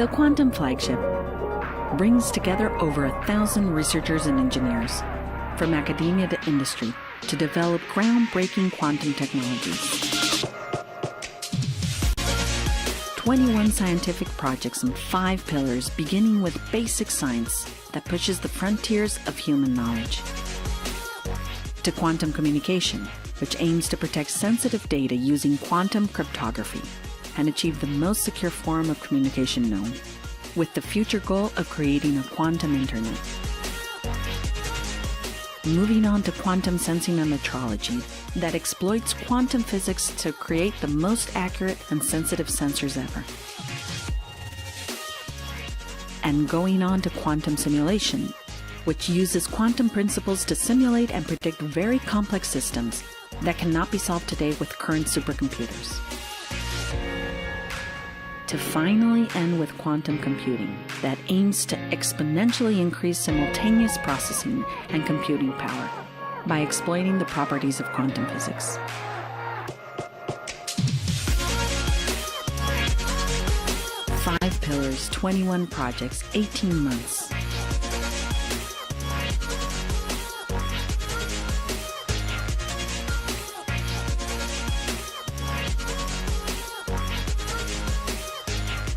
The Quantum Flagship brings together over 1,000 researchers and engineers from academia to industry to develop groundbreaking quantum technologies. 21 scientific projects and 5 pillars, beginning with basic science that pushes the frontiers of human knowledge, to quantum communication, which aims to protect sensitive data using quantum cryptography and achieve the most secure form of communication known, with the future goal of creating a quantum internet. Moving on to quantum sensing and metrology that exploits quantum physics to create the most accurate and sensitive sensors ever. And going on to quantum simulation, which uses quantum principles to simulate and predict very complex systems that cannot be solved today with current supercomputers. To finally end with quantum computing that aims to exponentially increase simultaneous processing and computing power by exploiting the properties of quantum physics. Five pillars, 21 projects, 18 months.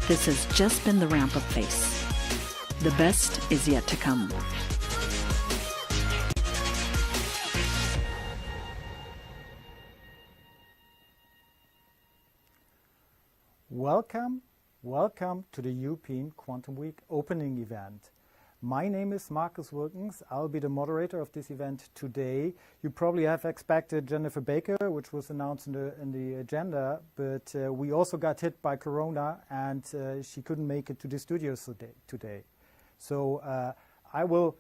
This has just been the ramp-up phase. The best is yet to come. Welcome to the European Quantum Week opening event. My name is Marcus Wilkins. I'll be the moderator of this event today. You probably have expected Jennifer Baker, which was announced in the agenda, but we also got hit by Corona and she couldn't make it to the studios today. So I will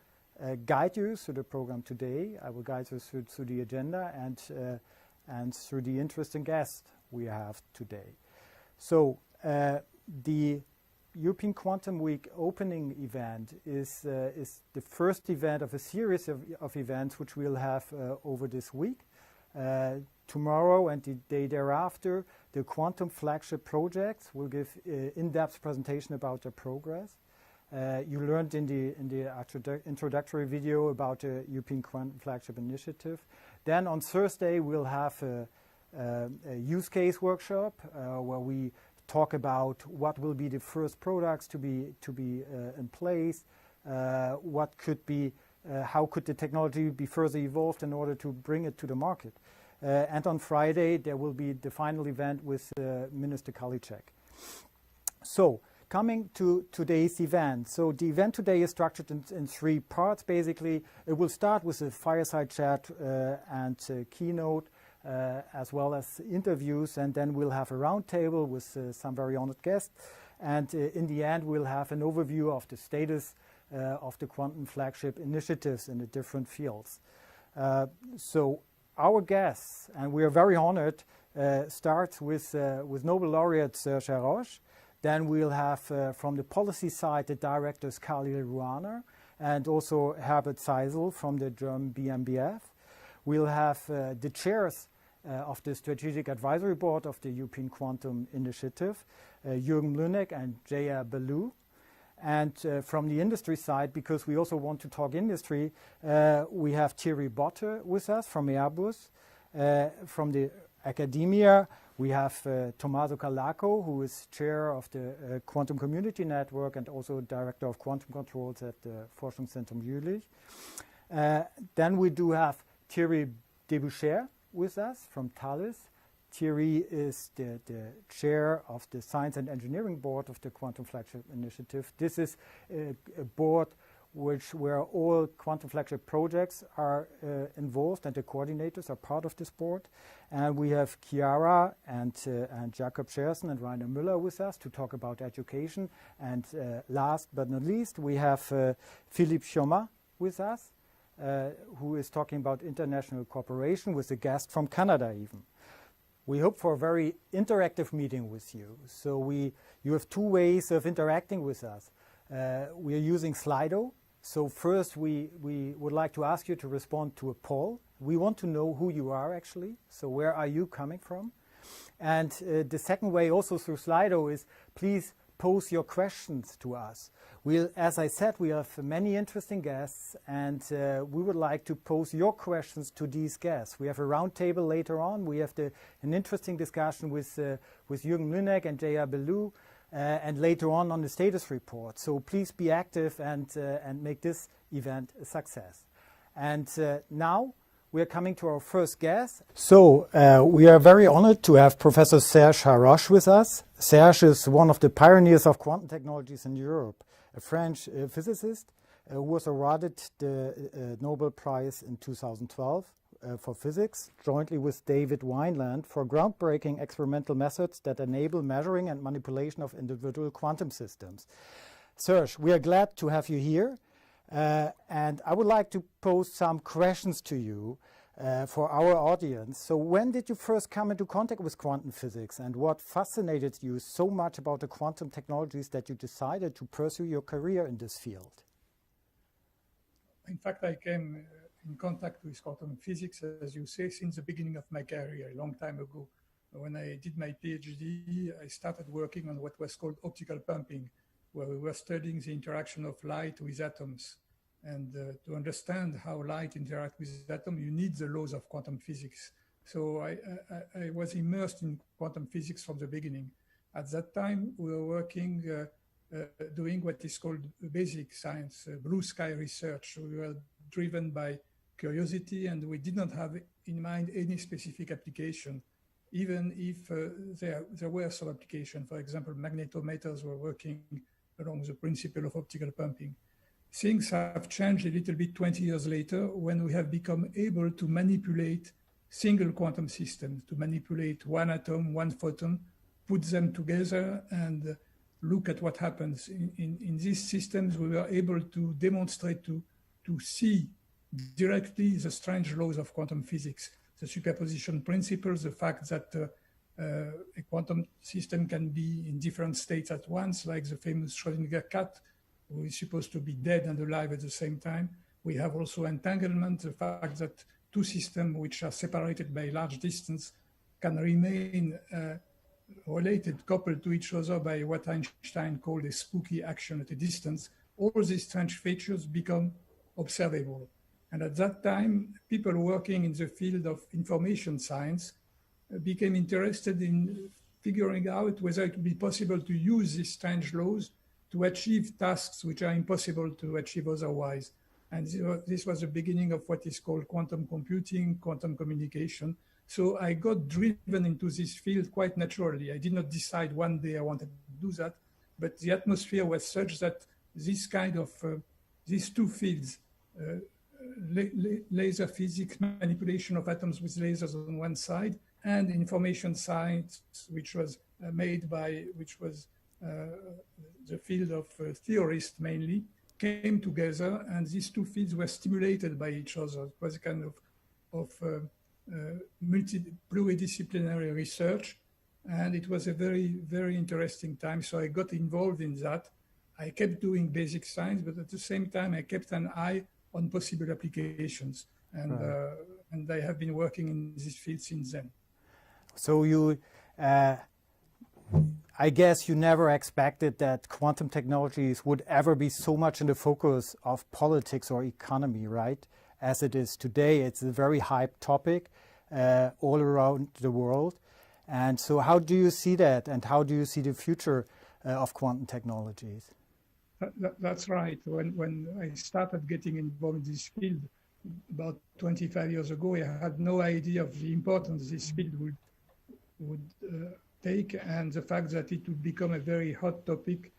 guide you through the program today. I will guide you through the agenda and through the interesting guests we have today. So the European Quantum Week opening event is the first event of a series of events which we'll have over this week. Tomorrow and the day thereafter, the Quantum Flagship projects will give in-depth presentation about their progress. You learned in the introductory video about the European Quantum Flagship initiative. Then on Thursday, we'll have a use case workshop where we talk about what will be the first products to be in place, what could be, how could the technology be further evolved in order to bring it to the market. And on Friday, there will be the final event with Minister Karliczek. So, coming to today's event. So the event today is structured in 3 parts, basically. It will start with a fireside chat and a keynote, as well as interviews, and then we'll have a roundtable with some very honored guests. And in the end, we'll have an overview of the status of the Quantum Flagship initiatives in the different fields. So our guests, and we are very honored, starts with Nobel laureate Serge Haroche. Then we'll have from the policy side the directors Khalil Rouhana and also Herbert Seisel from the German BMBF. We'll have the chairs of the Strategic Advisory Board of the European Quantum Initiative, Jürgen Mlynek and Jaya Bellu. And from the industry side, because we also want to talk industry, we have Thierry Botte with us from Airbus. From the academia, we have Tommaso Callaco, who is chair of the Quantum Community Network and also director of quantum controls at the Forschungszentrum Jülich. Then we do have Thierry Deboucher with us from Thales. Thierry is the chair of the Science and Engineering Board of the Quantum Flagship Initiative. This is a board where all Quantum Flagship projects are involved, and the coordinators are part of this board. And we have Chiara and Jakob Schersen and Rainer Müller with us to talk about education. And last but not least, we have Philippe Chioma with us, who is talking about international cooperation with a guest from Canada even. We hope for a very interactive meeting with you. So you have 2 ways of interacting with us. We are using Slido. So first we would like to ask you to respond to a poll. We want to know who you are actually. So where are you coming from? And the second way also through Slido is please pose your questions to us. As I said, we have many interesting guests, and we would like to pose your questions to these guests. We have a roundtable later on. We have an interesting discussion with Jürgen Mlynek and J.R. Bellou, and later on the status report. So please be active and make this event a success. And now we are coming to our first guest. So we are very honored to have Professor Serge Haroche with us. Serge is one of the pioneers of quantum technologies in Europe, a French physicist who was awarded the Nobel Prize in 2012 for physics, jointly with David Wineland, for groundbreaking experimental methods that enable measuring and manipulation of individual quantum systems. Serge, we are glad to have you here. And I would like to pose some questions to you for our audience. So when did you first come into contact with quantum physics, and what fascinated you so much about the quantum technologies that you decided to pursue your career in this field? In fact, I came in contact with quantum physics, as you say, since the beginning of my career, a long time ago. When I did my PhD, I started working on what was called optical pumping, where we were studying the interaction of light with atoms. And to understand how light interacts with atoms, you need the laws of quantum physics. So I was immersed in quantum physics from the beginning. At that time, we were working, doing what is called basic science, blue sky research. We were driven by curiosity, and we did not have in mind any specific application, even if there were some application. For example, magnetometers were working along the principle of optical pumping. Things have changed a little bit 20 years later when we have become able to manipulate single quantum systems, to manipulate one atom, one photon, put them together and look at what happens. In these systems, we were able to demonstrate, to see directly the strange laws of quantum physics, the superposition principles, the fact that a quantum system can be in different states at once, like the famous Schrödinger cat, who is supposed to be dead and alive at the same time. We have also entanglement, the fact that two systems which are separated by a large distance can remain related, coupled to each other by what Einstein called a spooky action at a distance. All these strange features become observable. And at that time, people working in the field of information science became interested in figuring out whether it would be possible to use these strange laws to achieve tasks which are impossible to achieve otherwise. And this was the beginning of what is called quantum computing, quantum communication. So I got driven into this field quite naturally. I did not decide one day I wanted to do that, but the atmosphere was such that this kind of, these two fields, laser physics, manipulation of atoms with lasers on one side, and information science, which was the field of theorists mainly, came together, and these two fields were stimulated by each other. It was a kind of pluridisciplinary research, and it was a very, very interesting time. So I got involved in that. I kept doing basic science, but at the same time, I kept an eye on possible applications, and and I have been working in this field since then. So you, I guess you never expected that quantum technologies would ever be so much in the focus of politics or economy, right? As it is today, it's a very hyped topic all around the world. And so how do you see that, and how do you see the future of quantum technologies? That's right. When I started getting involved in this field about 25 years ago, I had no idea of the importance this field would take, and the fact that it would become a very hot topic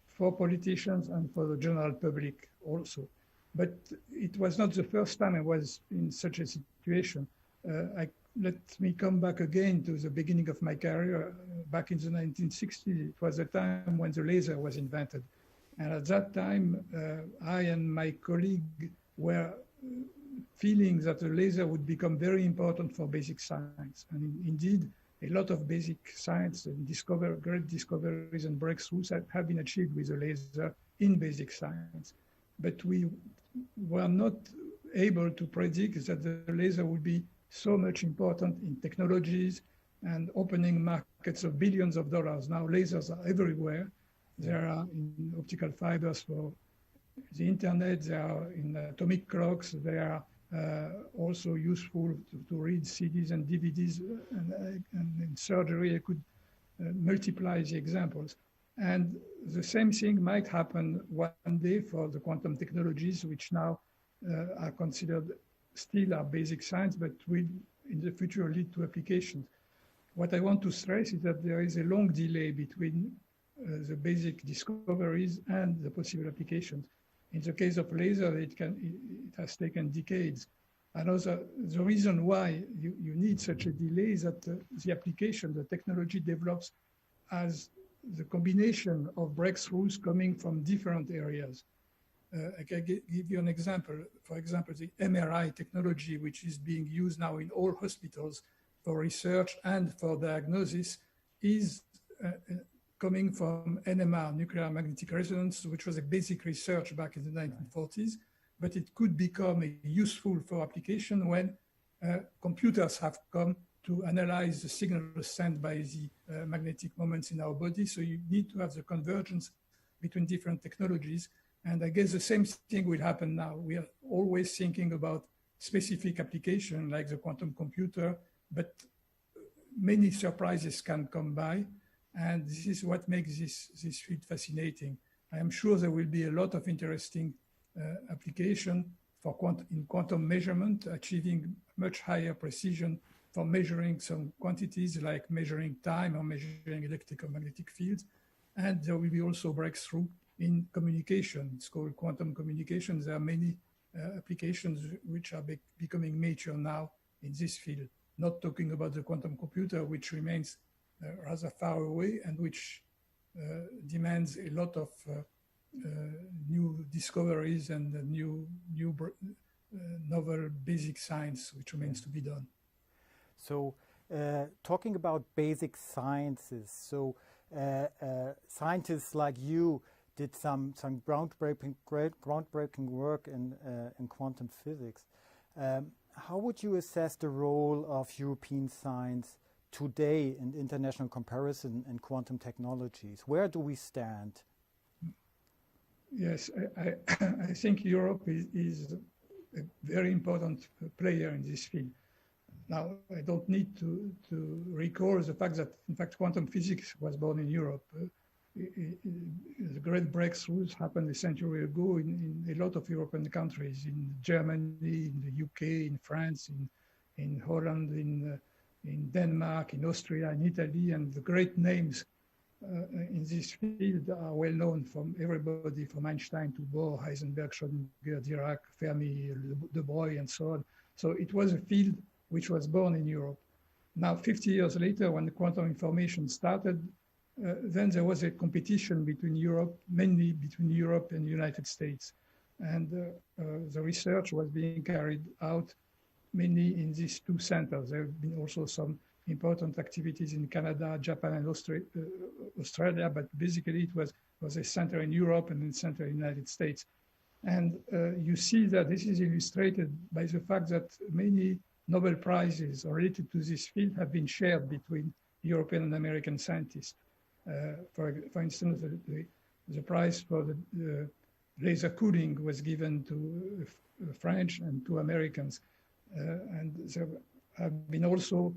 for politicians and for the general public also. But it was not the first time I was in such a situation. Let me come back again to the beginning of my career. Back in the 1960s, it was the time when the laser was invented. And at that time, I and my colleague were feeling that the laser would become very important for basic science. And indeed, a lot of basic science and great discoveries and breakthroughs have been achieved with the laser in basic science. But we were not able to predict that the laser would be so much important in technologies and opening markets of billions of dollars. Now lasers are everywhere, There are in optical fibers for the internet, there are in atomic clocks, they are also useful to read CDs and DVDs, and in surgery I could multiply the examples. And the same thing might happen one day for the quantum technologies, which now are considered still are basic science, but will in the future lead to applications. What I want to stress is that there is a long delay between the basic discoveries and the possible applications. In the case of laser, it has taken decades. And also the reason why you need such a delay is that the application, the technology develops as the combination of breakthroughs coming from different areas. I can give you an example. For example, the MRI technology, which is being used now in all hospitals for research and for diagnosis, is coming from NMR, nuclear magnetic resonance, which was a basic research back in the 1940s, but it could become useful for application when computers have come to analyze the signals sent by the magnetic moments in our body. So you need to have the convergence between different technologies. And I guess the same thing will happen now. We are always thinking about specific application like the quantum computer, but many surprises can come by. And this is what makes this field fascinating. I am sure there will be a lot of interesting application for in quantum measurement, achieving much higher precision for measuring some quantities like measuring time or measuring electromagnetic fields. And there will be also breakthrough in communication. It's called quantum communication. There are many applications which are becoming mature now in this field. Not talking about the quantum computer, which remains rather far away and which demands a lot of new discoveries and new novel basic science which remains to be done. So talking about basic sciences, so scientists like you did some groundbreaking work in quantum physics. How would you assess the role of European science today in international comparison in quantum technologies? Where do we stand? Yes, I think Europe is a very important player in this field. Now, I don't need to recall the fact that, in fact, quantum physics was born in Europe. The great breakthroughs happened a century ago in a lot of European countries, in Germany, in the UK, in France, in Holland, in Denmark, in Austria, in Italy, and the great names in this field are well known from everybody, from Einstein to Bohr, Heisenberg, Schrödinger, Dirac, Fermi, De Broglie, and so on. So it was a field which was born in Europe. Now, 50 years later, when the quantum information started, then there was a competition between Europe, mainly between Europe and the United States. And the research was being carried out mainly in these two centers. There have been also some important activities in Canada, Japan, and Australia, but basically it was a center in Europe and a center in the United States. And you see that this is illustrated by the fact that many Nobel Prizes related to this field have been shared between European and American scientists. For instance, the prize for the laser cooling was given to French and to Americans. And there have been also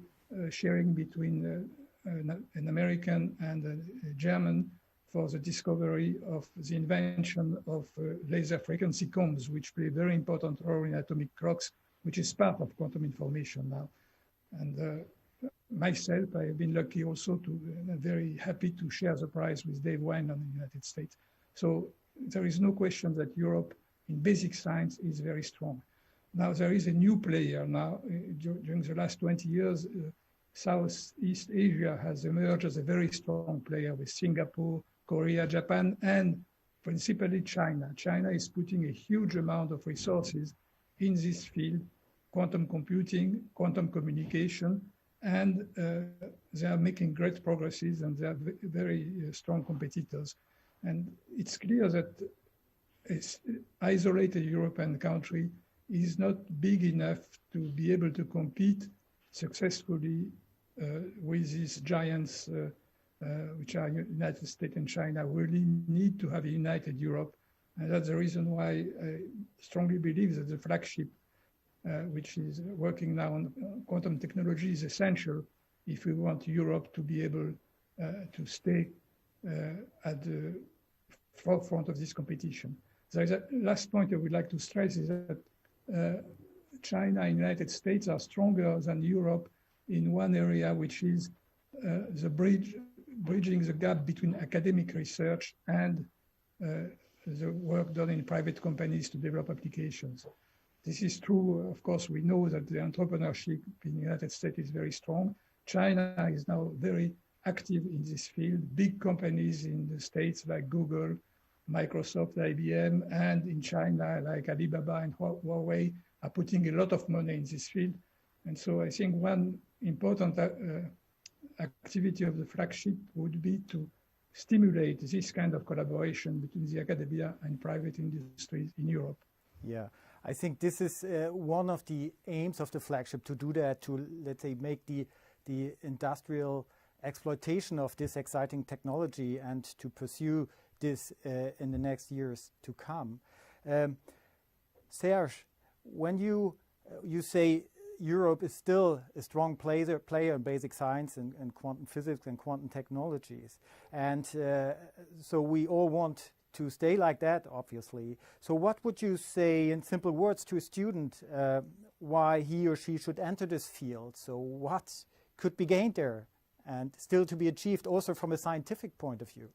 sharing between an American and a German for the discovery of the invention of laser frequency combs, which play a very important role in atomic clocks, which is part of quantum information now. And myself, I have been lucky also very happy to share the prize with Dave Wine in the United States. So there is no question that Europe in basic science is very strong. Now there is a new player now. During the last 20 years, Southeast Asia has emerged as a very strong player with Singapore, Korea, Japan, and principally China. China is putting a huge amount of resources in this field, quantum computing, quantum communication, and they are making great progresses and they are very strong competitors. And it's clear that an isolated European country is not big enough to be able to compete successfully with these giants which are United States and China, really need to have a united Europe. And that's the reason why I strongly believe that the flagship, which is working now on quantum technology, is essential if we want Europe to be able to stay at the forefront of this competition. There is a last point I would like to stress is that China and United States are stronger than Europe in one area, which is the bridging the gap between academic research and the work done in private companies to develop applications. This is true. Of course, we know that the entrepreneurship in the United States is very strong. China is now very active in this field. Big companies in the States like Google, Microsoft, IBM, and in China like Alibaba and Huawei are putting a lot of money in this field. And so I think one important activity of the flagship would be to stimulate this kind of collaboration between the academia and private industries in Europe. Yeah, I think this is one of the aims of the flagship, to do that, to, let's say, make the industrial exploitation of this exciting technology and to pursue this in the next years to come. Serge, when you say Europe is still a strong player in basic science and quantum physics and quantum technologies, and so we all want to stay like that, obviously. So what would you say in simple words to a student why he or she should enter this field? So what could be gained there and still to be achieved also from a scientific point of view?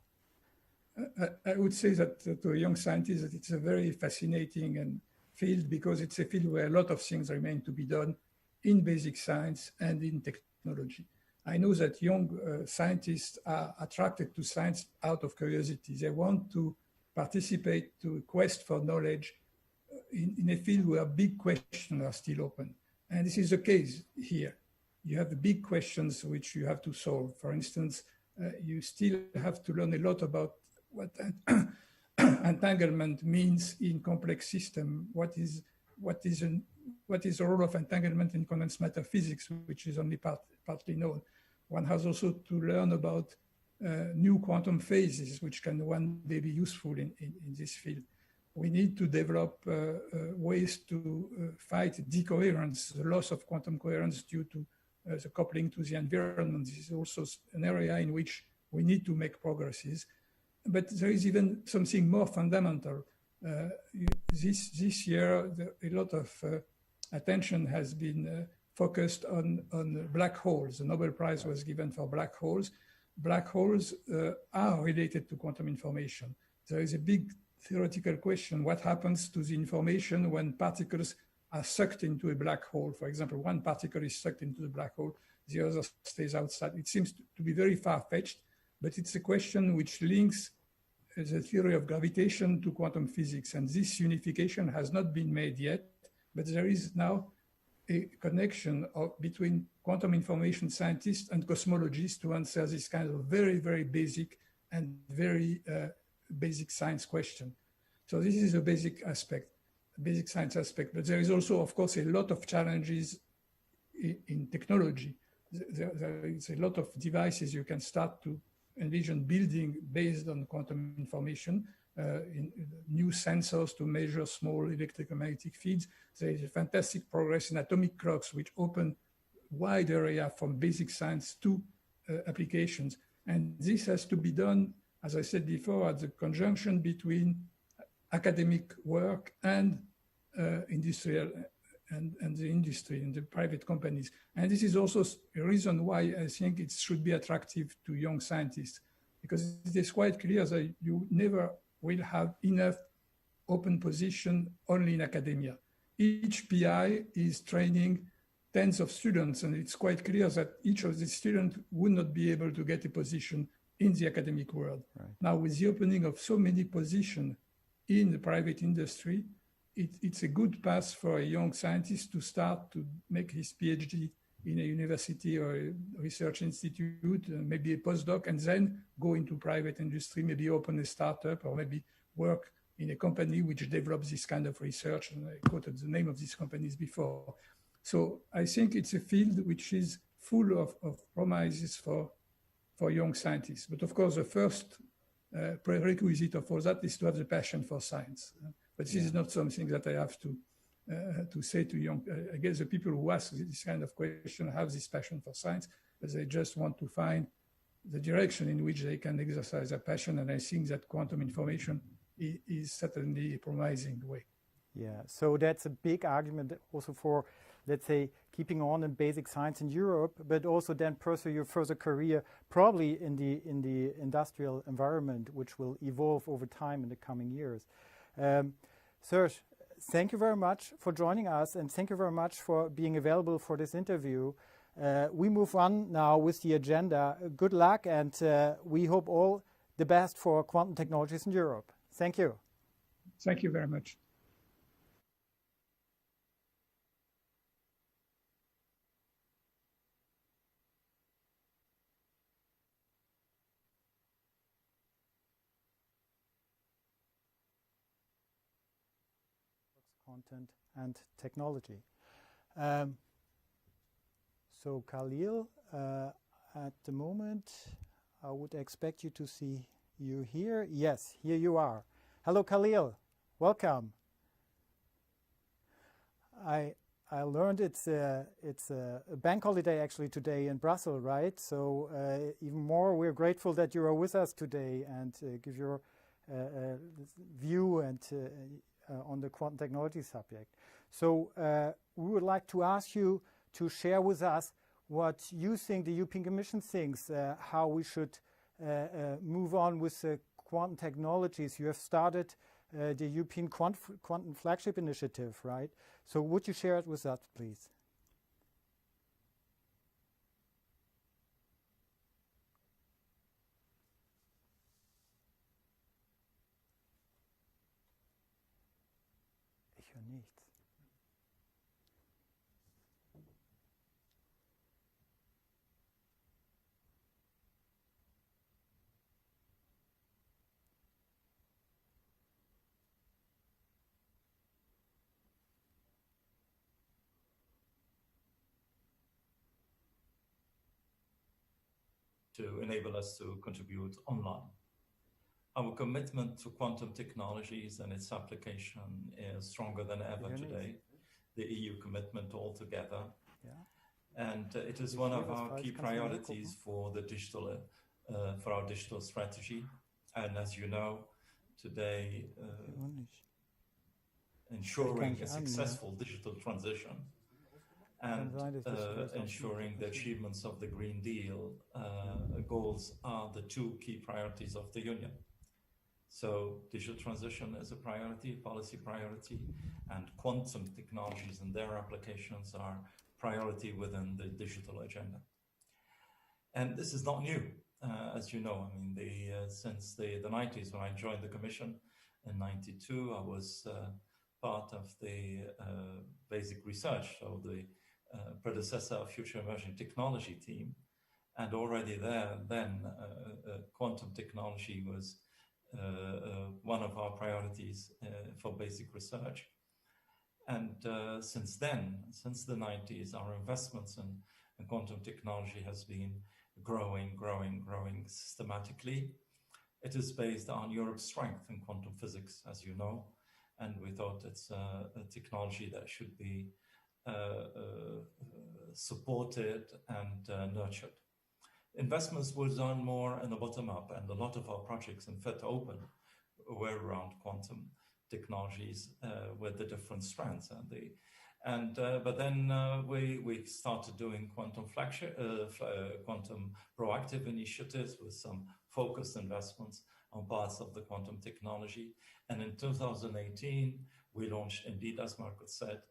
I would say that to a young scientist that it's a very fascinating field, because it's a field where a lot of things remain to be done in basic science and in technology. I know that young scientists are attracted to science out of curiosity. They want to participate to a quest for knowledge in a field where big questions are still open. And this is the case here. You have the big questions which you have to solve. For instance, you still have to learn a lot about what entanglement means in complex systems. What is the role of entanglement in condensed matter physics, which is only partly known. One has also to learn about new quantum phases, which can one day be useful in this field. We need to develop ways to fight decoherence, the loss of quantum coherence due to the coupling to the environment. This is also an area in which we need to make progresses. But there is even something more fundamental. This year, a lot of attention has been focused on black holes. The Nobel Prize was given for black holes. Black holes are related to quantum information. There is a big theoretical question: what happens to the information when particles are sucked into a black hole? For example, one particle is sucked into the black hole, the other stays outside. It seems to be very far-fetched, but it's a question which links the theory of gravitation to quantum physics. And this unification has not been made yet, but there is now a connection between quantum information scientists and cosmologists to answer this kind of very, very basic and very basic science question. So this is a basic aspect, a basic science aspect. But there is also, of course, a lot of challenges in technology. There is a lot of devices you can start to envision building based on quantum information, in new sensors to measure small electromagnetic fields. There is a fantastic progress in atomic clocks, which open wide area from basic science to applications. And this has to be done, as I said before, at the conjunction between academic work and industrial and the industry and the private companies. And this is also a reason why I think it should be attractive to young scientists, because it is quite clear that you never will have enough open position only in academia. Each PI is training tens of students, and it's quite clear that each of the students would not be able to get a position in the academic world. Right. Now, with the opening of so many positions in the private industry, it's a good path for a young scientist to start to make his PhD in a university or a research institute, maybe a postdoc, and then go into private industry, maybe open a startup, or maybe work in a company which develops this kind of research. And I quoted the name of these companies before. So I think it's a field which is full of promises for for young scientists. But of course, the first prerequisite of all that is to have the passion for science. But this is not something that I have to say to young. I guess the people who ask this kind of question have this passion for science, but they just want to find the direction in which they can exercise their passion. And I think that quantum information is certainly a promising way. Yeah, so that's a big argument also for, let's say, keeping on in basic science in Europe, but also then pursue your further career probably in the industrial environment, which will evolve over time in the coming years. Serge, thank you very much for joining us, and thank you very much for being available for this interview. We move on now with the agenda. Good luck, and we hope all the best for quantum technologies in Europe. Thank you. Thank you very much. Content and technology. So Khalil, at the moment, I would expect you to see you here. Yes, here you are. Hello, Khalil. Welcome. I learned it's a bank holiday actually today in Brussels, right? So even more, we're grateful that you are with us today and give your view and on the quantum technology subject. So we would like to ask you to share with us what you think the European Commission thinks, how we should move on with the quantum technologies. You have started the European Quantum Flagship initiative, right? So would you share it with us, please? Ich höre nichts. To enable us to contribute online. Our commitment to quantum technologies and its application is stronger than ever today. The EU commitment altogether. Yeah. And it is one of our key priorities for the digital, for our digital strategy. And as you know, today, ensuring a successful digital transition and ensuring the achievements of the Green Deal goals are the two key priorities of the Union. So digital transition is a priority, policy priority, and quantum technologies and their applications are priority within the digital agenda. And this is not new, as you know. I mean, since the 90s, when I joined the Commission in 92, I was part of the basic research, so the predecessor of Future Emerging Technology team, and already then quantum technology was one of our priorities for basic research. And since then, since the 90s, our investments in quantum technology has been growing systematically. It is based on Europe's strength in quantum physics, as you know, and we thought it's a technology that should be supported and nurtured. Investments were done more in the bottom up, and a lot of our projects in FET Open were around quantum technologies with the different strands. But then we started doing quantum flagship, quantum proactive initiatives with some focused investments on parts of the quantum technology. And in 2018, we launched, indeed, as Marcus said,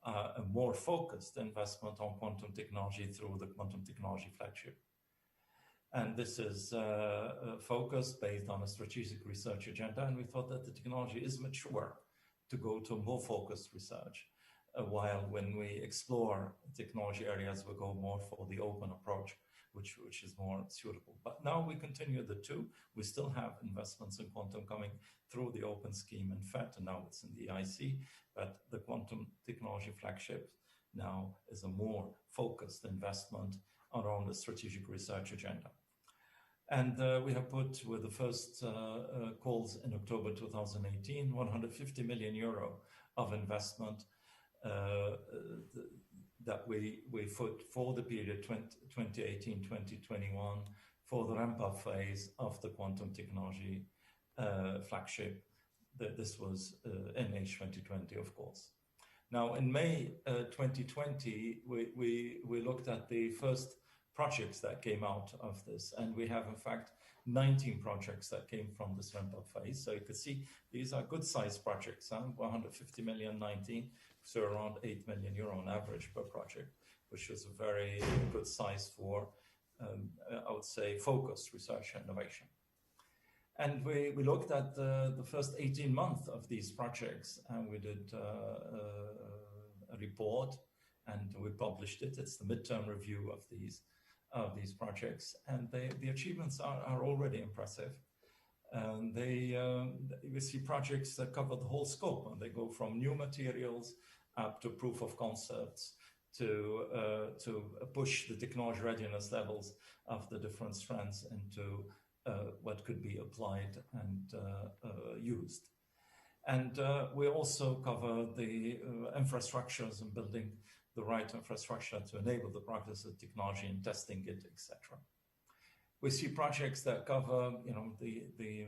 a more focused investment on quantum technology through the Quantum Technology Flagship. And this is focused based on a strategic research agenda. And we thought that the technology is mature to go to more focused research, while when we explore technology areas, we go more for the open approach, which is more suitable. But now we continue the two. We still have investments in quantum coming through the open scheme in FET, and now it's in the EIC, but the Quantum Technology Flagship now is a more focused investment around the strategic research agenda. And we have put, with the first calls in October 2018, 150 million euro of investment that we put for the period 2018-2021 for the ramp-up phase of the quantum technology flagship. This was NH 2020, of course. Now, in May 2020, we looked at the first projects that came out of this, and we have, in fact, 19 projects that came from this ramp-up phase. So you can see these are good-sized projects, 150 million, 19, so around 8 million euro on average per project, which is a very good size for, I would say, focused research and innovation. And we looked at the first 18 months of these projects, and we did a report, and we published it. It's the midterm review of these projects, and the achievements are already impressive. We see projects that cover the whole scope, and they go from new materials up to proof of concepts to push the technology readiness levels of the different strands into what could be applied and used. And we also cover the infrastructures and building the right infrastructure to enable the practice of technology and testing it, etc. We see projects that cover, the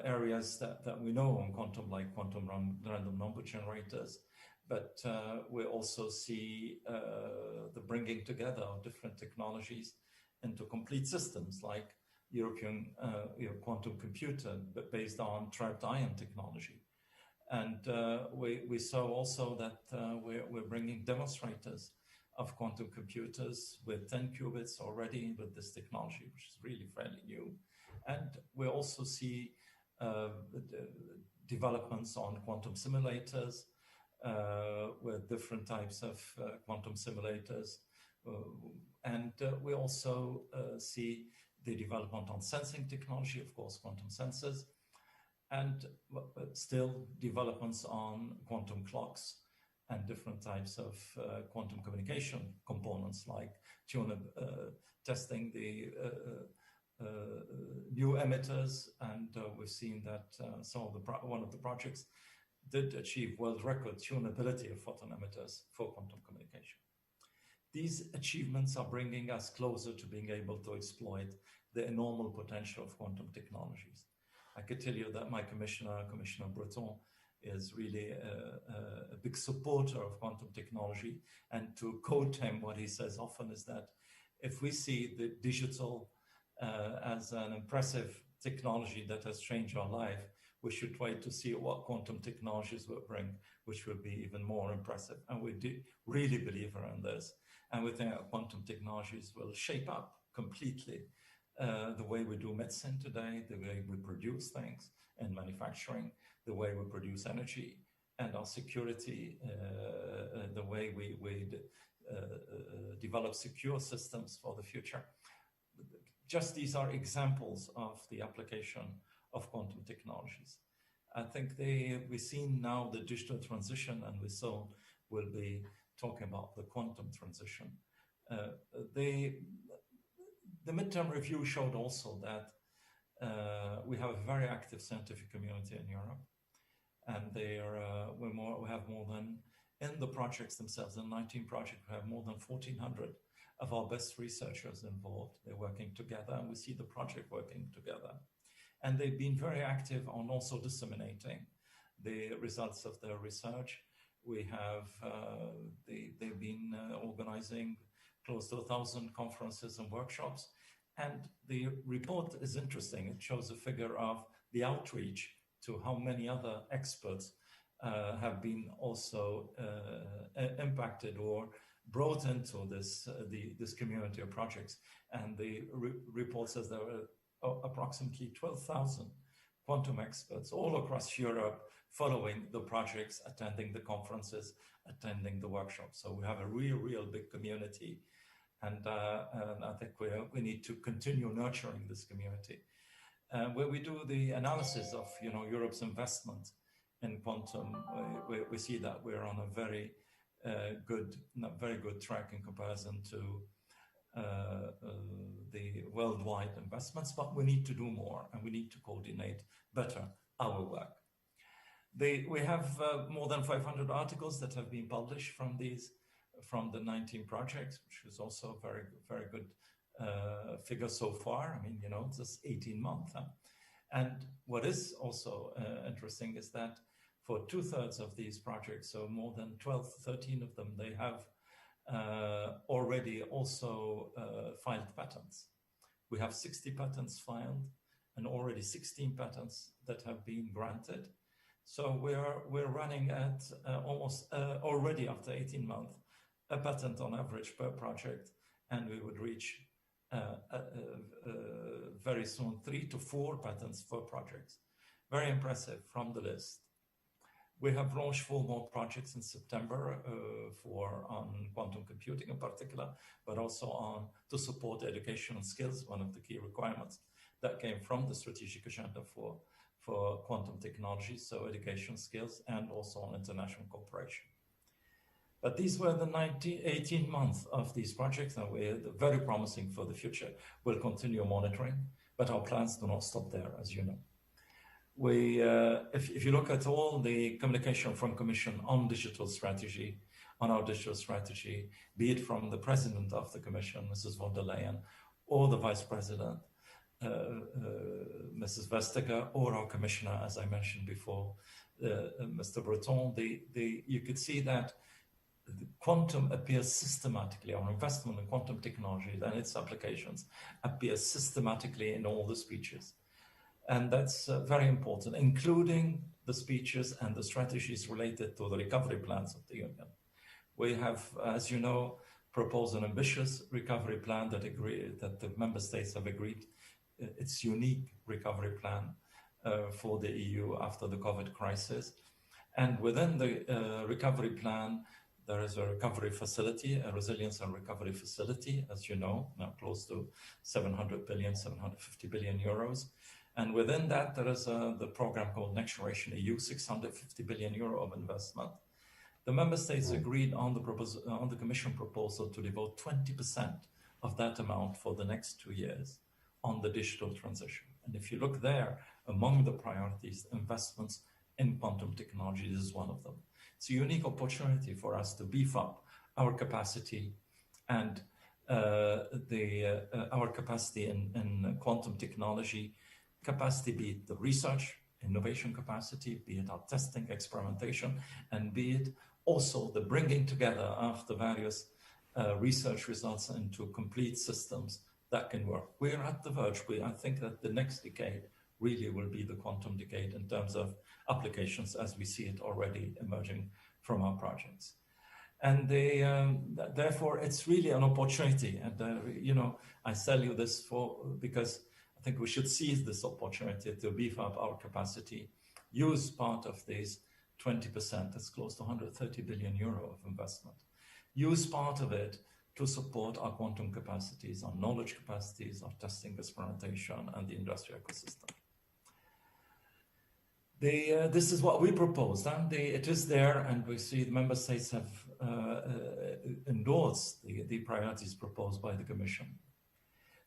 areas that we know on quantum, like quantum random number generators, but we also see the bringing together of different technologies into complete systems, like European quantum computer, but based on trapped ion technology. And we saw also that we're bringing demonstrators of quantum computers with 10 qubits already with this technology, which is really fairly new. And we also see developments on quantum simulators with different types of quantum simulators. And we also see the development on sensing technology, of course, quantum sensors, and still developments on quantum clocks and different types of quantum communication components, like testing the new emitters. And we've seen that one of the projects did achieve world record tunability of photon emitters for quantum communication. These achievements are bringing us closer to being able to exploit the enormous potential of quantum technologies. I could tell you that my Commissioner Breton, is really a big supporter of quantum technology. And to quote him, what he says often is that if we see the digital as an impressive technology that has changed our life, we should wait to see what quantum technologies will bring, which will be even more impressive. And we do really believe in this. And we think that quantum technologies will shape up completely the way we do medicine today, the way we produce things in manufacturing, the way we produce energy, and our security, the way we develop secure systems for the future. Just these are examples of the application of quantum technologies. I think we've seen now the digital transition, and we soon will be talking about the quantum transition. The midterm review showed also that we have a very active scientific community in Europe, and we have more than, in the projects themselves, in 19 projects, we have more than 1,400 of our best researchers involved. They're working together, and we see the project working together. And they've been very active on also disseminating the results of their research. We have, they've been organizing close to 1,000 conferences and workshops. And the report is interesting. It shows a figure of the outreach to how many other experts have been also impacted or brought into this community of projects. And the report says there were approximately 12,000 quantum experts all across Europe following the projects, attending the conferences, attending the workshops. So we have a real big community. And I think we need to continue nurturing this community. Where we do the analysis of Europe's investment in quantum, we see that we're on a very good track in comparison to worldwide investments, but we need to do more and we need to coordinate better our work. We have more than 500 articles that have been published from the 19 projects, which is also a very, very good figure so far. I mean, you know, just 18 months. Huh? And what is also interesting is that for 2/3 of these projects, so more than 12, 13 of them, they have already also filed patents. We have 60 patents filed and already 16 patents that have been granted. So we're running at almost already after 18 months, a patent on average per project, and we would reach very soon 3 to 4 patents per project. Very impressive from the list. We have launched 4 more projects in September on quantum computing in particular, but also to support education and skills, one of the key requirements that came from the strategic agenda for quantum technology, so education skills and also on international cooperation. But these were the 18 months of these projects, and we're very promising for the future. We'll continue monitoring, but our plans do not stop there, as you know. If you look at all the communication from Commission on digital strategy, on our digital strategy, be it from the President of the Commission, Mrs. von der Leyen, or the Vice President, Mrs. Vestager, or our Commissioner, as I mentioned before, Mr. Breton, you could see that the quantum appears systematically, our investment in quantum technology and its applications appears systematically in all the speeches. And that's very important, including the speeches and the strategies related to the recovery plans of the Union. We have, as you know, proposed an ambitious recovery plan that the member states have agreed. It's unique recovery plan for the EU after the COVID crisis. And within the recovery plan, there is a recovery facility, a resilience and recovery facility, as you know, now close to 700 billion, 750 billion euros. And within that, there is the program called Next Generation EU, 650 billion euro of investment. The member states agreed on the Commission proposal to devote 20% of that amount for the next 2 years on the digital transition. And if you look there, among the priorities, investments in quantum technology, this is one of them. It's a unique opportunity for us to beef up our capacity and our capacity in quantum technology, capacity, be it the research, innovation capacity, be it our testing, experimentation, and be it also the bringing together of the various research results into complete systems that can work. We're at the verge. I think that the next decade really will be the quantum decade in terms of applications as we see it already emerging from our projects. And therefore, it's really an opportunity. And, you know, I tell you this because I think we should seize this opportunity to beef up our capacity, use part of these 20%, that's close to 130 billion euro of investment, use part of it to support our quantum capacities, our knowledge capacities, our testing, experimentation, and the industrial ecosystem. This is what we proposed, and it is there, and we see the member states have endorsed the priorities proposed by the Commission.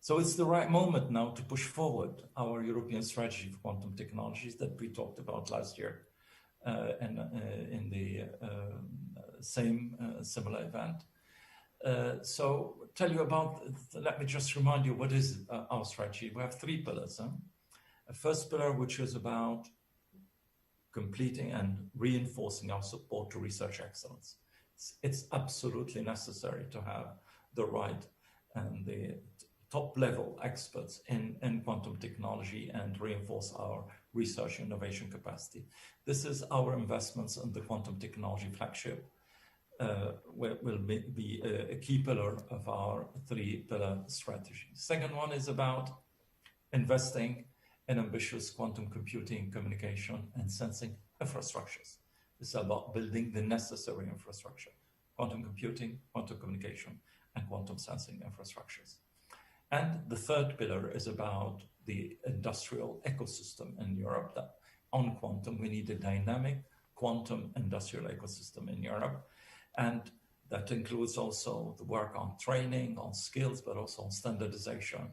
So it's the right moment now to push forward our European strategy for quantum technologies that we talked about last year in the same similar event. So tell you about, let me just remind you what is our strategy. We have 3 pillars. A first pillar, which is about completing and reinforcing our support to research excellence. It's absolutely necessary to have the right and the top level experts in quantum technology and reinforce our research innovation capacity. This is our investments in the quantum technology flagship, will be a key pillar of our 3-pillar strategy. Second one is about investing in ambitious quantum computing, communication, and sensing infrastructures. This is about building the necessary infrastructure, quantum computing, quantum communication, and quantum sensing infrastructures. And the third pillar is about the industrial ecosystem in Europe. That on quantum, we need a dynamic quantum industrial ecosystem in Europe. And that includes also the work on training, on skills, but also on standardization.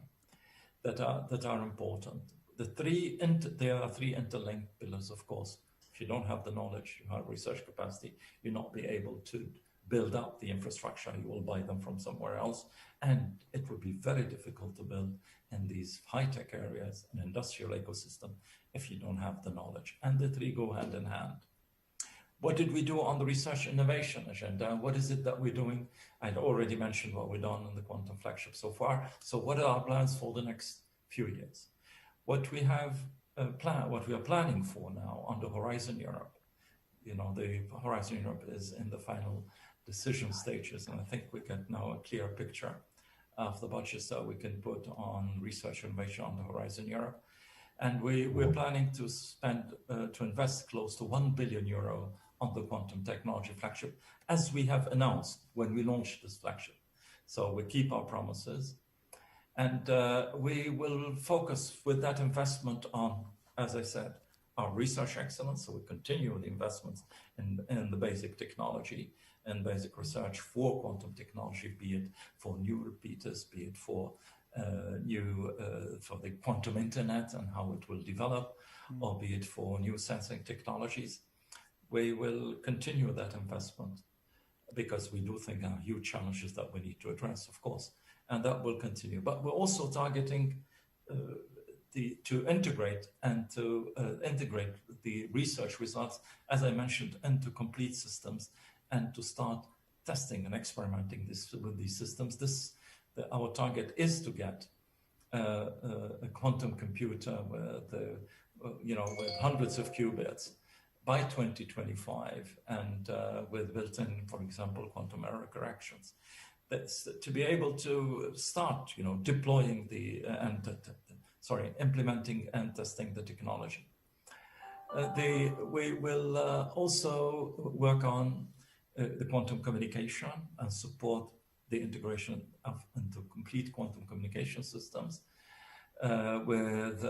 that are important. There are three interlinked pillars, of course. If you don't have the knowledge, you have research capacity, you'll not be able to build up the infrastructure. You will buy them from somewhere else. And it would be very difficult to build in these high-tech areas an industrial ecosystem if you don't have the knowledge. And the three go hand in hand. What did we do on the research innovation agenda? What is it that we're doing? I'd already mentioned what we've done in the Quantum Flagship so far. So what are our plans for the next few years? What we have what we are planning for now under Horizon Europe, you know, the Horizon Europe is in the final decision stages, and I think we get now a clear picture of the budgets that we can put on research innovation on the Horizon Europe. And we're planning to invest close to 1 billion euro on the Quantum Technology Flagship, as we have announced when we launched this flagship. So we keep our promises. And we will focus with that investment on, as I said, our research excellence. So we continue the investments in the basic technology and basic research for quantum technology, be it for new repeaters, be it for for the quantum internet and how it will develop, or be it for new sensing technologies. We will continue that investment because we do think there are huge challenges that we need to address, of course, and that will continue. But we're also targeting to integrate the research results, as I mentioned, into complete systems, and to start testing and experimenting with these systems. Our target is to get a quantum computer with hundreds of qubits by 2025, and with built-in, for example, quantum error corrections. That's to be able to start, deploying implementing and testing the technology. We will also work on the quantum communication and support the integration into complete quantum communication systems with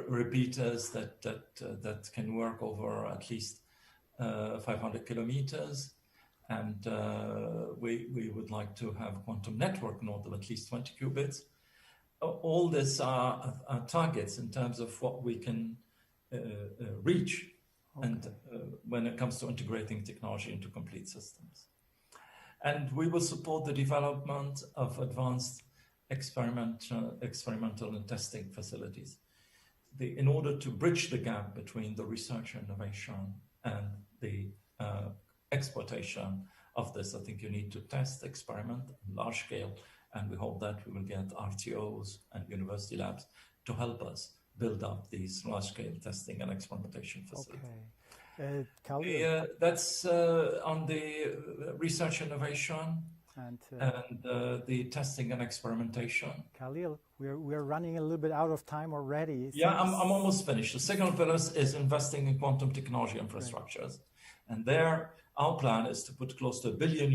repeaters that can work over at least 500 kilometers. And we would like to have a quantum network node of at least 20 qubits. All this are targets in terms of what we can reach, and when it comes to integrating technology into complete systems. And we will support the development of advanced experimental and testing facilities in order to bridge the gap between the research and innovation and the exploitation of this. I think you need to test, experiment on large scale, and we hope that we will get RTOs and university labs to help us build up these large-scale testing and experimentation facilities. Khalil? That's on the research innovation and the testing and experimentation. Khalil, we're running a little bit out of time already. Yeah, I'm almost finished. The second pillar is investing in quantum technology infrastructures. And there, our plan is to put close to €1 billion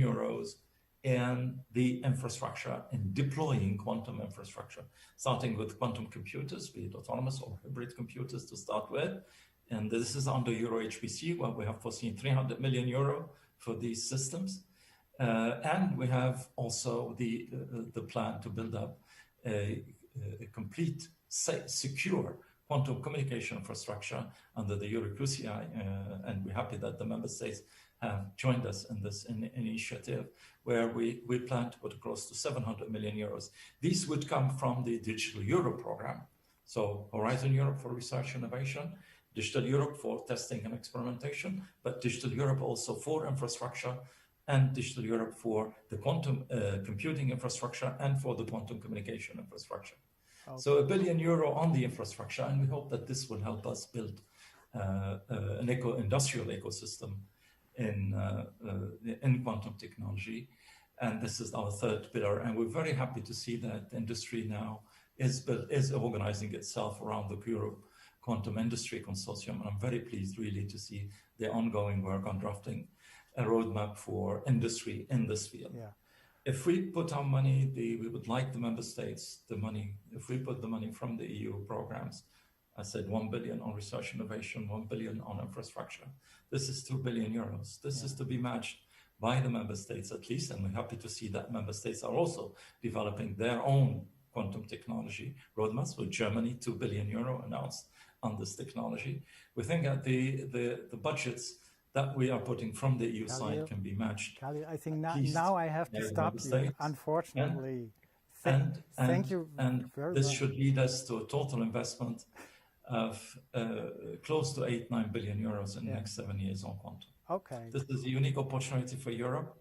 in the infrastructure, in deploying quantum infrastructure, starting with quantum computers, be it autonomous or hybrid computers to start with. And this is under Euro HPC, where we have foreseen €300 million for these systems. And we have also the plan to build up a complete, secure quantum communication infrastructure under the EuroQCI, and we're happy that the member states have joined us in this initiative, where we plan to put close to €700 million. These would come from the Digital Europe program, so Horizon Europe for research and innovation, Digital Europe for testing and experimentation, but Digital Europe also for infrastructure, and Digital Europe for the quantum computing infrastructure and for the quantum communication infrastructure. So €1 billion on the infrastructure, and we hope that this will help us build an industrial ecosystem in quantum technology. And this is our third pillar. And we're very happy to see that industry now is organizing itself around the Europe Quantum Industry Consortium. And I'm very pleased really to see the ongoing work on drafting a roadmap for industry in this field. Yeah. If we put our money, we would like the member states, if we put the money from the EU programs, I said 1 billion on research innovation, 1 billion on infrastructure. This is €2 billion. This is to be matched by the member states at least, and we're happy to see that member states are also developing their own quantum technology roadmaps, with Germany, €2 billion announced on this technology. We think that the budgets that we are putting from the EU side can be matched. Khalil, I think now I have to stop you, unfortunately. Thank you very much. This should lead us to a total investment of close to €8-9 billion in the next 7 years on quantum. Okay. This is a unique opportunity for Europe.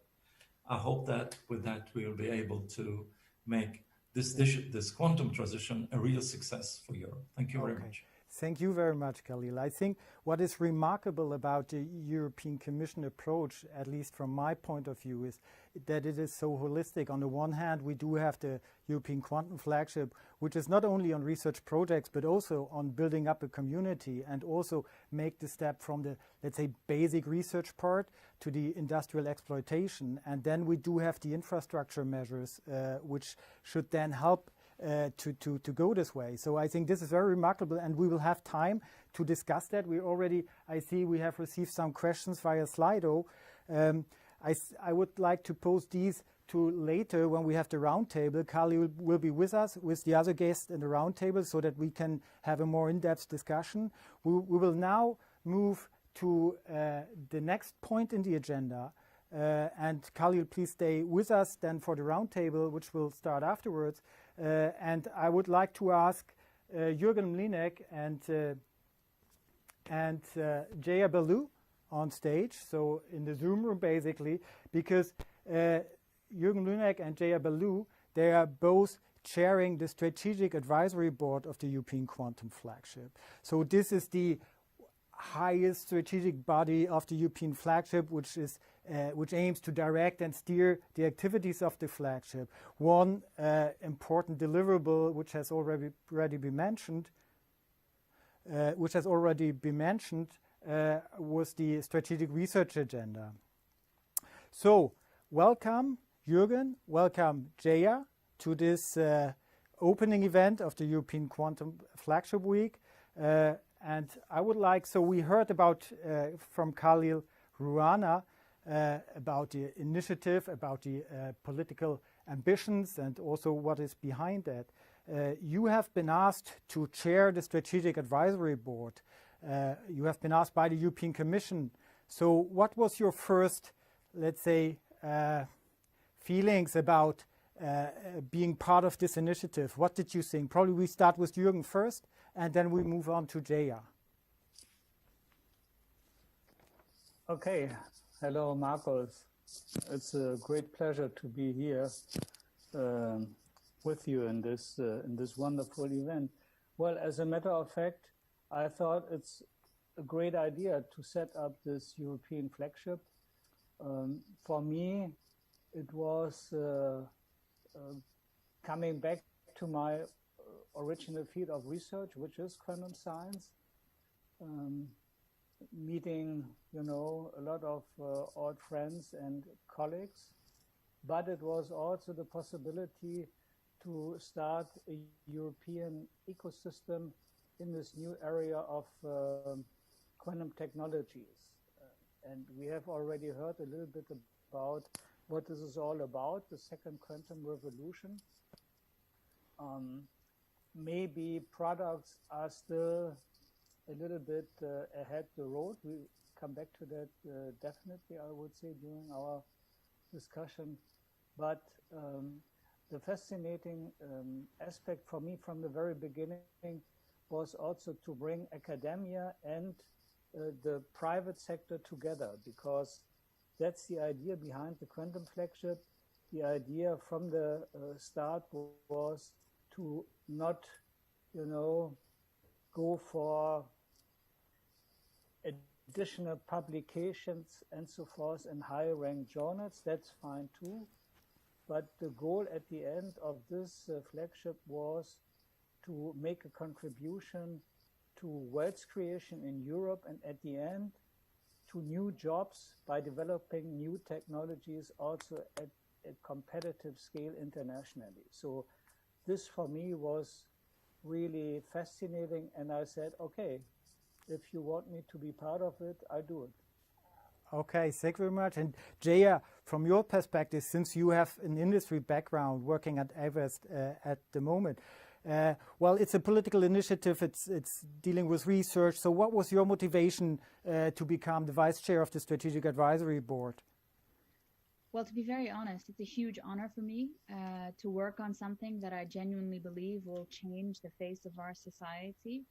I hope that with that we will be able to make this quantum transition a real success for Europe. Thank you very much. Thank you very much, Khalil. I think what is remarkable about the European Commission approach, at least from my point of view, is that it is so holistic. On the one hand, we do have the European Quantum Flagship, which is not only on research projects, but also on building up a community and also make the step from the, let's say, basic research part to the industrial exploitation. And then we do have the infrastructure measures, which should then help to go this way. So I think this is very remarkable, and we will have time to discuss that. I see we have received some questions via Slido. I would like to pose these to later when we have the roundtable. Khalil will be with us, with the other guests in the roundtable, so that we can have a more in-depth discussion. We will now move to the next point in the agenda. And Khalil, please stay with us then for the roundtable, which will start afterwards. And I would like to ask Jürgen Mlinek and Jaya Balu on stage, so in the Zoom room basically, because Jürgen Mlinek and Jaya Balu, they are both chairing the Strategic Advisory Board of the European Quantum Flagship. So this is the highest strategic body of the European flagship, which aims to direct and steer the activities of the flagship. One important deliverable, which has already been mentioned, was the strategic research agenda. So, welcome Jürgen, welcome Jaya to this opening event of the European Quantum Flagship Week. And I would like, so we heard about from Khalil Rouhana about the initiative, about the political ambitions, and also what is behind that. You have been asked to chair the Strategic Advisory Board. You have been asked by the European Commission. So what was your first, let's say, feelings about being part of this initiative? What did you think? Probably we start with Jürgen first, and then we move on to Jaya. Okay. Hello, Marcus. It's a great pleasure to be here with you in this wonderful event. Well, as a matter of fact, I thought it's a great idea to set up this European flagship. For me, it was coming back to my original field of research, which is quantum science. Meeting, a lot of old friends and colleagues, but it was also the possibility to start a European ecosystem in this new area of quantum technologies. And we have already heard a little bit about what this is all about, the second quantum revolution. Maybe products are still a little bit ahead the road. We come back to that definitely, I would say, during our discussion. But the fascinating aspect for me from the very beginning was also to bring academia and the private sector together, because that's the idea behind the quantum flagship. The idea from the start was to not, go for additional publications and so forth in high-ranked journals. That's fine too. But the goal at the end of this flagship was to make a contribution to wealth creation in Europe, and at the end to new jobs by developing new technologies also at a competitive scale internationally. So this for me was really fascinating, and I said, okay, if you want me to be part of it, I do it. Okay, thank you very much. And Jaya, from your perspective, since you have an industry background working at Avest at the moment, well, it's a political initiative, it's dealing with research. So what was your motivation to become the vice chair of the Strategic Advisory Board? Well, to be very honest, it's a huge honor for me to work on something that I genuinely believe will change the face of our society,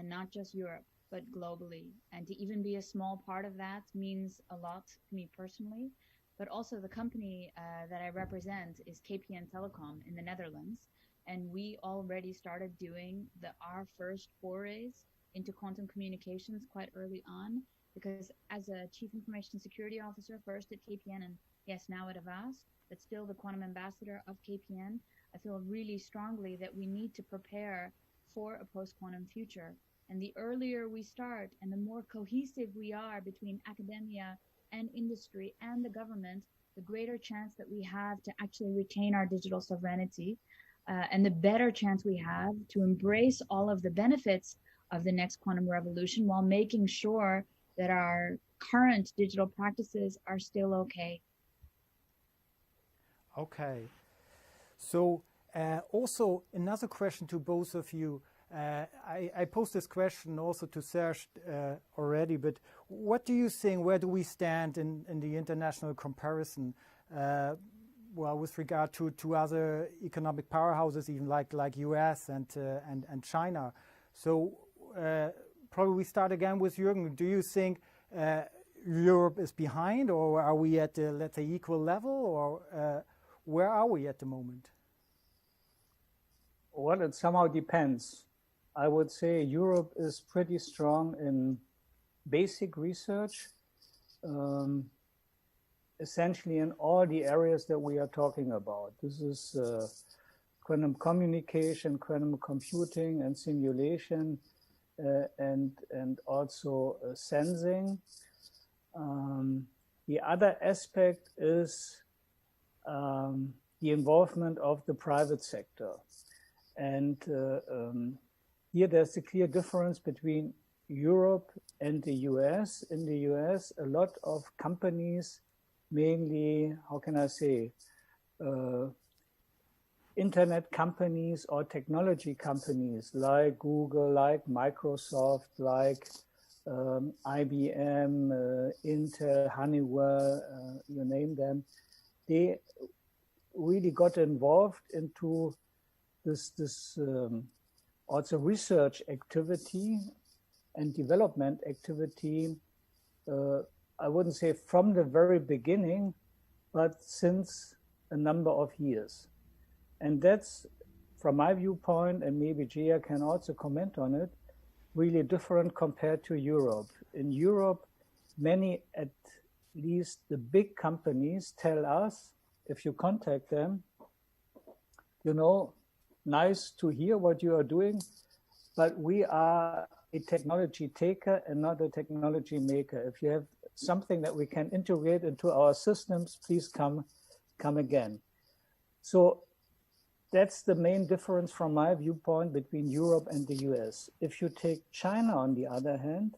not just Europe, but globally. And to even be a small part of that means a lot to me personally. But also the company that I represent is KPN Telecom in the Netherlands. And we already started doing our first forays into quantum communications quite early on, because as a Chief Information Security Officer, first at KPN and yes, now at Avast, but still the quantum ambassador of KPN, I feel really strongly that we need to prepare for a post-quantum future. And the earlier we start and the more cohesive we are between academia and industry and the government, the greater chance that we have to actually retain our digital sovereignty, and the better chance we have to embrace all of the benefits of the next quantum revolution while making sure that our current digital practices are still okay. Okay. So also another question to both of you. I posed this question also to Serge already, but what do you think, where do we stand in the international comparison? Well, with regard to other economic powerhouses, even like US and China. So probably we start again with Jürgen. Do you think Europe is behind, or are we at the, let's say, equal level, or where are we at the moment? Well, it somehow depends. I would say Europe is pretty strong in basic research, essentially in all the areas that we are talking about. This is quantum communication, quantum computing and simulation, and also sensing. The other aspect is the involvement of the private sector. And here there's a clear difference between Europe and the US. In the US, a lot of companies, mainly, how can I say, internet companies or technology companies like Google, like Microsoft, like IBM, Intel, Honeywell, you name them, they really got involved into this also research activity and development activity, I wouldn't say from the very beginning, but since a number of years. And that's, from my viewpoint, and maybe Jia can also comment on it, really different compared to Europe. In Europe, many, at least the big companies, tell us, if you contact them, you know, nice to hear what you are doing, but we are a technology taker and not a technology maker. If you have something that we can integrate into our systems, please come again. So that's the main difference from my viewpoint between Europe and the US. If you take China, on the other hand,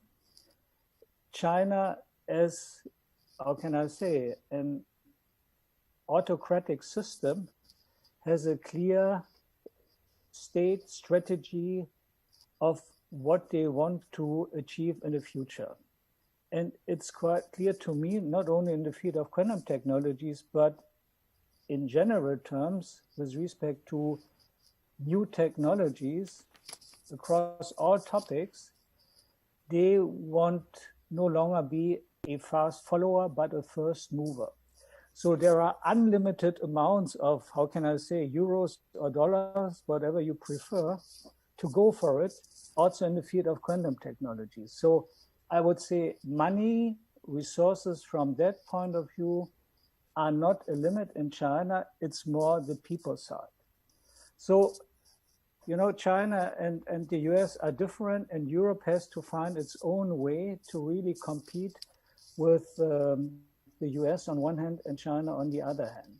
China as, how can I say, an autocratic system has a clear state strategy of what they want to achieve in the future. And it's quite clear to me, not only in the field of quantum technologies, but in general terms, with respect to new technologies across all topics, they want no longer be a fast follower, but a first mover. So there are unlimited amounts of, how can I say, euros or dollars, whatever you prefer, to go for it, also in the field of quantum technology. So I would say money, resources from that point of view are not a limit in China, it's more the people side. So, you know, China and the US are different, and Europe has to find its own way to really compete with the US on one hand and China on the other hand.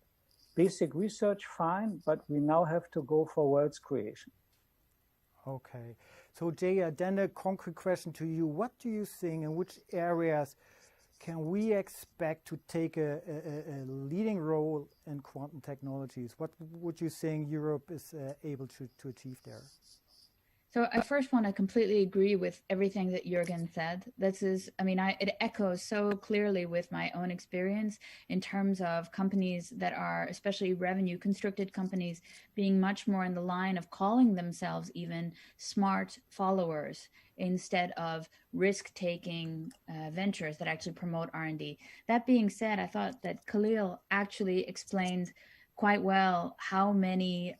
Basic research, fine, but we now have to go for world's creation. Okay. So Jaya, then a concrete question to you. What do you think, in which areas can we expect to take a leading role in quantum technologies? What would you think Europe is able to achieve there? So I first want to completely agree with everything that Jürgen said. This is, I mean, it echoes so clearly with my own experience in terms of companies that are, especially revenue constricted companies, being much more in the line of calling themselves even smart followers instead of risk-taking ventures that actually promote R&D. That being said, I thought that Khalil actually explained quite well how many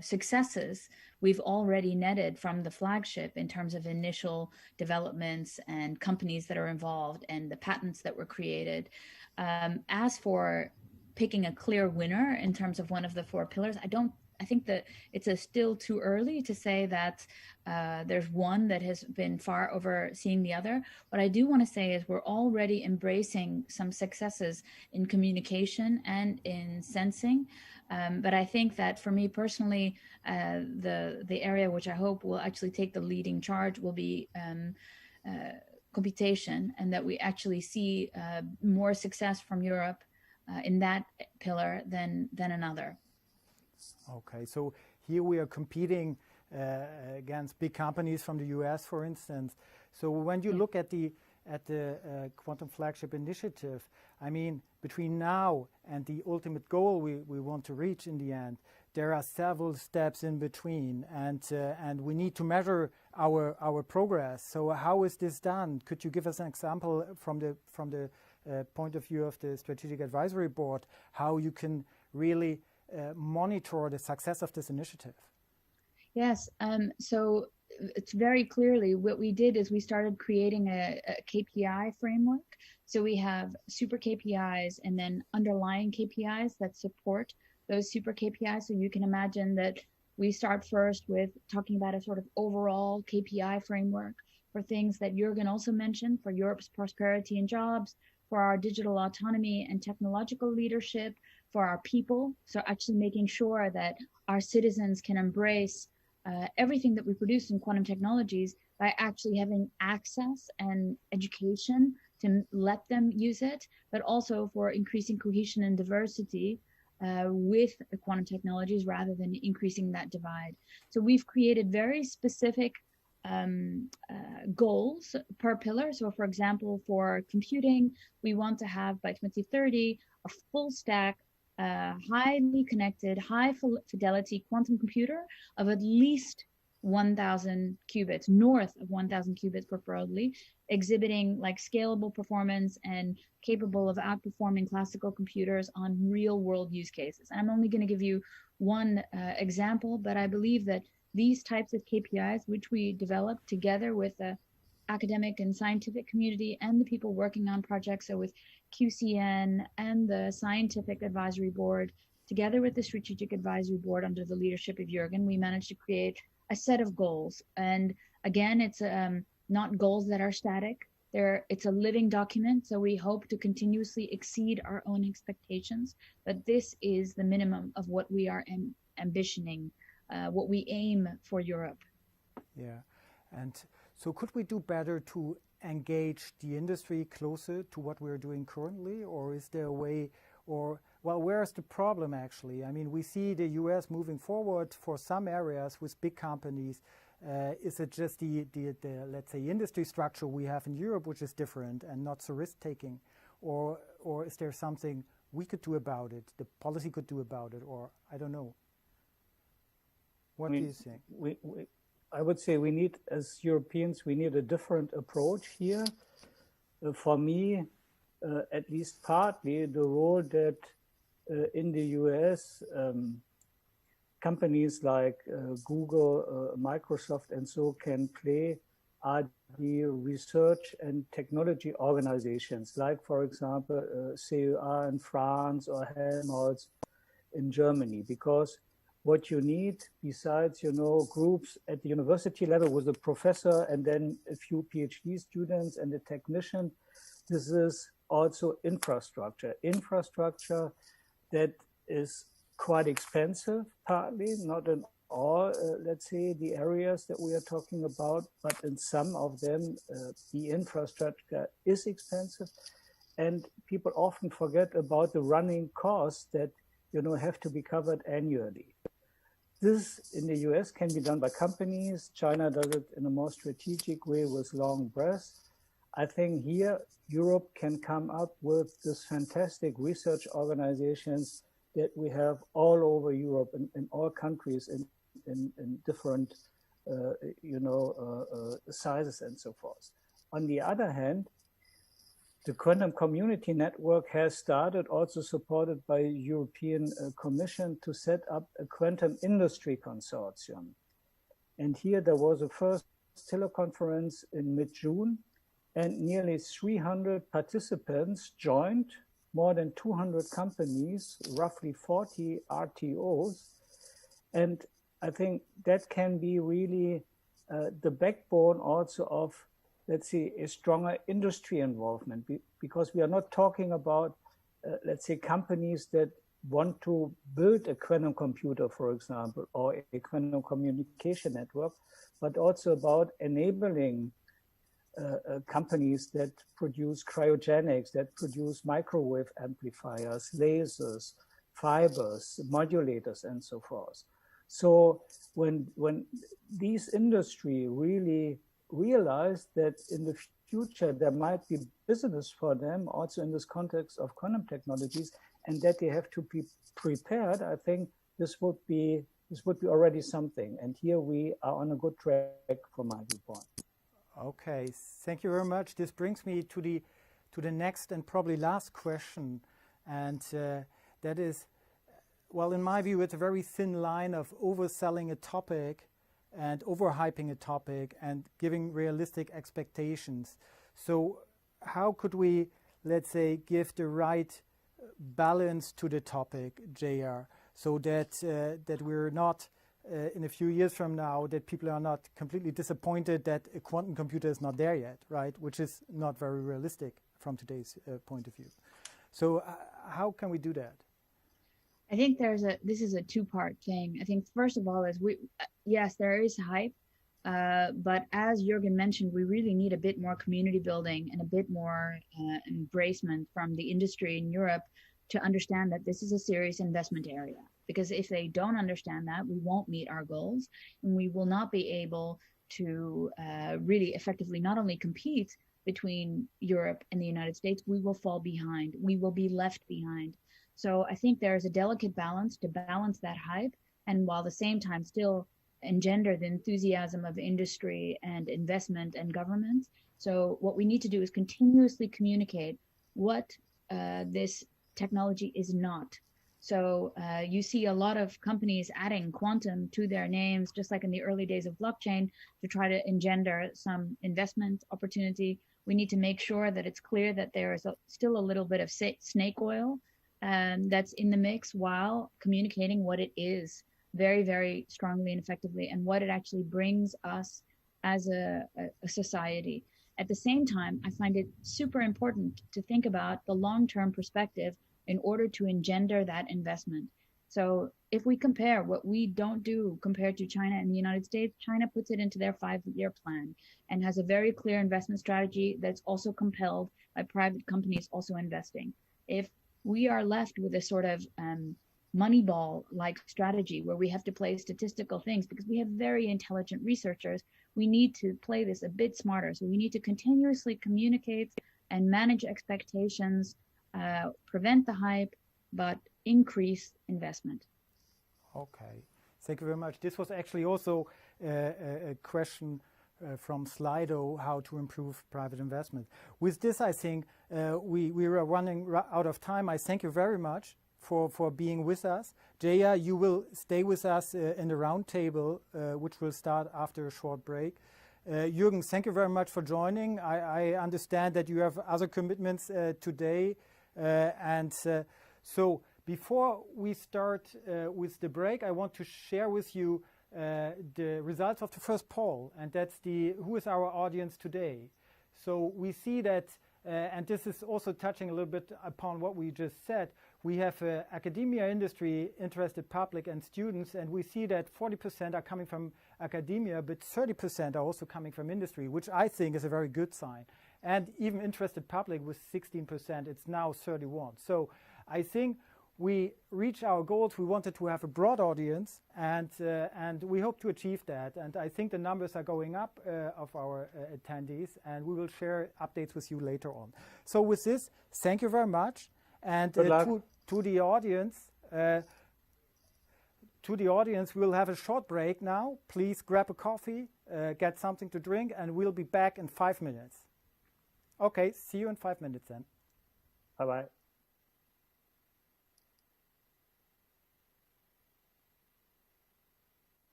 successes we've already netted from the flagship in terms of initial developments and companies that are involved and the patents that were created. As for picking a clear winner in terms of one of the 4 pillars, I think that it's still too early to say that there's one that has been far overseeing the other. What I do want to say is we're already embracing some successes in communication and in sensing. But I think that for me personally, the area which I hope will actually take the leading charge will be computation, and that we actually see more success from Europe in that pillar than another. Okay, so here we are competing against big companies from the US, for instance. So when you look at the Quantum Flagship Initiative, I mean, between now and the ultimate goal we want to reach in the end, there are several steps in between, and we need to measure our progress. So how is this done? Could you give us an example from the point of view of the Strategic Advisory Board, how you can really monitor the success of this initiative? Yes, so it's very clearly what we did is we started creating a KPI framework. So we have super KPIs and then underlying KPIs that support those super KPIs. So you can imagine that we start first with talking about a sort of overall KPI framework for things that Jürgen also mentioned, for Europe's prosperity and jobs, for our digital autonomy and technological leadership, for our people. So actually making sure that our citizens can embrace everything that we produce in quantum technologies by actually having access and education to let them use it, but also for increasing cohesion and diversity with quantum technologies rather than increasing that divide. So we've created very specific goals per pillar. So for example, for computing, we want to have by 2030 a full stack, highly connected, high fidelity quantum computer of at least 1,000 qubits, north of 1,000 qubits preferably, exhibiting like scalable performance and capable of outperforming classical computers on real world use cases. And I'm only going to give you one example, but I believe that these types of KPIs, which we developed together with the academic and scientific community and the people working on projects, so with QCN and the Scientific Advisory Board, together with the Strategic Advisory Board under the leadership of Jürgen, we managed to create a set of goals. And again, it's not goals that are static. It's a living document, so we hope to continuously exceed our own expectations, but this is the minimum of what we are ambitioning, what we aim for Europe. Yeah, and so could we do better to engage the industry closer to what we're doing currently, or is there a way, or, well, where's the problem actually? I mean, we see the US moving forward for some areas with big companies. Is it just the let's say industry structure we have in Europe which is different and not so risk-taking, or is there something we could do about it, the policy could do about it, or I don't know? What do you think? I would say we need, as Europeans, we need a different approach here. For me, at least partly, the role that in the US, companies like Google, Microsoft, and so can play are the research and technology organizations, like, for example, CEA in France or Helmholtz in Germany, because what you need, besides, groups at the university level with a professor and then a few PhD students and a technician, this is also infrastructure. Infrastructure that is quite expensive, partly, not in all, let's say, the areas that we are talking about, but in some of them, the infrastructure is expensive. and people often forget about the running costs that have to be covered annually. This in the US can be done by companies. China does it in a more strategic way with long breaths. I think here Europe can come up with this fantastic research organizations that we have all over Europe in all countries in different sizes and so forth. On the other hand, the Quantum Community Network has started, also supported by European Commission, to set up a quantum industry consortium. And here there was a first teleconference in mid-June, and nearly 300 participants joined, more than 200 companies, roughly 40 RTOs. And I think that can be really the backbone also of, let's say, a stronger industry involvement, because we are not talking about, let's say, companies that want to build a quantum computer, for example, or a quantum communication network, but also about enabling companies that produce cryogenics, that produce microwave amplifiers, lasers, fibers, modulators, and so forth. So when these industry really realize that in the future there might be business for them also in this context of quantum technologies, and that they have to be prepared, I think this would be already something. And here we are on a good track from my viewpoint. Okay, thank you very much. This brings me to the next and probably last question, and that is, well, in my view, it's a very thin line of overselling a topic and overhyping a topic and giving realistic expectations. So how could we, let's say, give the right balance to the topic, JR, so that that we're not in a few years from now, that people are not completely disappointed that a quantum computer is not there yet, right? Which is not very realistic from today's point of view. So how can we do that? I think this is a two-part thing. I think first of all is yes, there is hype, but as Jürgen mentioned, we really need a bit more community building and a bit more embracement from the industry in Europe to understand that this is a serious investment area. Because if they don't understand that, we won't meet our goals, and we will not be able to really effectively not only compete between Europe and the United States, we will fall behind. We will be left behind. So I think there is a delicate balance to balance that hype, and while at the same time still engender the enthusiasm of industry and investment and government. So what we need to do is continuously communicate what this technology is not. So you see a lot of companies adding quantum to their names, just like in the early days of blockchain, to try to engender some investment opportunity. We need to make sure that it's clear that there is still a little bit of snake oil that's in the mix, while communicating what it is very, very strongly and effectively, and what it actually brings us as a society. At the same time, I find it super important to think about the long-term perspective in order to engender that investment. So if we compare what we don't do compared to China and the United States, China puts it into their 5-year plan and has a very clear investment strategy that's also compelled by private companies also investing. If we are left with a sort of Moneyball-like strategy where we have to play statistical things because we have very intelligent researchers, we need to play this a bit smarter. So we need to continuously communicate and manage expectations, prevent the hype, but increase investment. Okay, thank you very much. This was actually also a question from Slido, how to improve private investment. With this, I think we are running out of time. I thank you very much for being with us. Jaya, you will stay with us in the roundtable, which will start after a short break. Jürgen, thank you very much for joining. I understand that you have other commitments today. So before we start with the break, I want to share with you the results of the first poll, and that's who is our audience today. So we see that, and this is also touching a little bit upon what we just said, we have academia, industry, interested public, and students, and we see that 40% are coming from academia, but 30% are also coming from industry, which I think is a very good sign. and even interested public with 16%. It's now 31%. So I think we reached our goals. We wanted to have a broad audience, and we hope to achieve that. And I think the numbers are going up of our attendees, and we will share updates with you later on. So with this, thank you very much. And to the audience, we'll have a short break now. Please grab a coffee, get something to drink, and we'll be back in 5 minutes. Okay, see you in 5 minutes then. Bye-bye.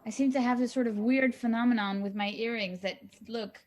I seem to have this sort of weird phenomenon with my earrings that look.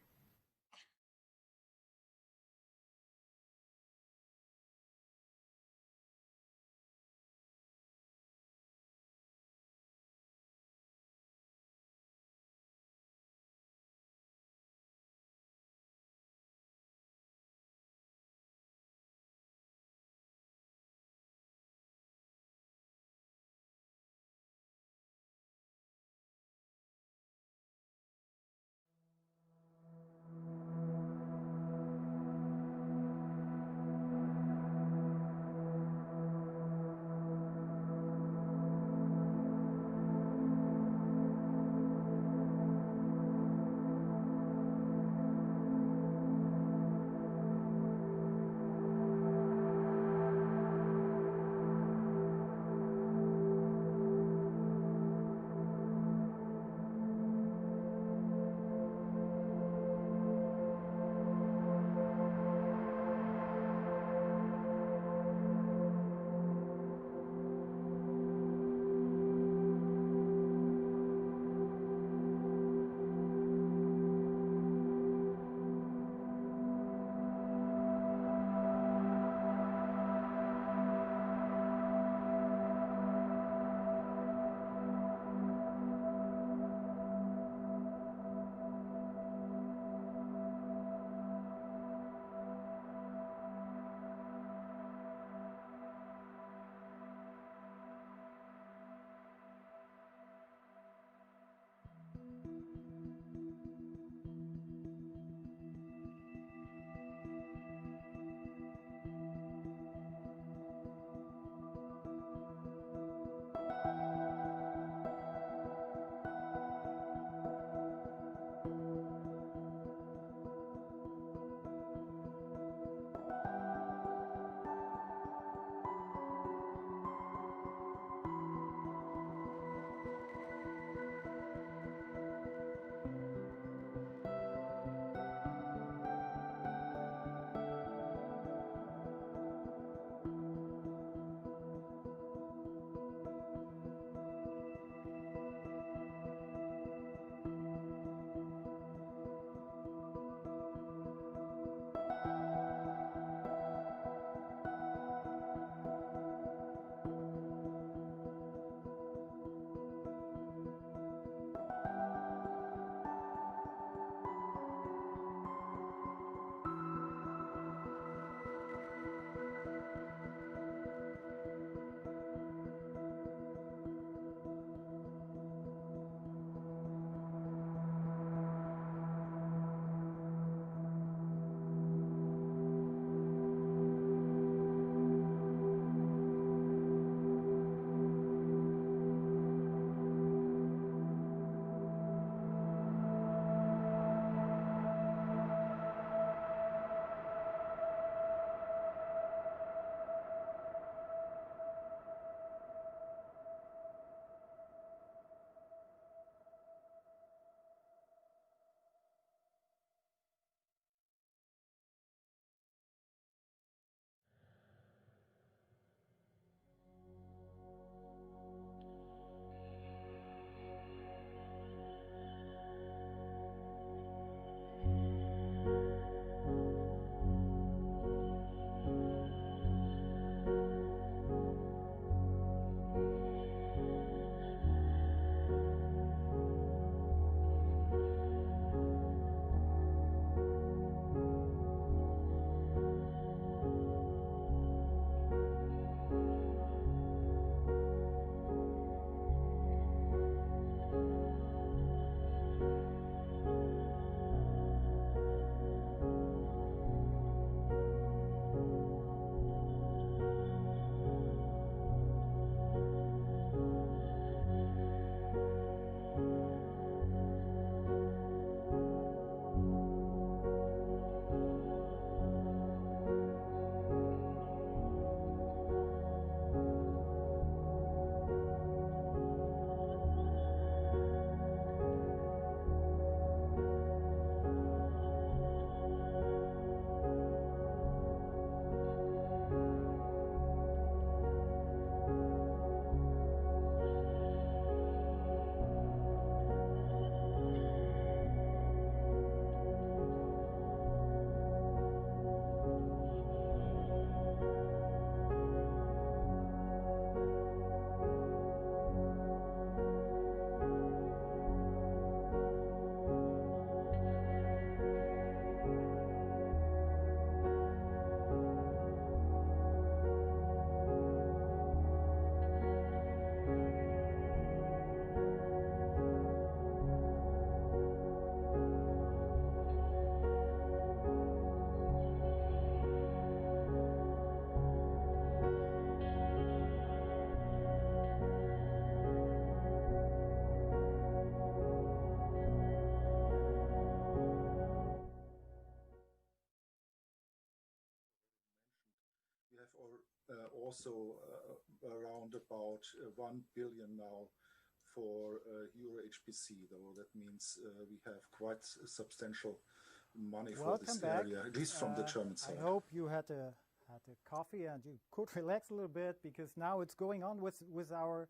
also around about 1 billion now for Euro HPC, though that means we have quite substantial money for this area, at least from the German side. I hope you had a coffee and you could relax a little bit, because now it's going on with our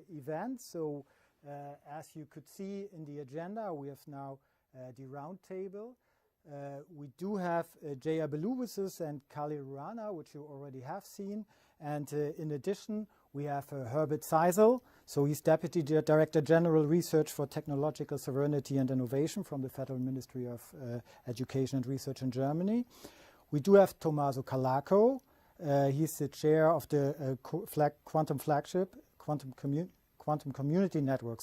event. So as you could see in the agenda, we have now the roundtable. We do have Jaya Belou with us and Kali Rana, which you already have seen. And in addition, we have Herbert Seisel. So he's Deputy Director General Research for Technological Sovereignty and Innovation from the Federal Ministry of Education and Research in Germany. We do have Tommaso Calaco. He's the chair of the Quantum Flagship, Quantum Community Network,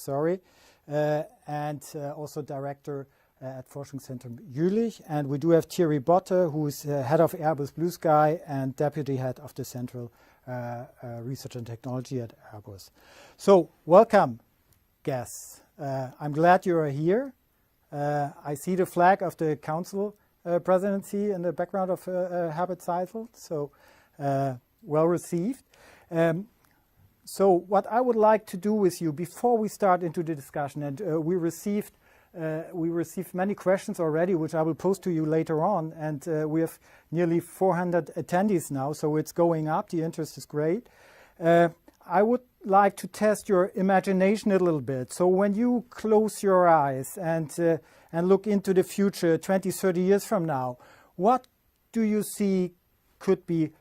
and also director at Forschungszentrum Jülich. And we do have Thierry Botte, who is head of Airbus Blue Sky and deputy head of the Central Research and Technology at Airbus. So welcome, guests. I'm glad you are here. I see the flag of the Council presidency in the background of Herbert Seisel, so well received. So what I would like to do with you before we start into the discussion, and we received many questions already, which I will pose to you later on, and we have nearly 400 attendees now, so it's going up. The interest is great. I would like to test your imagination a little bit. So when you close your eyes and look into the future 20, 30 years from now, what do you see could be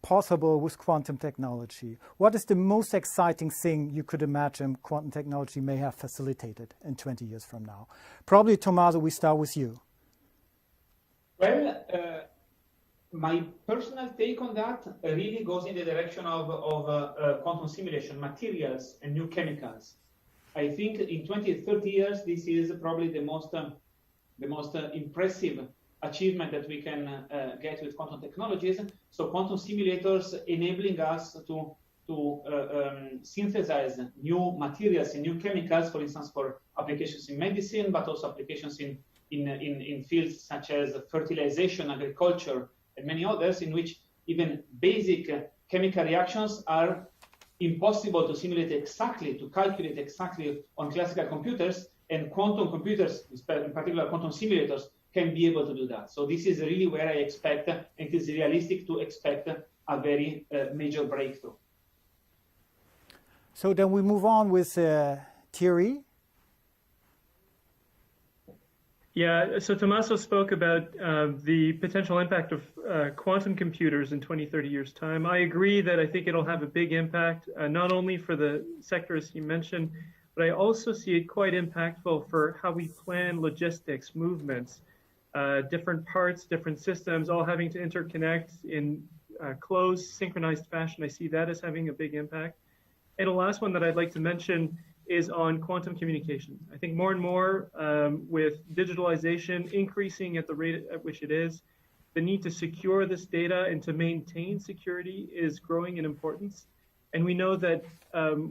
possible with quantum technology? What is the most exciting thing you could imagine quantum technology may have facilitated in 20 years from now? Probably, Tommaso, we start with you. Well, my personal take on that really goes in the direction of quantum simulation, materials and new chemicals. I think in 20, 30 years, this is probably the most impressive achievement that we can get with quantum technologies. So quantum simulators enabling us to synthesize new materials and new chemicals, for instance, for applications in medicine, but also applications in fields such as fertilization, agriculture, and many others, in which even basic chemical reactions are impossible to simulate exactly, to calculate exactly on classical computers, and quantum computers, in particular quantum simulators, can be able to do that. So this is really where I expect, and it is realistic to expect a very major breakthrough. So then we move on with Thierry. Yeah, so Tommaso spoke about the potential impact of quantum computers in 20, 30 years' time. I agree that I think it'll have a big impact, not only for the sectors you mentioned, but I also see it quite impactful for how we plan logistics, movements, different parts, different systems, all having to interconnect in close, synchronized fashion. I see that as having a big impact. And the last one that I'd like to mention is on quantum communication. I think more and more with digitalization increasing at the rate at which it is, the need to secure this data and to maintain security is growing in importance. And we know that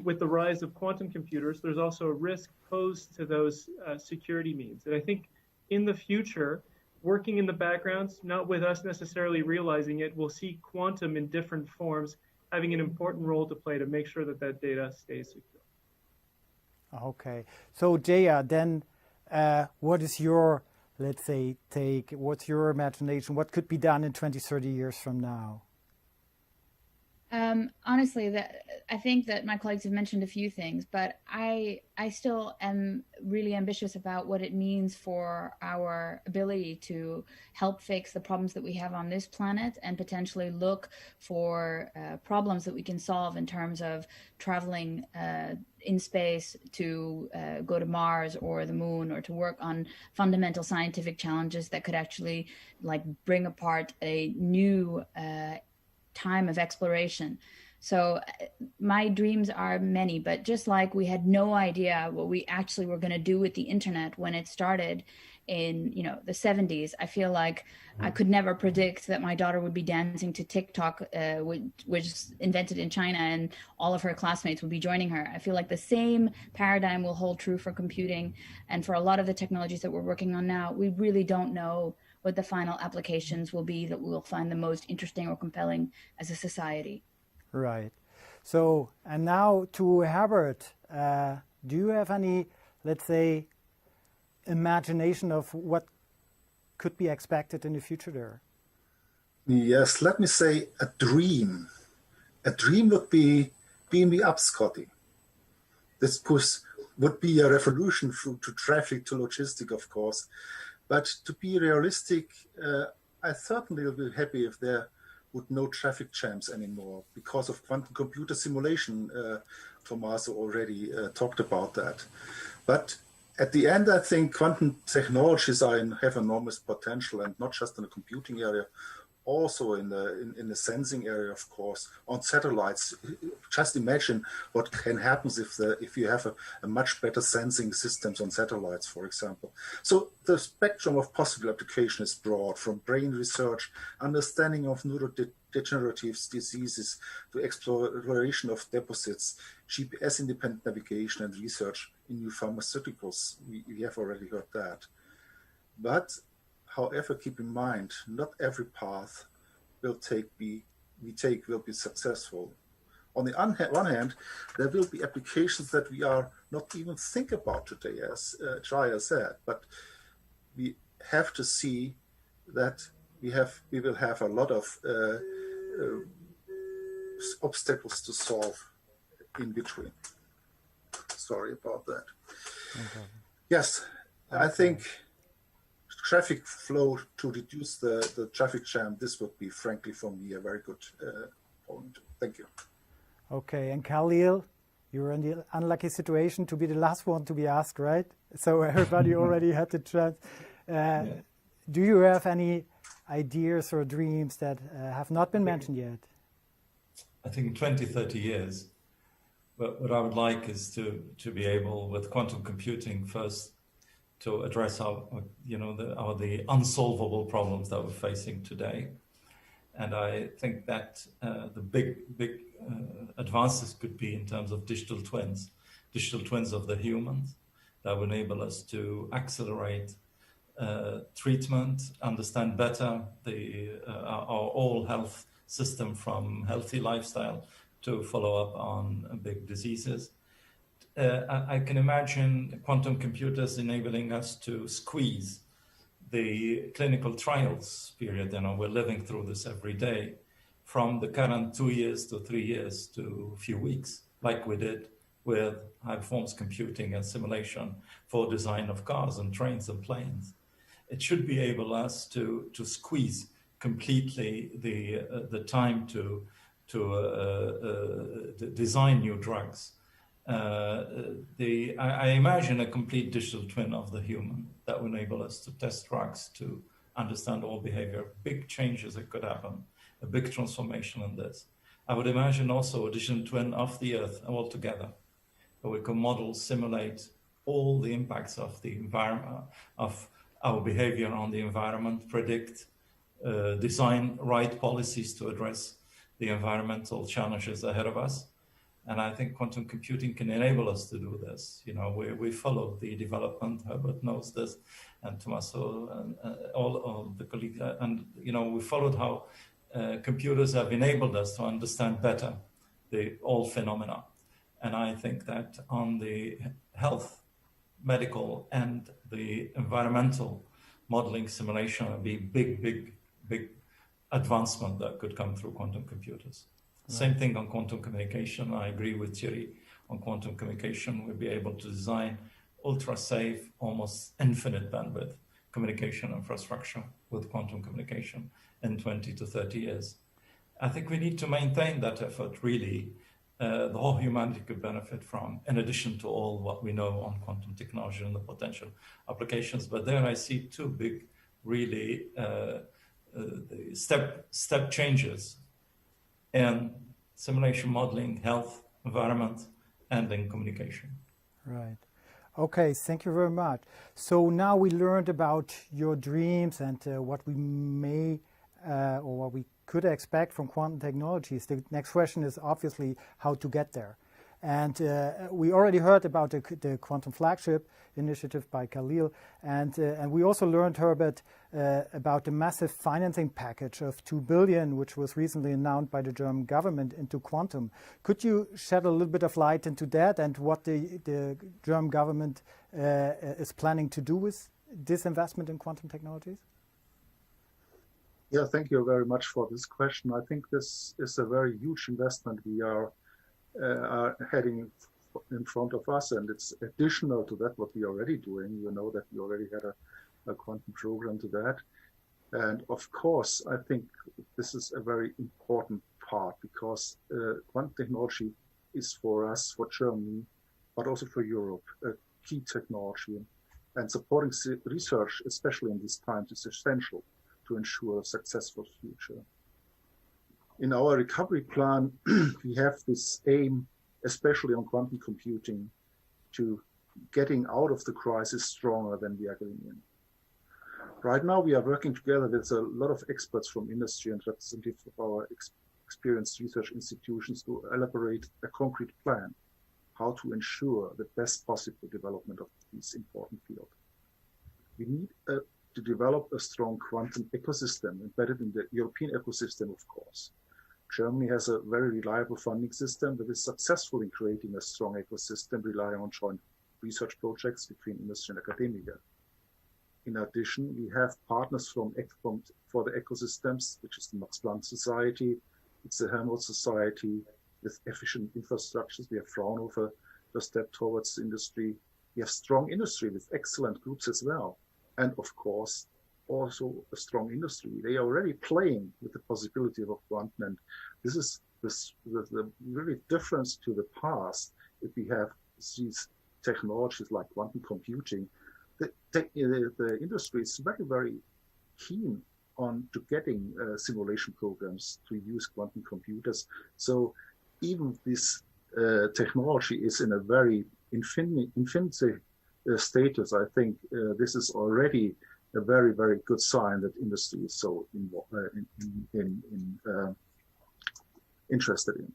with the rise of quantum computers, there's also a risk posed to those security needs. And I think in the future, working in the background, not with us necessarily realizing it, we'll see quantum in different forms having an important role to play to make sure that that data stays secure. Okay. So, Jaya, then what is your, let's say, take? What's your imagination? What could be done in 20, 30 years from now? Honestly, I think that my colleagues have mentioned a few things, but I still am really ambitious about what it means for our ability to help fix the problems that we have on this planet and potentially look for problems that we can solve in terms of traveling in space to go to Mars or the moon, or to work on fundamental scientific challenges that could actually bring apart a new time of exploration. So my dreams are many, but just like we had no idea what we actually were going to do with the internet when it started in the 70s, I feel like I could never predict that my daughter would be dancing to TikTok, which is invented in China, and all of her classmates would be joining her. I feel like the same paradigm will hold true for computing, and for a lot of the technologies that we're working on now. We really don't know what the final applications will be that we'll find the most interesting or compelling as a society. Right. So, and now to Herbert, do you have any, let's say, imagination of what could be expected in the future there? Yes, let me say a dream. A dream would be BMBF, Scotty. This would be a revolution to traffic, to logistic, of course. But to be realistic, I certainly will be happy if there would no traffic jams anymore because of quantum computer simulation. Tommaso already talked about that. But at the end, I think quantum technologies have enormous potential, and not just in the computing area, also in the sensing area, of course, on satellites. Just imagine what can happen if you have a much better sensing systems on satellites, for example. So the spectrum of possible application is broad, from brain research, understanding of neurodegenerative diseases, to exploration of deposits, GPS-independent navigation and research in new pharmaceuticals. We have already heard that. But however, keep in mind, not every path we take will be successful. On the one hand, there will be applications that we are not even think about today, as Jaya said, but we have to see that we will have a lot of obstacles to solve in between. Sorry about that. Okay. Yes, okay. I think traffic flow to reduce the traffic jam, this would be, frankly, for me, a very good point. Thank you. Okay, and Khalil, you're in the unlucky situation to be the last one to be asked, right? So everybody already had the chance. Do you have any ideas or dreams that have not been mentioned yet? I think in 20, 30 years, what I would like is to be able, with quantum computing first, to address the unsolvable problems that we're facing today. And I think that the big advances could be in terms of digital twins of the humans that will enable us to accelerate treatment, understand better our whole health system, from healthy lifestyle to follow up on big diseases. I can imagine quantum computers enabling us to squeeze the clinical trials period. We're living through this every day, from the current 2 years to 3 years to a few weeks, like we did with high performance computing and simulation for design of cars and trains and planes. It should be able us to squeeze completely the time to design new drugs. I imagine a complete digital twin of the human that will enable us to test drugs, to understand all behavior, big changes that could happen, a big transformation in this. I would imagine also a digital twin of the Earth altogether, where we can model, simulate all the impacts of the environment, of our behavior on the environment, predict, design right policies to address the environmental challenges ahead of us. And I think quantum computing can enable us to do this. We follow the development. Herbert knows this, and Tommaso, and all the colleagues. And we followed how computers have enabled us to understand better all phenomena. And I think that on the health, medical, and the environmental modeling simulation would be big advancement that could come through quantum computers. Right. Same thing on quantum communication. I agree with Thierry on quantum communication. We'll be able to design ultra-safe, almost infinite bandwidth communication infrastructure with quantum communication in 20 to 30 years. I think we need to maintain that effort, really. The whole humanity could benefit from, in addition to all what we know on quantum technology and the potential applications. But there I see two big, really, step changes in simulation modeling, health, environment, and in communication. Right. Okay, thank you very much. So now we learned about your dreams and what we may or what we could expect from quantum technologies. The next question is obviously how to get there. And we already heard about the Quantum Flagship initiative by Khalil, and we also learned, Herbert, about the massive financing package of 2 billion, which was recently announced by the German government into quantum. Could you shed a little bit of light into that and what the German government is planning to do with this investment in quantum technologies? Yeah, thank you very much for this question. I think this is a very huge investment we are heading in front of us, and it's additional to that what we are already doing. You know that we already had a quantum program to that. And of course, I think this is a very important part because quantum technology is for us, for Germany, but also for Europe, a key technology. And supporting research, especially in these times, is essential to ensure a successful future. In our recovery plan, we have this aim, especially on quantum computing, to getting out of the crisis stronger than we are going in. Right now, we are working together with a lot of experts from industry and representatives of our experienced research institutions to elaborate a concrete plan how to ensure the best possible development of this important field. We need to develop a strong quantum ecosystem embedded in the European ecosystem, of course. Germany has a very reliable funding system that is successful in creating a strong ecosystem relying on joint research projects between industry and academia. In addition, we have partners for the ecosystems, which is the Max Planck Society, it's the Helmholtz Society with efficient infrastructures. We have Fraunhofer, the step towards industry. We have strong industry with excellent groups as well. And of course, also a strong industry. They are already playing with the possibility of quantum. And this is the really difference to the past. If we have these technologies like quantum computing, the industry is very, very keen on to getting simulation programs to use quantum computers. So even this technology is in a very infancy status. I think this is already a very, very good sign that industry is so interested in.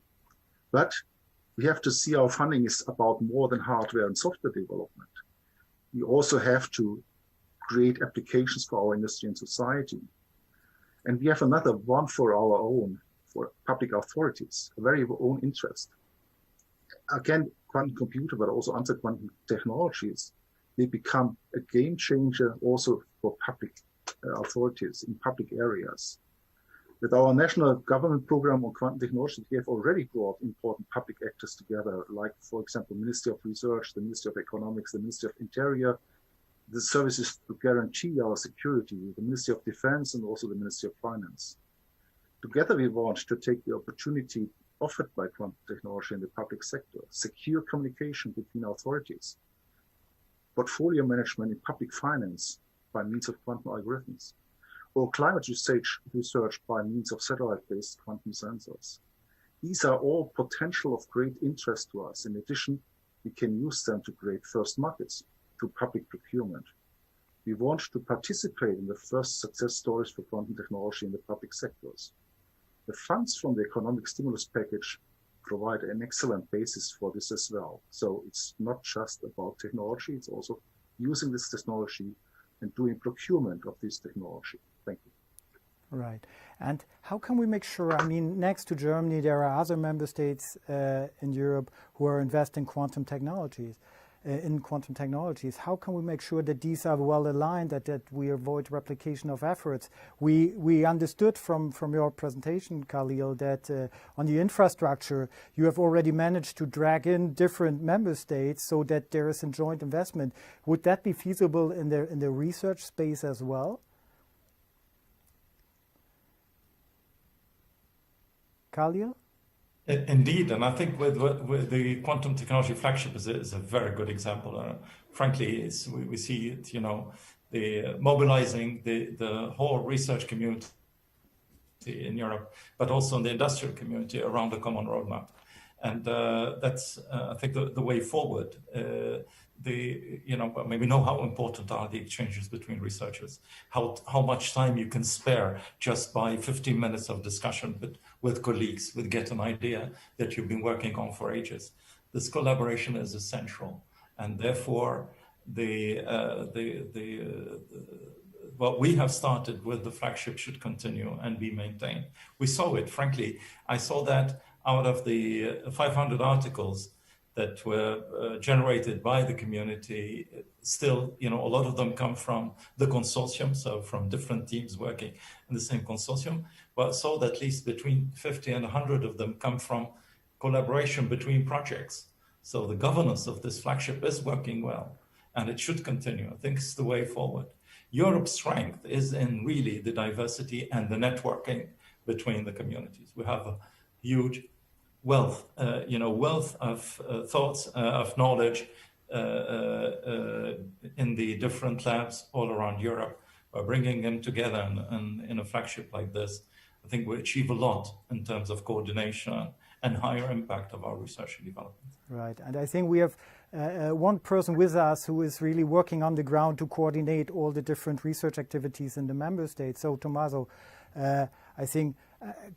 But we have to see our funding is about more than hardware and software development. We also have to create applications for our industry and society. And we have another one for our own, for public authorities, a very own interest. Again, quantum computer, but also other quantum technologies, they become a game changer also for public authorities in public areas. With our national government program on quantum technology, we have already brought important public actors together, like, for example, Ministry of Research, the Ministry of Economics, the Ministry of Interior, the services to guarantee our security, the Ministry of Defense, and also the Ministry of Finance. Together, we want to take the opportunity offered by quantum technology in the public sector, secure communication between authorities, portfolio management in public finance by means of quantum algorithms, or climate research by means of satellite-based quantum sensors. These are all potential of great interest to us. In addition, we can use them to create first markets through public procurement. We want to participate in the first success stories for quantum technology in the public sectors. The funds from the economic stimulus package provide an excellent basis for this as well. So it's not just about technology, it's also using this technology and doing procurement of this technology. Thank you. Right. And how can we make sure, I mean, next to Germany, there are other member states in Europe who are investing in quantum technologies. How can we make sure that these are well aligned, that we avoid replication of efforts? We understood from your presentation, Khalil, that on the infrastructure, you have already managed to drag in different member states so that there is a joint investment. Would that be feasible in the research space as well? Khalil? Indeed, and I think with the quantum technology flagship is a very good example. Frankly, we see it, the mobilizing the whole research community in Europe, but also in the industrial community around a common roadmap. And that's, I think, the way forward. We know how important are the exchanges between researchers, how much time you can spare just by 15 minutes of discussion with colleagues, get an idea that you've been working on for ages. this collaboration is essential, and therefore what we have started with the flagship should continue and be maintained. We saw it, frankly. I saw that out of the 500 articles that were generated by the community, still, a lot of them come from the consortium, so from different teams working in the same consortium, but I saw that at least between 50 and 100 of them come from collaboration between projects. So the governance of this flagship is working well, and it should continue. I think it's the way forward. Europe's strength is in really the diversity and the networking between the communities. We have a huge wealth of thoughts, of knowledge in the different labs all around Europe. By bringing them together in a flagship like this, I think we achieve a lot in terms of coordination and higher impact of our research and development. Right, and I think we have one person with us who is really working on the ground to coordinate all the different research activities in the member states. So Tommaso, I think,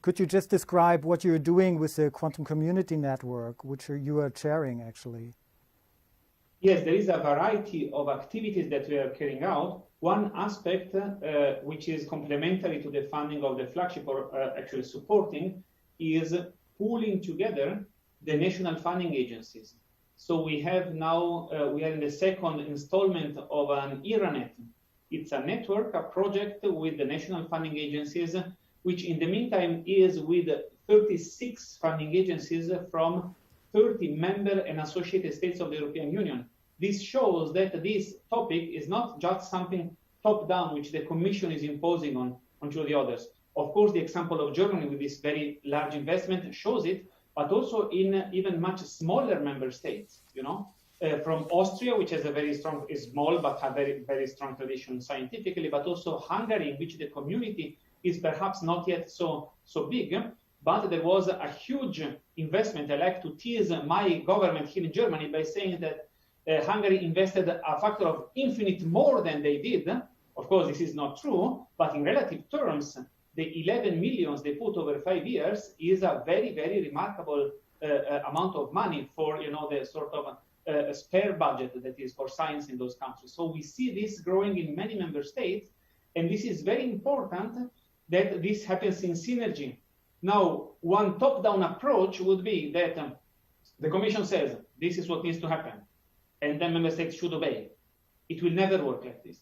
could you just describe what you're doing with the Quantum Community Network, which you are chairing actually? Yes, there is a variety of activities that we are carrying out. One aspect which is complementary to the funding of the flagship, or actually supporting, is pooling together the national funding agencies. So we have now, we are in the second installment of an ERANET. It's a network, a project with the national funding agencies, which in the meantime is with 36 funding agencies from 30 member and associated states of the European Union. This shows that this topic is not just something top-down, which the Commission is imposing onto the others. Of course, the example of Germany with this very large investment shows it, but also in even much smaller member states, from Austria, which has a very strong, is small, but have very, very strong tradition scientifically, but also Hungary, in which the community is perhaps not yet so big, but there was a huge investment. I like to tease my government here in Germany by saying that Hungary invested a factor of infinite more than they did. Of course, this is not true, but in relative terms, the 11 millions they put over 5 years is a very, very remarkable amount of money for, the sort of spare budget that is for science in those countries. So we see this growing in many member states, and this is very important that this happens in synergy. Now, one top-down approach would be that the Commission says, this is what needs to happen, and then member states should obey. It will never work like this,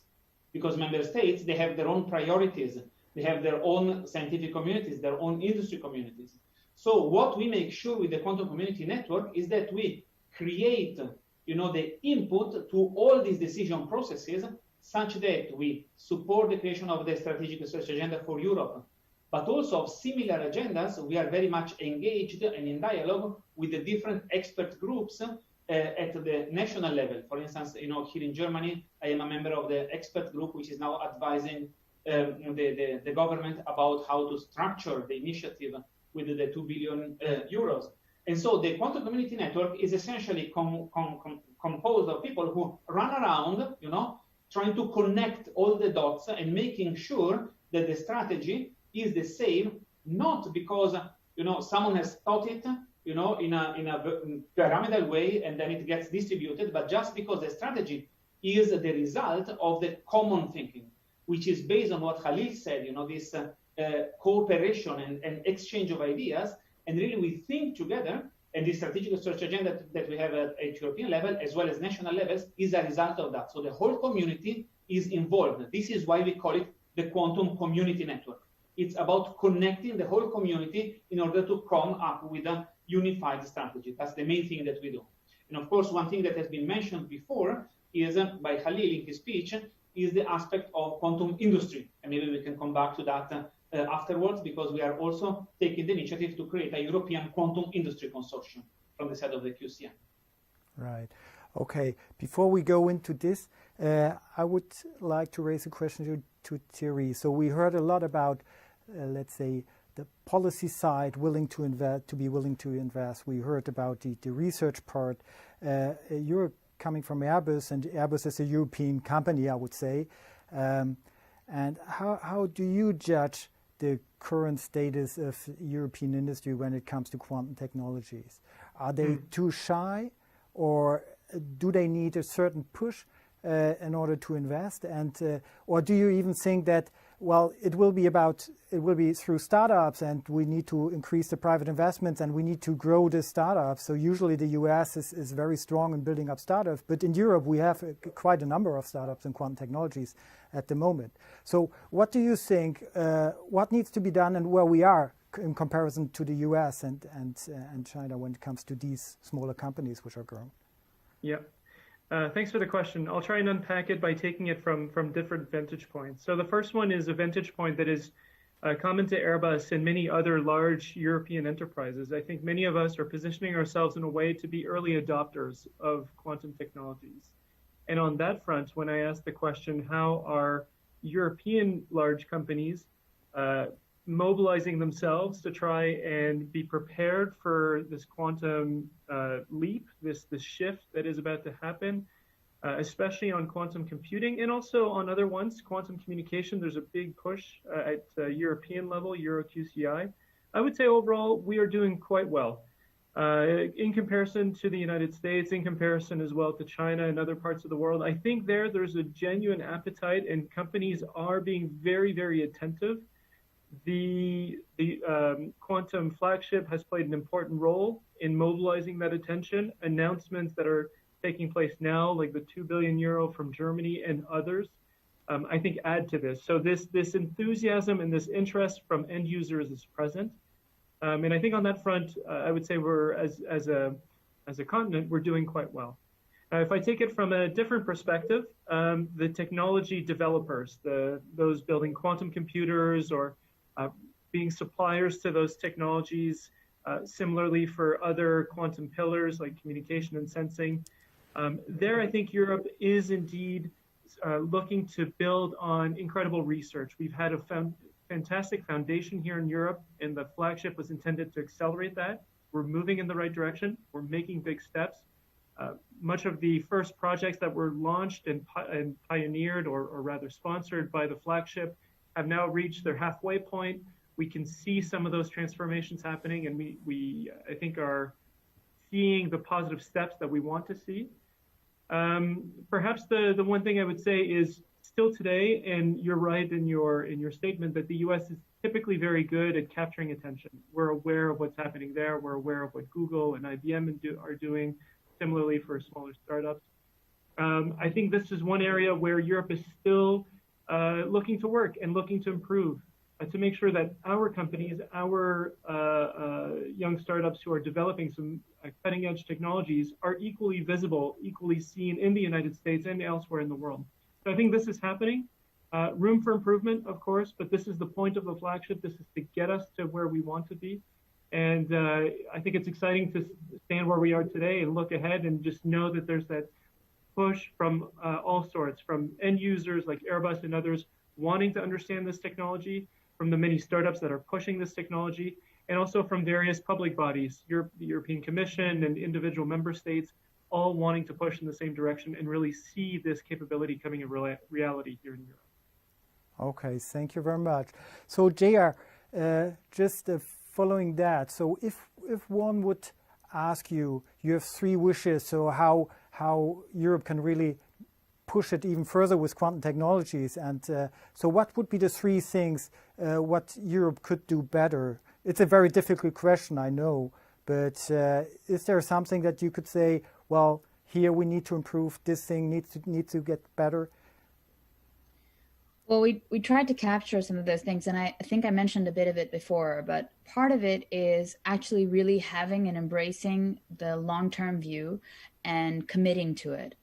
because member states, they have their own priorities. They have their own scientific communities, their own industry communities. So what we make sure with the Quantum Community Network is that we create, the input to all these decision processes such that we support the creation of the strategic research agenda for Europe, but also of similar agendas. We are very much engaged and in dialogue with the different expert groups at the national level. For instance, here in Germany, I am a member of the expert group, which is now advising the government about how to structure the initiative with the 2 billion euros. And so the Quantum Community Network is essentially composed of people who run around, trying to connect all the dots and making sure that the strategy is the same, not because, someone has thought it, in a pyramidal way and then it gets distributed, but just because the strategy is the result of the common thinking, which is based on what Khalil said, this cooperation and exchange of ideas, and really we think together, and the strategic research agenda that we have at European level as well as national levels is a result of that. So the whole community is involved. This is why we call it the Quantum Community Network. It's about connecting the whole community in order to come up with a unified strategy. That's the main thing that we do. And of course, one thing that has been mentioned before is by Khalil in his speech, is the aspect of quantum industry. And maybe we can come back to that afterwards, because we are also taking the initiative to create a European quantum industry consortium from the side of the QCN. Right. Okay. Before we go into this, I would like to raise a question to Thierry. So we heard a lot about, let's say, the policy side, willing to invest. We heard about the research part. You're coming from Airbus, and Airbus is a European company, I would say. And how do you judge the current status of European industry when it comes to quantum technologies? Are they too shy, or do they need a certain push in order to invest? And or do you even think that, well, it will be through startups, and we need to increase the private investments, and we need to grow the startups? So usually the US is very strong in building up startups, but in Europe we have quite a number of startups in quantum technologies at the moment. So what do you think, what needs to be done, and where we are in comparison to the US and China when it comes to these smaller companies which are growing? Yeah. Thanks for the question. I'll try and unpack it by taking it from different vantage points. So the first one is a vantage point that is common to Airbus and many other large European enterprises. I think many of us are positioning ourselves in a way to be early adopters of quantum technologies. And on that front, when I ask the question, how are European large companies mobilizing themselves to try and be prepared for this quantum leap, this shift that is about to happen, especially on quantum computing and also on other ones, quantum communication. There's a big push at European level, EuroQCI. I would say overall, we are doing quite well. In comparison to the United States, in comparison as well to China and other parts of the world, I think there's a genuine appetite, and companies are being very, very attentive. The Quantum Flagship has played an important role in mobilizing that attention. Announcements that are taking place now, like the 2 billion euro from Germany and others, I think add to this. So this enthusiasm and this interest from end users is present. And I think on that front, I would say we're, as a continent, we're doing quite well. If I take it from a different perspective, the technology developers, those building quantum computers or being suppliers to those technologies, similarly for other quantum pillars like communication and sensing. There, I think Europe is indeed looking to build on incredible research. We've had a fantastic foundation here in Europe, and the flagship was intended to accelerate that. We're moving in the right direction. We're making big steps. Much of the first projects that were launched and pioneered, or rather sponsored by the flagship, have now reached their halfway point. We can see some of those transformations happening, and we I think are seeing the positive steps that we want to see. Perhaps the one thing I would say is still today, and you're right in your statement, that the US is typically very good at capturing attention. We're aware of what's happening there. We're aware of what Google and IBM are doing, similarly for smaller startups. I think this is one area where Europe is still looking to work and looking to improve, to make sure that our companies, our young startups who are developing some cutting edge technologies are equally visible, equally seen in the United States and elsewhere in the world. So I think this is happening. Room for improvement, of course, but this is the point of the flagship. This is to get us to where we want to be. And I think it's exciting to stand where we are today and look ahead and just know that there's that push from all sorts, from end users like Airbus and others wanting to understand this technology, from the many startups that are pushing this technology, and also from various public bodies, the European Commission and individual member states, all wanting to push in the same direction and really see this capability coming in reality here in Europe. Okay, thank you very much. So JR, just following that, so if one would ask you, you have 3 wishes, so how Europe can really push it even further with quantum technologies, and so what would be the 3 things what Europe could do better? It's a very difficult question, I know, but is there something that you could say, well, here we need to improve, this thing needs to get better? Well, we tried to capture some of those things, and I think I mentioned a bit of it before, but part of it is actually really having and embracing the long-term view and committing to it.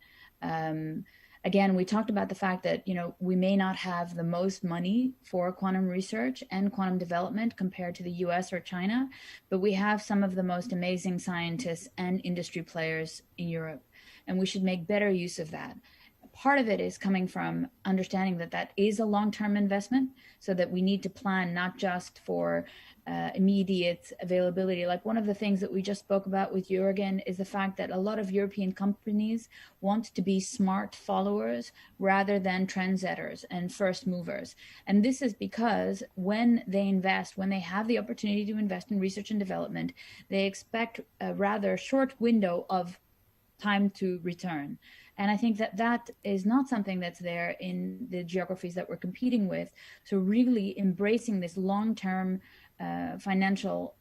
Again, we talked about the fact that, we may not have the most money for quantum research and quantum development compared to the US or China, but we have some of the most amazing scientists and industry players in Europe, and we should make better use of that. part of it is coming from understanding that that is a long-term investment, so that we need to plan not just for immediate availability. Like one of the things that we just spoke about with Jürgen is the fact that a lot of European companies want to be smart followers rather than trendsetters and first movers. And this is because when they invest, when they have the opportunity to invest in research and development, they expect a rather short window of time to return. And I think that that is not something that's there in the geographies that we're competing with. So really embracing this long-term financial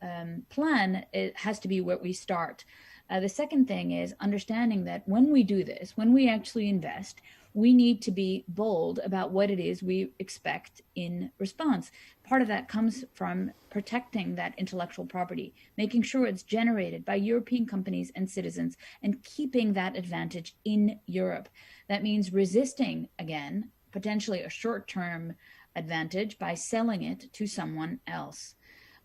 plan, it has to be where we start. The second thing is understanding that when we do this, when we actually invest, we need to be bold about what it is we expect in response. Part of that comes from protecting that intellectual property, making sure it's generated by European companies and citizens, and keeping that advantage in Europe. That means resisting, again, potentially a short-term advantage by selling it to someone else.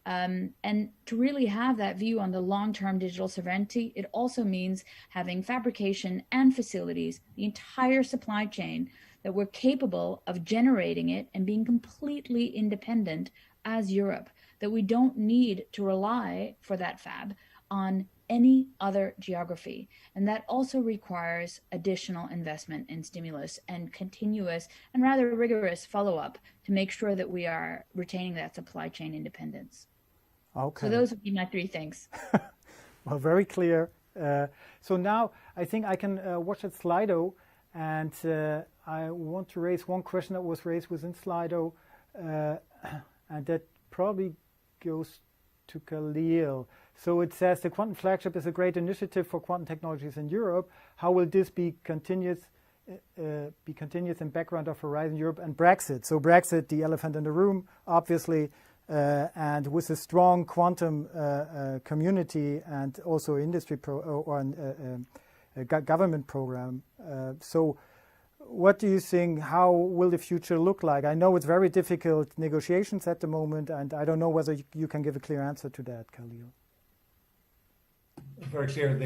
And to really have that view on the long-term digital sovereignty, it also means having fabrication and facilities, the entire supply chain, that we're capable of generating it and being completely independent as Europe, that we don't need to rely for that fab on any other geography. And that also requires additional investment and stimulus and continuous and rather rigorous follow-up to make sure that we are retaining that supply chain independence. Okay. So those would be my three things. Well, very clear. So now I think I can watch at Slido, and I want to raise one question that was raised within Slido, and that probably goes to Khalil. So it says the Quantum Flagship is a great initiative for quantum technologies in Europe. How will this be continuous in background of Horizon Europe and Brexit? So Brexit, the elephant in the room, obviously. And with a strong quantum community and also industry government program. So what do you think, how will the future look like? I know it's very difficult negotiations at the moment, and I don't know whether you can give a clear answer to that, Khalil. Very clear.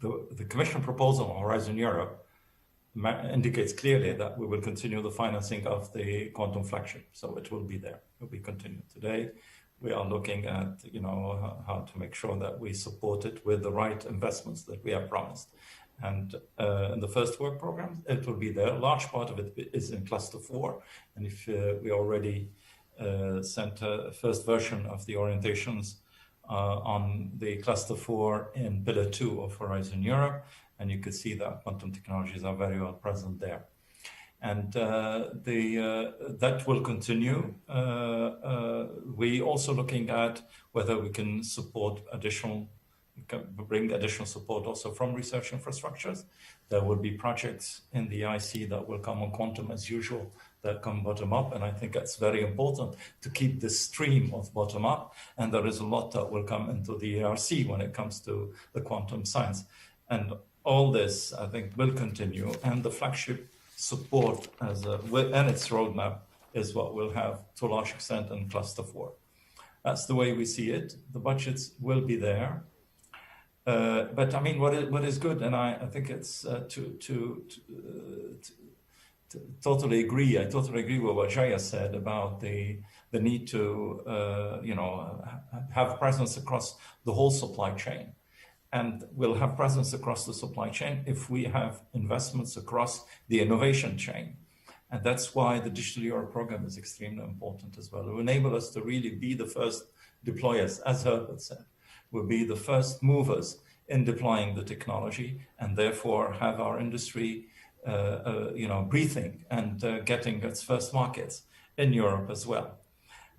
The Commission proposal on Horizon Europe indicates clearly that we will continue the financing of the Quantum Flagship, so it will be there. It will be continued. Today, we are looking at how to make sure that we support it with the right investments that we have promised. And in the first work program, it will be there. A large part of it is in Cluster 4, and if we already sent a first version of the orientations on the Cluster 4 in Pillar 2 of Horizon Europe, and you could see that quantum technologies are very well present there. And that will continue. We also looking at whether we can bring additional support also from research infrastructures. There will be projects in the IC that will come on quantum as usual, that come bottom up. And I think it's very important to keep this stream of bottom up. And there is a lot that will come into the ERC when it comes to the quantum science. And all this, I think, will continue, and the flagship support and its roadmap is what we'll have to a large extent in Cluster 4. That's the way we see it. The budgets will be there. But I mean, what is good, and I think it's totally agree. I totally agree with what Jaya said about the need to have presence across the whole supply chain. And we'll have presence across the supply chain if we have investments across the innovation chain. And that's why the Digital Europe program is extremely important as well. It will enable us to really be the first deployers, as Herbert said. We'll be the first movers in deploying the technology, and therefore have our industry breathing and getting its first markets in Europe as well.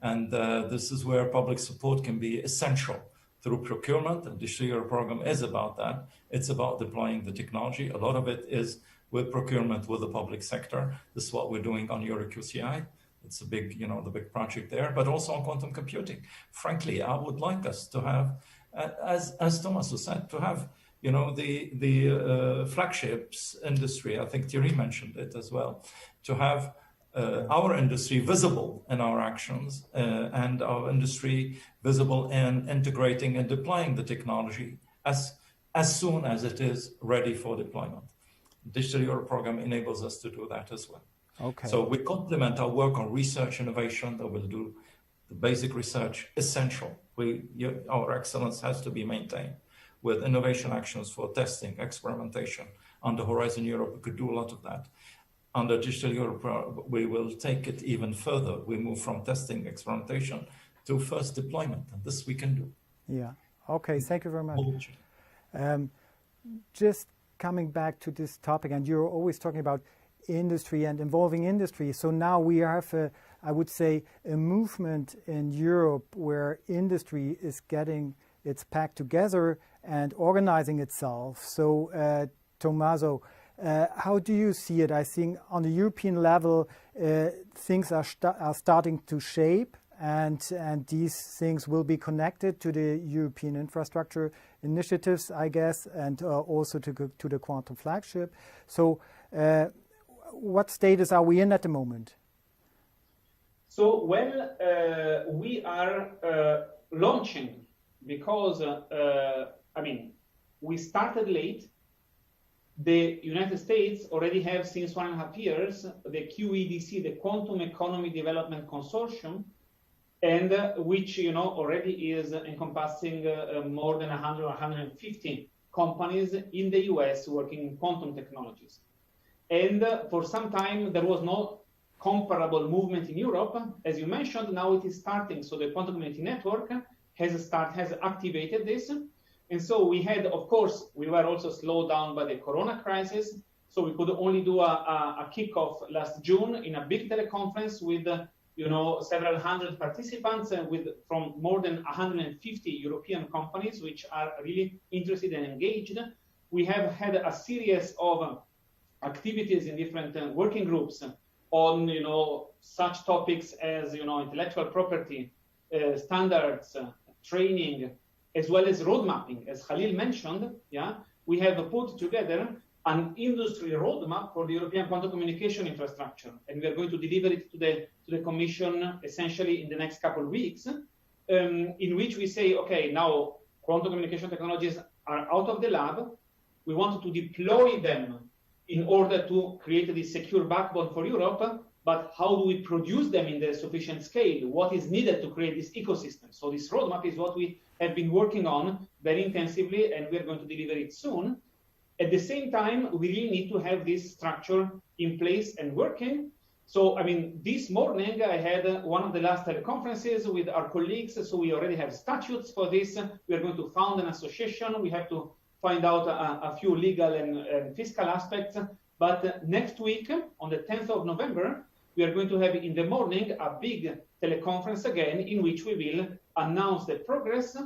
And this is where public support can be essential. Through procurement, the Digital Europe program is about that. It's about deploying the technology. A lot of it is with procurement with the public sector. This is what we're doing on EuroQCI. It's a big, the big project there, but also on quantum computing. Frankly, I would like us to have, as Thomas has said, to have, the flagships industry. I think Thierry mentioned it as well, to have our industry visible in our actions and our industry visible in integrating and deploying the technology as soon as it is ready for deployment. Digital Europe program enables us to do that as well. Okay. So we complement our work on research innovation that will do the basic research essential. Our excellence has to be maintained with innovation actions for testing, experimentation. Under Horizon Europe, we could do a lot of that. Under Digital Europe, we will take it even further. We move from testing, experimentation to first deployment, and this we can do. Yeah. Okay. Thank you very much. Just coming back to this topic, and you're always talking about industry and involving industry. So now we have, I would say, a movement in Europe where industry is getting its pact together and organizing itself. So, Tommaso, how do you see it? I think on the European level, things are starting to shape, and these things will be connected to the European infrastructure initiatives, I guess, and also to the Quantum Flagship. So, what status are we in at the moment? So, well, we are launching because, I mean, we started late. The United States already have, since 1.5 years, the QEDC, the Quantum Economy Development Consortium, and which, you know, already is encompassing more than 100 or 150 companies in the US working in quantum technologies. And for some time, there was no comparable movement in Europe. As you mentioned, now it is starting. So the Quantum Community Network has activated this. And so we had, of course, we were also slowed down by the Corona crisis. So we could only do a kickoff last June in a big teleconference with, you know, several hundred participants from more than 150 European companies, which are really interested and engaged. We have had a series of activities in different working groups on, you know, such topics as, you know, intellectual property, standards, training, as well as road mapping. As Khalil mentioned, yeah, we have put together an industry roadmap for the European quantum communication infrastructure, and we are going to deliver it to the Commission essentially in the next couple of weeks, in which we say, okay, now quantum communication technologies are out of the lab. We want to deploy them in order to create this secure backbone for Europe, but how do we produce them in the sufficient scale? What is needed to create this ecosystem? So this roadmap is what we have been working on very intensively, and we are going to deliver it soon. At the same time, we really need to have this structure in place and working. So, I mean, this morning I had one of the last teleconferences with our colleagues. So we already have statutes for this. We are going to found an association. We have to find out a few legal and fiscal aspects. But next week, on the 10th of November, we are going to have in the morning a big teleconference again, in which we will announce the progress,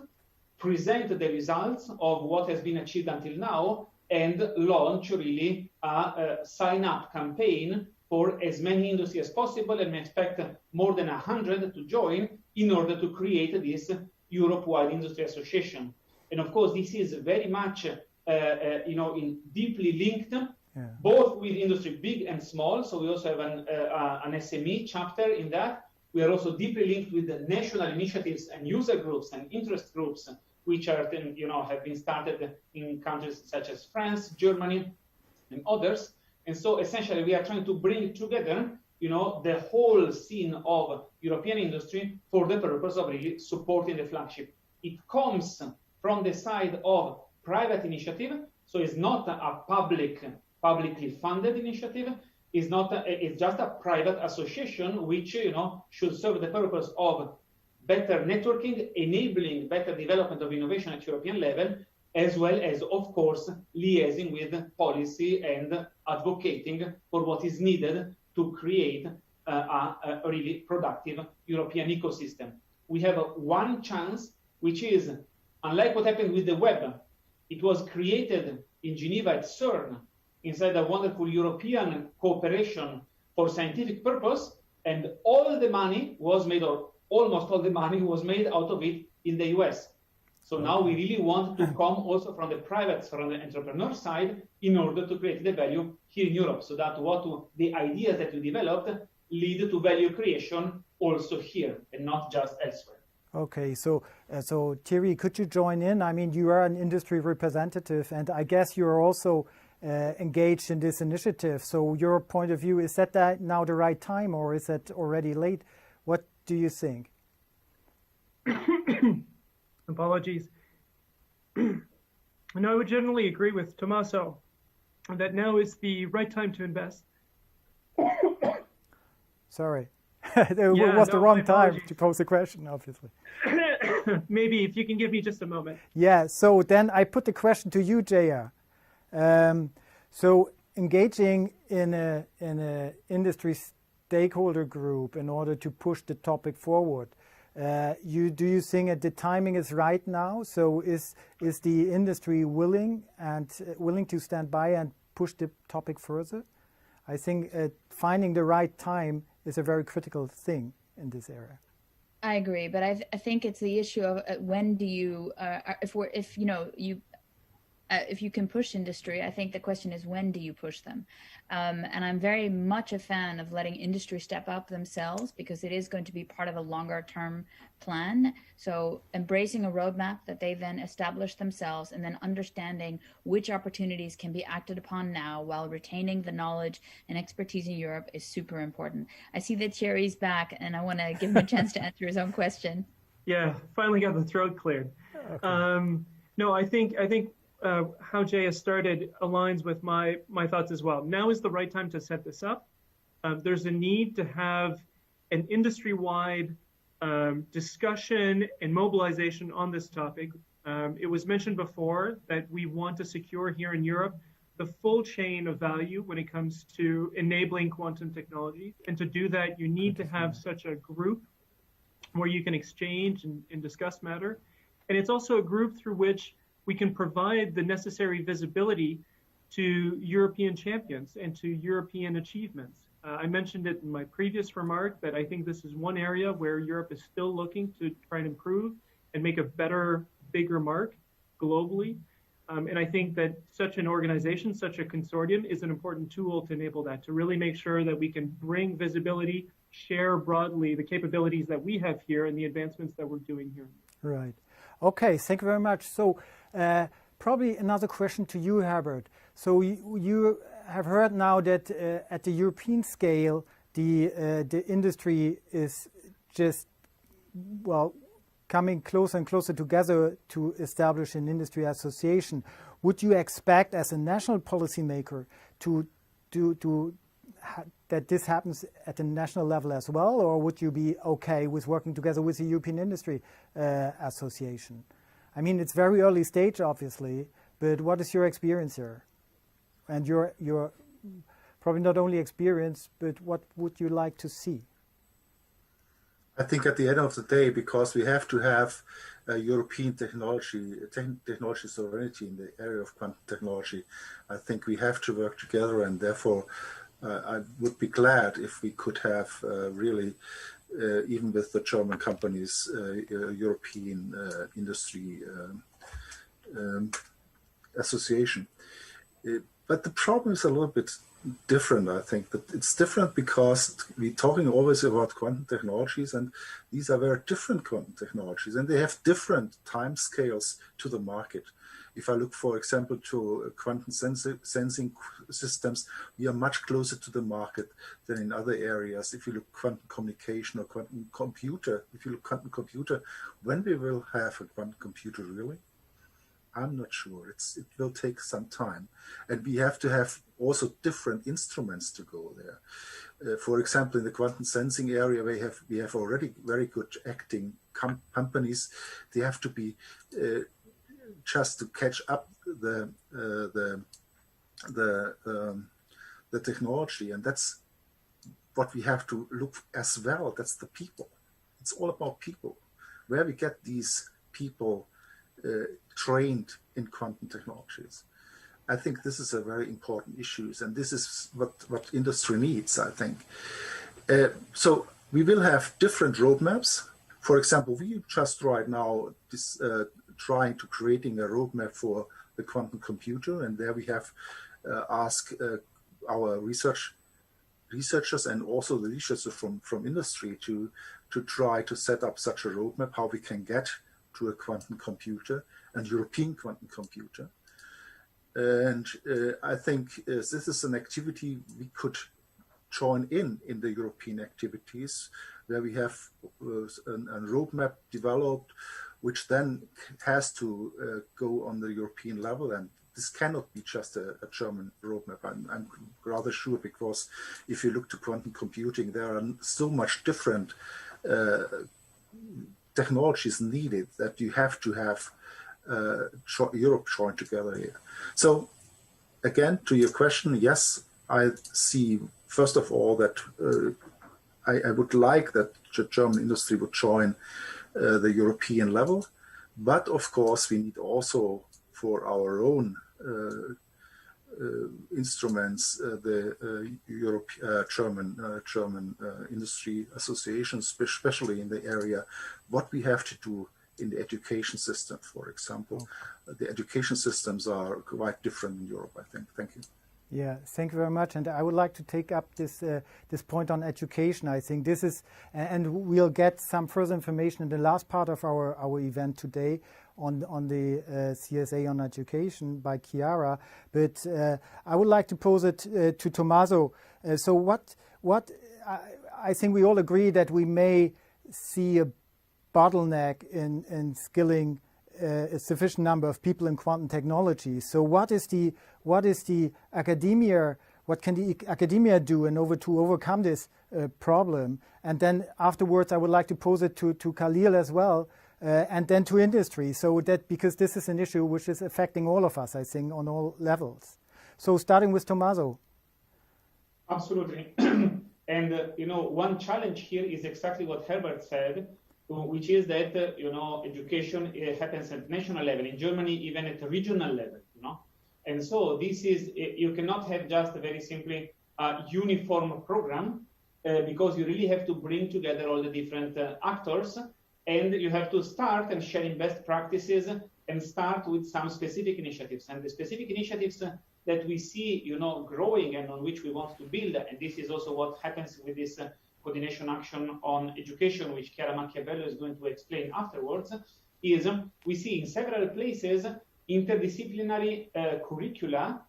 present the results of what has been achieved until now, and launch really a sign-up campaign for as many industries as possible, and we expect more than 100 to join in order to create this Europe-wide industry association. And of course, this is very much, you know, deeply linked, both with industry big and small. So we also have an SME chapter in that. We are also deeply linked with the national initiatives and user groups and interest groups, which are, you know, have been started in countries such as France, Germany, and others. And so essentially, we are trying to bring together, you know, the whole scene of European industry for the purpose of really supporting the flagship. It comes from the side of private initiative, so it's not a publicly funded initiative. It's not. It's just a private association which, you know, should serve the purpose of better networking, enabling better development of innovation at European level, as well as, of course, liaising with policy and advocating for what is needed to create a really productive European ecosystem. We have one chance, which is, unlike what happened with the web, it was created in Geneva at CERN inside a wonderful European cooperation for scientific purpose, and all the money was made, or almost all the money was made out of it in the US. So now we really want to come also from the private, from the entrepreneur side, in order to create the value here in Europe, so that the ideas that we developed lead to value creation also here and not just elsewhere. Okay, so Thierry, could you join in? I mean, you are an industry representative, and I guess you are also engaged in this initiative. So your point of view, is that now the right time, or is that already late? What do you think? Apologies. And I would generally agree with Tommaso that now is the right time to invest. Sorry, it was the wrong time to pose a question, obviously. Maybe if you can give me just a moment. Yeah, so then I put the question to you, Jaya. So engaging in a industry stakeholder group in order to push the topic forward, do you think that the timing is right now? So is the industry willing to stand by and push the topic further? I think finding the right time is a very critical thing in this area. I agree, but I think it's the issue of when do you if you can push industry, I think the question is when do you push them? And I'm very much a fan of letting industry step up themselves, because it is going to be part of a longer term plan. So embracing a roadmap that they then establish themselves, and then understanding which opportunities can be acted upon now while retaining the knowledge and expertise in Europe is super important. I see that Thierry's back, and I want to give him a chance to answer his own question. Yeah, finally got the throat cleared. Okay. No, I think how Jaya started aligns with my thoughts as well. Now is the right time to set this up. There's a need to have an industry-wide discussion and mobilization on this topic. It was mentioned before that we want to secure here in Europe the full chain of value when it comes to enabling quantum technology. And to do that, you need to have such a group where you can exchange and discuss matter. And it's also a group through which we can provide the necessary visibility to European champions and to European achievements. I mentioned it in my previous remark that I think this is one area where Europe is still looking to try and improve and make a better, bigger mark globally. And I think that such an organization, such a consortium, is an important tool to enable that, to really make sure that we can bring visibility, share broadly the capabilities that we have here and the advancements that we're doing here. Right. Okay, thank you very much. So probably another question to you, Herbert. So you have heard now that at the European scale, the industry is just, well, coming closer and closer together to establish an industry association. Would you expect, as a national policymaker, that this happens at the national level as well, or would you be okay with working together with the European Industry Association? I mean, it's very early stage, obviously, but what is your experience here? And your probably not only experience, but what would you like to see? I think at the end of the day, because we have to have European technology sovereignty in the area of quantum technology, I think we have to work together, and therefore I would be glad if we could have really, even with the German companies, European industry association. But the problem is a little bit different. I think that it's different because we're talking always about quantum technologies, and these are very different quantum technologies, and they have different time scales to the market. If I look, for example, to quantum sensing systems, we are much closer to the market than in other areas. If you look quantum communication or quantum computer, when we will have a quantum computer really? I'm not sure. It will take some time. And we have to have also different instruments to go there. For example, in the quantum sensing area, we have already very good acting companies. They have to be just to catch up the technology, and that's what we have to look as well. That's the people. It's all about people. Where we get these people trained in quantum technologies. I think this is a very important issue, and this is what industry needs, I think. So we will have different roadmaps. For example, we just right now trying to creating a roadmap for the quantum computer, and there we have asked our researchers and also the researchers from industry to try to set up such a roadmap, how we can get to a quantum computer and European quantum computer. And I think this is an activity we could join in the European activities, where we have a roadmap developed, which then has to go on the European level. And this cannot be just a German roadmap. I'm rather sure, because if you look to quantum computing, there are so much different technologies needed that you have to have Europe join together here. So again, to your question, yes, I see, first of all, that I would like that the German industry would join the European level. But of course, we need also for our own instruments, the German industry associations, especially in the area, what we have to do in the education system, for example. The education systems are quite different in Europe, I think. Thank you. Yeah, thank you very much. And I would like to take up this point on education. I think this is, and we'll get some further information in the last part of our event today on the CSA on education by Chiara. But I would like to pose it to Tommaso. So what I think we all agree that we may see a bottleneck in skilling a sufficient number of people in quantum technology. So what can the academia do in order to overcome this problem? And then afterwards, I would like to pose it to Khalil as well, and then to industry. So that, because this is an issue which is affecting all of us, I think, on all levels. So starting with Tommaso. Absolutely. And one challenge here is exactly what Herbert said, which is that education happens at national level, in Germany even at a regional level, and so this is, you cannot have just a very simply uniform program, because you really have to bring together all the different actors, and you have to start and sharing best practices and start with some specific initiatives. And the specific initiatives that we see growing and on which we want to build, and this is also what happens with this coordination action on education, which Chiara Machiavello is going to explain afterwards, is we see in several places interdisciplinary curricula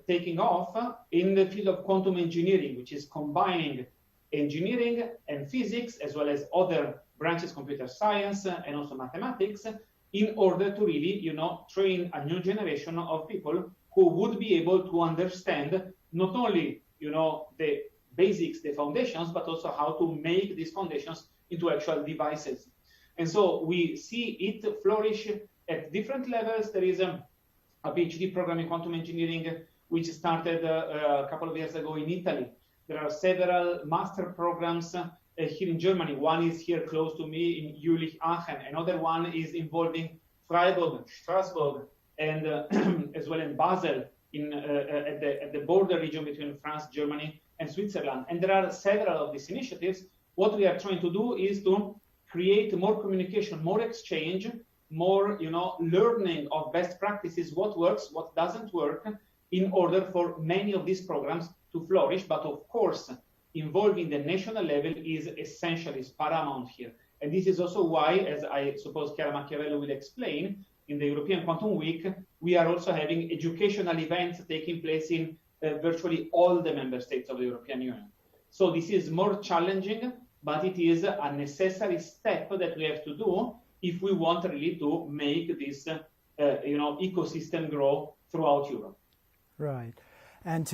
taking off in the field of quantum engineering, which is combining engineering and physics, as well as other branches, computer science and also mathematics, in order to really, train a new generation of people who would be able to understand not only, the basics, the foundations, but also how to make these foundations into actual devices. And so we see it flourish at different levels. There is a PhD program in quantum engineering, which started a couple of years ago in Italy. There are several master programs here in Germany. One is here close to me in Jülich-Aachen. Another one is involving Freiburg, Strasbourg, and as well in Basel, at the border region between France, Germany, and Switzerland. And there are several of these initiatives. What we are trying to do is to create more communication, more exchange, more learning of best practices, what works, what doesn't work, in order for many of these programs to flourish. But of course, involving the national level is essential, is paramount here. And this is also why, as I suppose Chiara Machiavello will explain, in the European Quantum Week, we are also having educational events taking place in virtually all the member states of the European Union. So this is more challenging, but it is a necessary step that we have to do if we want really to make this ecosystem grow throughout Europe. Right. And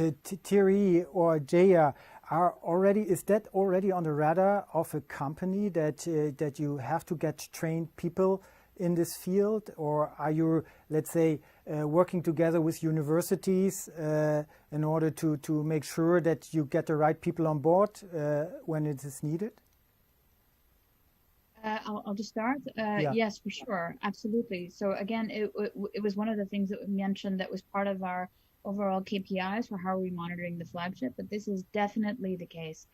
Thierry or Jaya, is that already on the radar of a company that you have to get trained people in this field, or are you, let's say, working together with universities in order to make sure that you get the right people on board when it is needed? I'll just start. Yeah. Yes, for sure. Absolutely. So again, it was one of the things that we mentioned that was part of our overall KPIs for how we're monitoring the flagship, but this is definitely the case.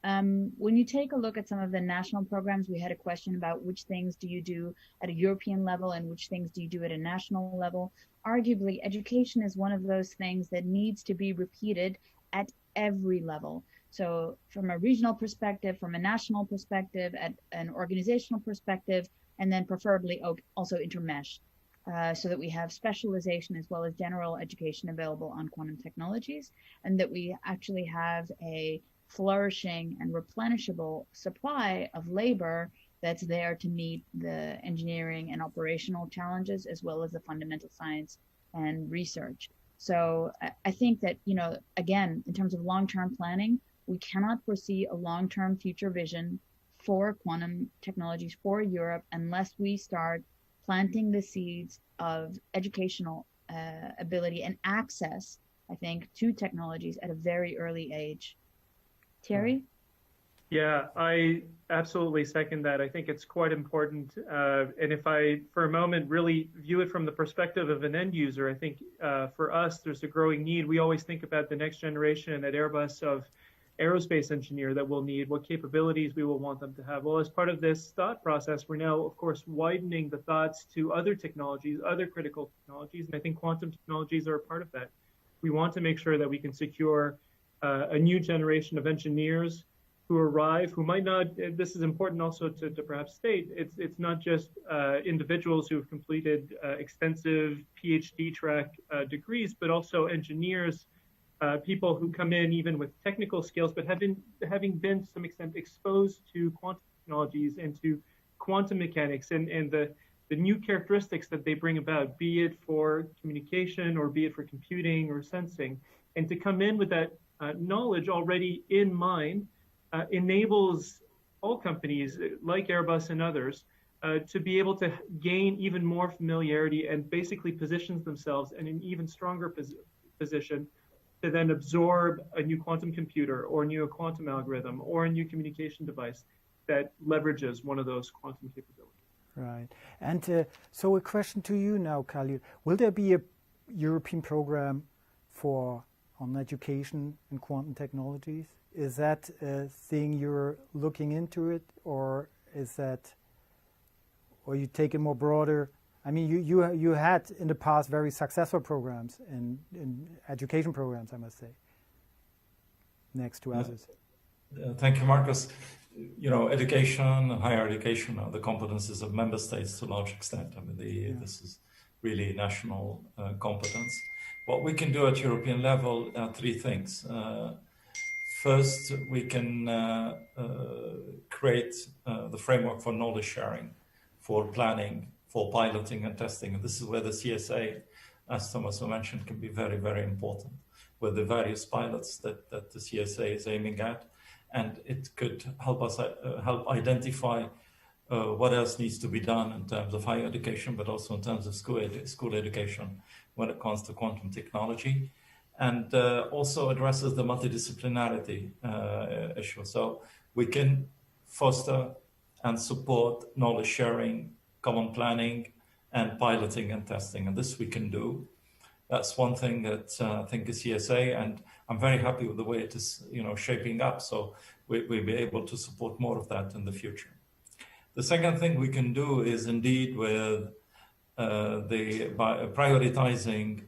When you take a look at some of the national programs, we had a question about which things do you do at a European level and which things do you do at a national level. Arguably, education is one of those things that needs to be repeated at every level. So from a regional perspective, from a national perspective, at an organizational perspective, and then preferably also intermesh. so that we have specialization as well as general education available on quantum technologies, and that we actually have a flourishing and replenishable supply of labor that's there to meet the engineering and operational challenges, as well as the fundamental science and research. So I think that, you know, again, in terms of long-term planning, we cannot foresee a long-term future vision for quantum technologies for Europe unless we start planting the seeds of educational ability and access, I think, to technologies at a very early age. Thierry? Yeah, I absolutely second that. I think it's quite important. And if I, for a moment, really view it from the perspective of an end user, I think for us, there's a growing need. We always think about the next generation at Airbus of aerospace engineer that we'll need, what capabilities we will want them to have. Well, as part of this thought process, we're now, of course, widening the thoughts to other technologies, other critical technologies, and I think quantum technologies are a part of that. We want to make sure that we can secure a new generation of engineers who arrive, who might not, this is important also to perhaps state, it's not just individuals who have completed extensive PhD track degrees, but also engineers, people who come in even with technical skills, but having been to some extent exposed to quantum technologies and to quantum mechanics and the new characteristics that they bring about, be it for communication or be it for computing or sensing, and to come in with that knowledge already in mind enables all companies like Airbus and others to be able to gain even more familiarity and basically positions themselves in an even stronger position to then absorb a new quantum computer or a new quantum algorithm or a new communication device that leverages one of those quantum capabilities. Right. And so a question to you now, Khalil. Will there be a European program on education in quantum technologies? Is that a thing you're looking into it, or is that, or you take it more broader? I mean, you had in the past very successful programs in education programs, I must say, next to others. Thank you, Marcus. You know, education, higher education are the competences of member states to a large extent. I mean, this is really national competence. What we can do at European level are three things. First, we can create the framework for knowledge sharing, for planning, for piloting and testing. And this is where the CSA, as Thomas mentioned, can be very, very important, with the various pilots that the CSA is aiming at. And it could help us help identify what else needs to be done in terms of higher education, but also in terms of school education when it comes to quantum technology. And also addresses the multidisciplinarity issue. So we can foster and support knowledge sharing, common planning, and piloting and testing. And this we can do. That's one thing that I think is CSA, and I'm very happy with the way it is, shaping up. So we'll be able to support more of that in the future. The second thing we can do is indeed with by prioritizing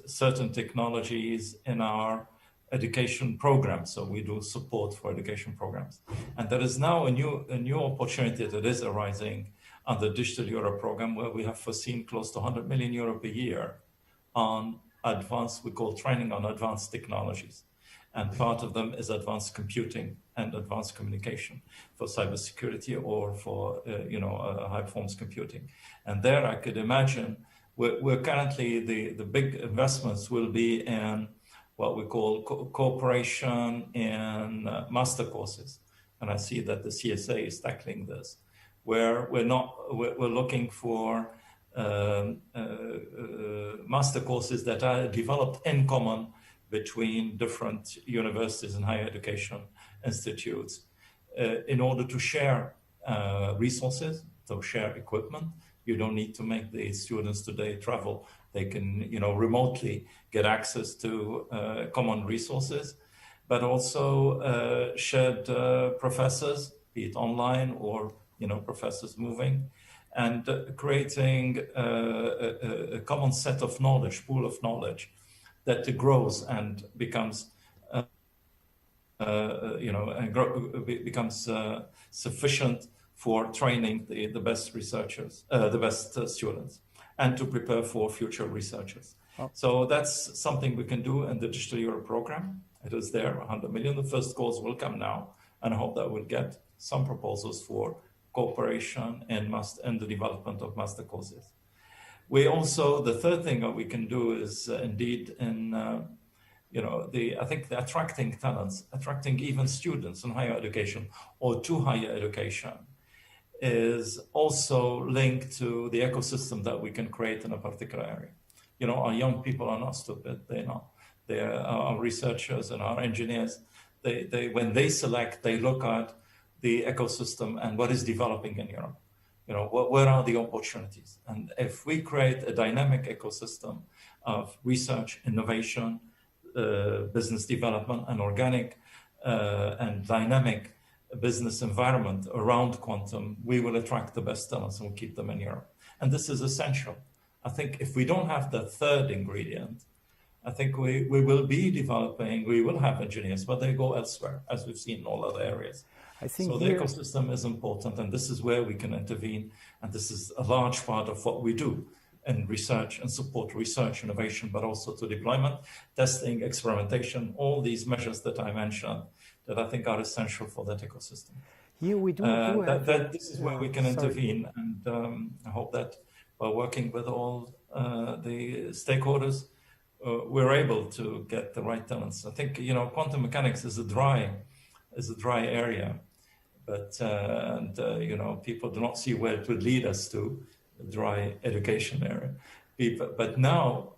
certain technologies in our education programs. So we do support for education programs. And there is now a new opportunity that is arising under the Digital Europe program, where we have foreseen close to 100 million euro per year on advanced, we call training on advanced technologies. And part of them is advanced computing and advanced communication for cybersecurity or for, high performance computing. And there I could imagine we're currently, the big investments will be in what we call cooperation in master courses. And I see that the CSA is tackling this, where we're looking for master courses that are developed in common between different universities and higher education institutes in order to share resources, to share equipment. You don't need to make the students today travel. They can, remotely get access to common resources, but also shared professors, be it online or, professors moving, and creating a common set of knowledge, pool of knowledge that grows and becomes, becomes sufficient for training the best researchers, the best students, and to prepare for future researchers. Oh. So that's something we can do in the Digital Europe program. It is there, 100 million. The first calls will come now, and I hope that we'll get some proposals for cooperation and the development of master courses. We also, the third thing that we can do is indeed in, I think the attracting talents, attracting even students in higher education or to higher education is also linked to the ecosystem that we can create in a particular area. Our young people are not stupid, they know. They are our researchers and our engineers. They when they select, they look at the ecosystem and what is developing in Europe. Where are the opportunities? And if we create a dynamic ecosystem of research, innovation, business development, and organic and dynamic business environment around quantum, we will attract the best talents and we'll keep them in Europe. And this is essential. I think if we don't have the third ingredient, I think we will be developing, we will have engineers, but they go elsewhere, as we've seen in all other areas. I think so the ecosystem is important, and this is where we can intervene. And this is a large part of what we do in research and support research, innovation, but also to deployment, testing, experimentation, all these measures that I mentioned that I think are essential for that ecosystem. Here we do this is where we can intervene, and I hope that by working with all the stakeholders, we're able to get the right talents. I think quantum mechanics is a dry area, but people do not see where it would lead us to, a dry education area. But now,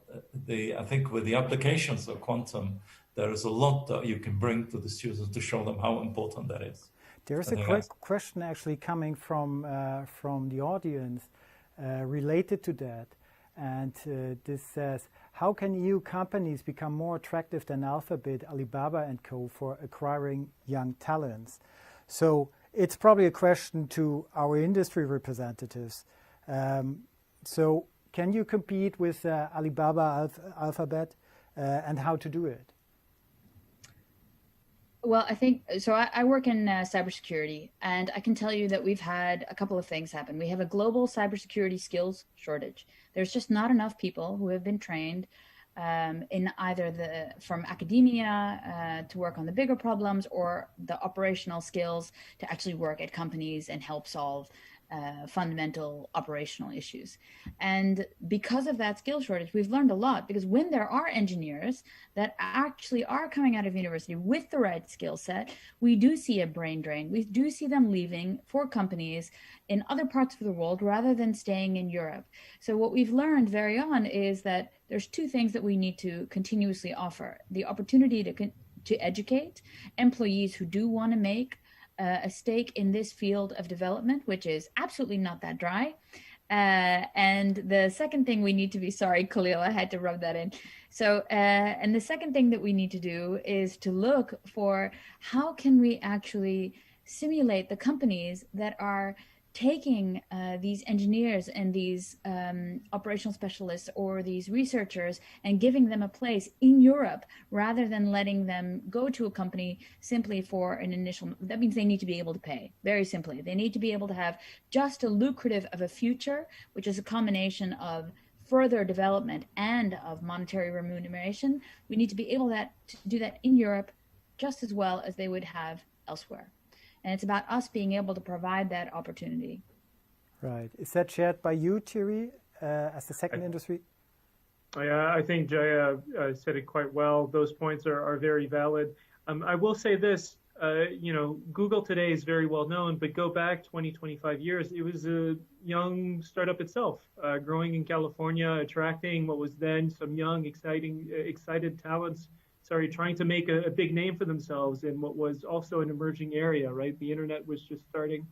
I think with the applications of quantum, there is a lot that you can bring to the students to show them how important that is. There's a question actually coming from the audience related to that. And this says, how can EU companies become more attractive than Alphabet, Alibaba and co. for acquiring young talents? So it's probably a question to our industry representatives. So can you compete with Alibaba, Alphabet, and how to do it? Well, I think, so I work in cybersecurity, and I can tell you that we've had a couple of things happen. We have a global cybersecurity skills shortage. There's just not enough people who have been trained in either from academia to work on the bigger problems, or the operational skills to actually work at companies and help solve fundamental operational issues. And because of that skill shortage, we've learned a lot, because when there are engineers that actually are coming out of university with the right skill set, we do see a brain drain. We do see them leaving for companies in other parts of the world rather than staying in Europe. So what we've learned very on is that there's two things that we need to continuously offer: the opportunity to educate employees who do want to make a stake in this field of development, which is absolutely not that dry. And the second thing we need to be, sorry, Khalil, I had to rub that in. So, and the second thing that we need to do is to look for how can we actually simulate the companies that are taking these engineers and these operational specialists or these researchers and giving them a place in Europe, rather than letting them go to a company simply for an initial. That means they need to be able to pay, very simply. They need to be able to have just a lucrative of a future, which is a combination of further development and of monetary remuneration. We need to be able to do that in Europe just as well as they would have elsewhere. And it's about us being able to provide that opportunity. Right. Is that shared by you, Thierry, as the second industry? I think Jaya said it quite well. Those points are very valid. I will say this, Google today is very well known, but go back 20, 25 years, it was a young startup itself, growing in California, attracting what was then some young, excited talents, trying to make a big name for themselves in what was also an emerging area, right? The internet was just starting.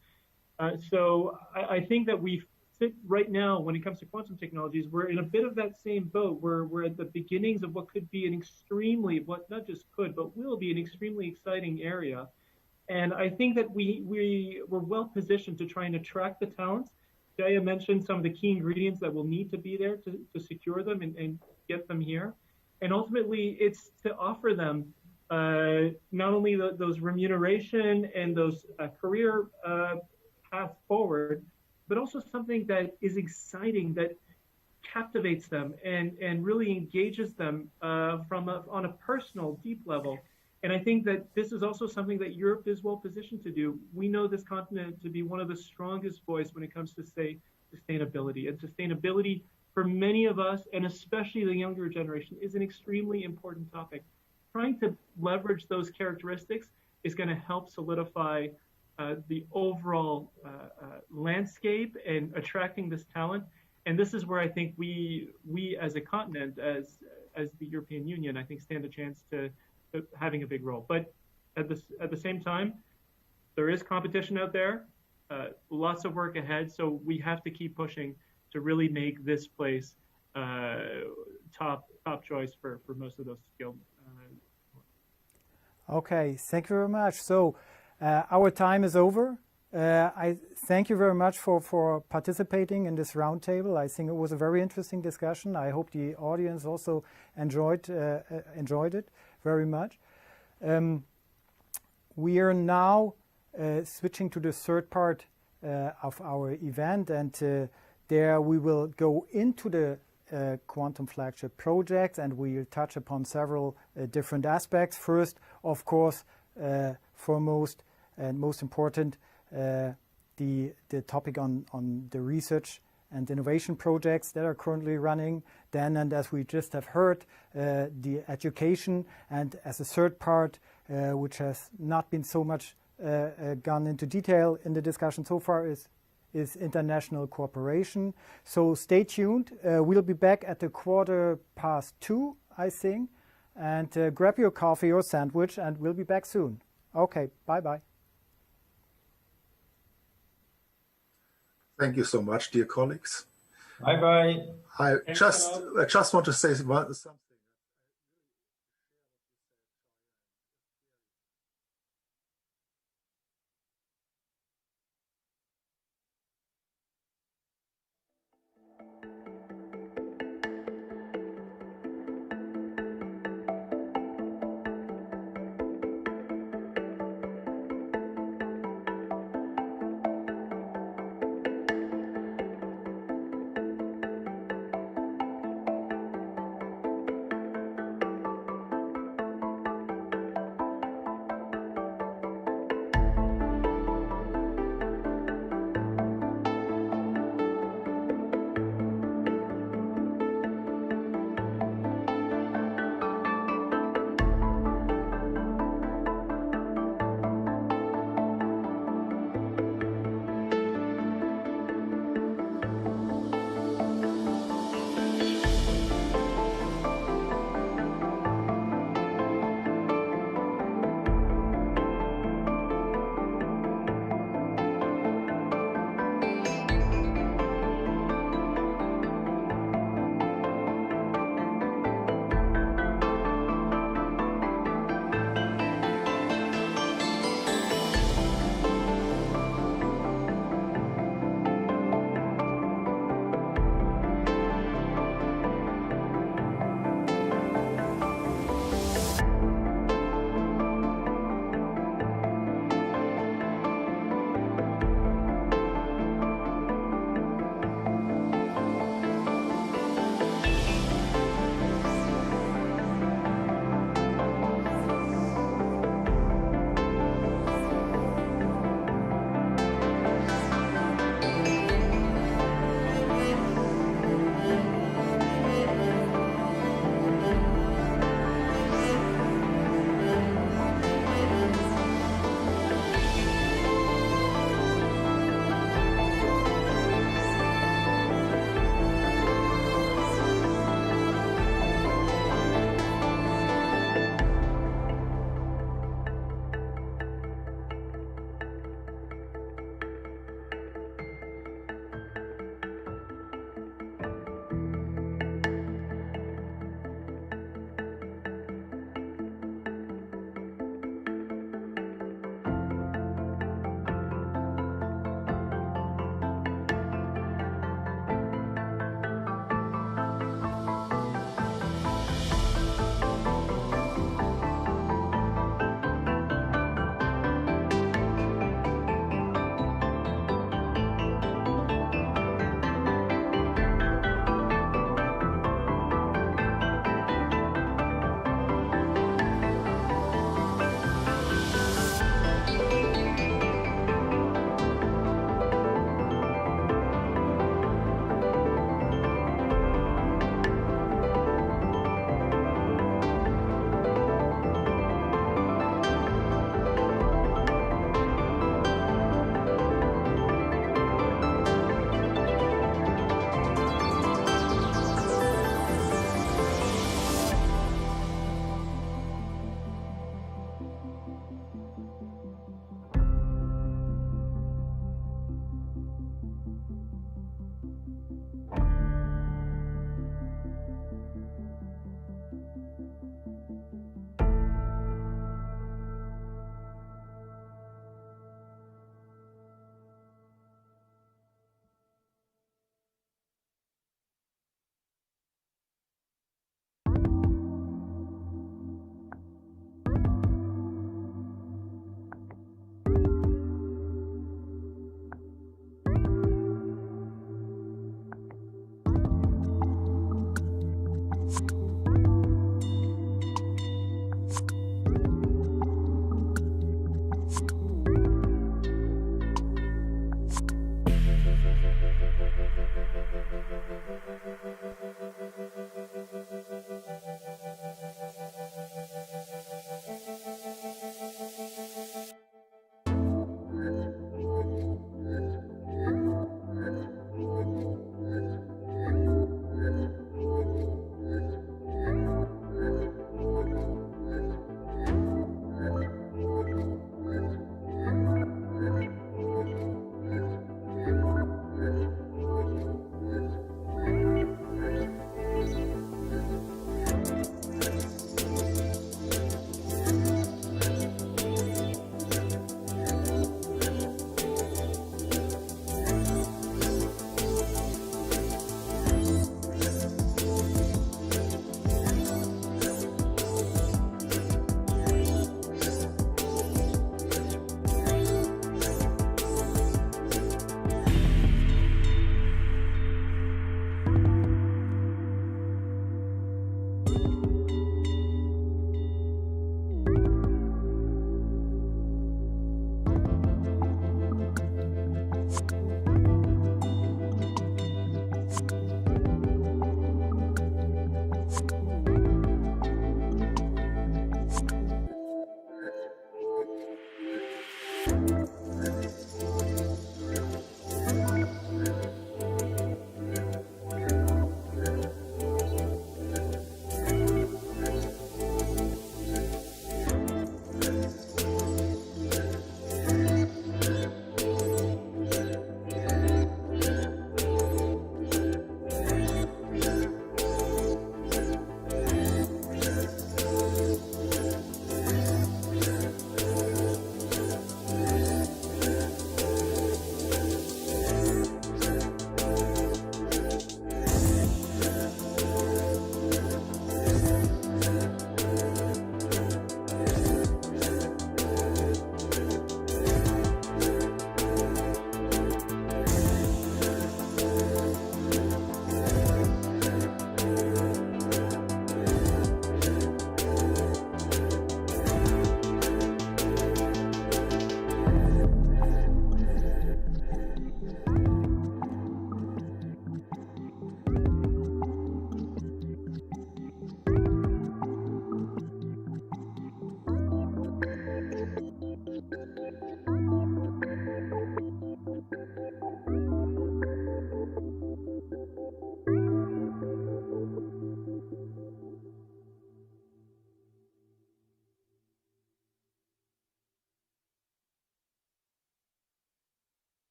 So I think that we fit right now, when it comes to quantum technologies, we're in a bit of that same boat. We're at the beginnings of what could be an extremely, not just could, but will be an extremely exciting area. And I think that we're well positioned to try and attract the talents. Jaya mentioned some of the key ingredients that will need to be there to secure them and get them here. And ultimately, it's to offer them not only those remuneration and those career paths something that is exciting, that captivates them and really engages them on a personal, deep level. And I think that this is also something that Europe is well positioned to do. We know this continent to be one of the strongest voices when it comes to, say, sustainability. And sustainability for many of us, and especially the younger generation, is an extremely important topic. Trying to leverage those characteristics is going to help solidify the overall landscape and attracting this talent. And this is where I think we as a continent, as the European Union, I think stand a chance to having a big role. But at the same time, there is competition out there, lots of work ahead. So we have to keep pushing to really make this place top choice for most of those skilled. Okay, thank you very much. So our time is over. I thank you very much for participating in this roundtable. I think it was a very interesting discussion. I hope the audience also enjoyed it very much. We are now switching to the third part of our event, and there we will go into the Quantum Flagship project, and we'll touch upon several different aspects. First, of course, foremost and most important, the topic on the research and innovation projects that are currently running. Then, and as we just have heard, the education, and as a third part, which has not been so much gone into detail in the discussion so far, is international cooperation. So stay tuned. We'll be back at the 2:15, I think, and grab your coffee or sandwich, and we'll be back soon. Okay, bye-bye. Thank you so much, dear colleagues. Bye-bye. I just want to say something.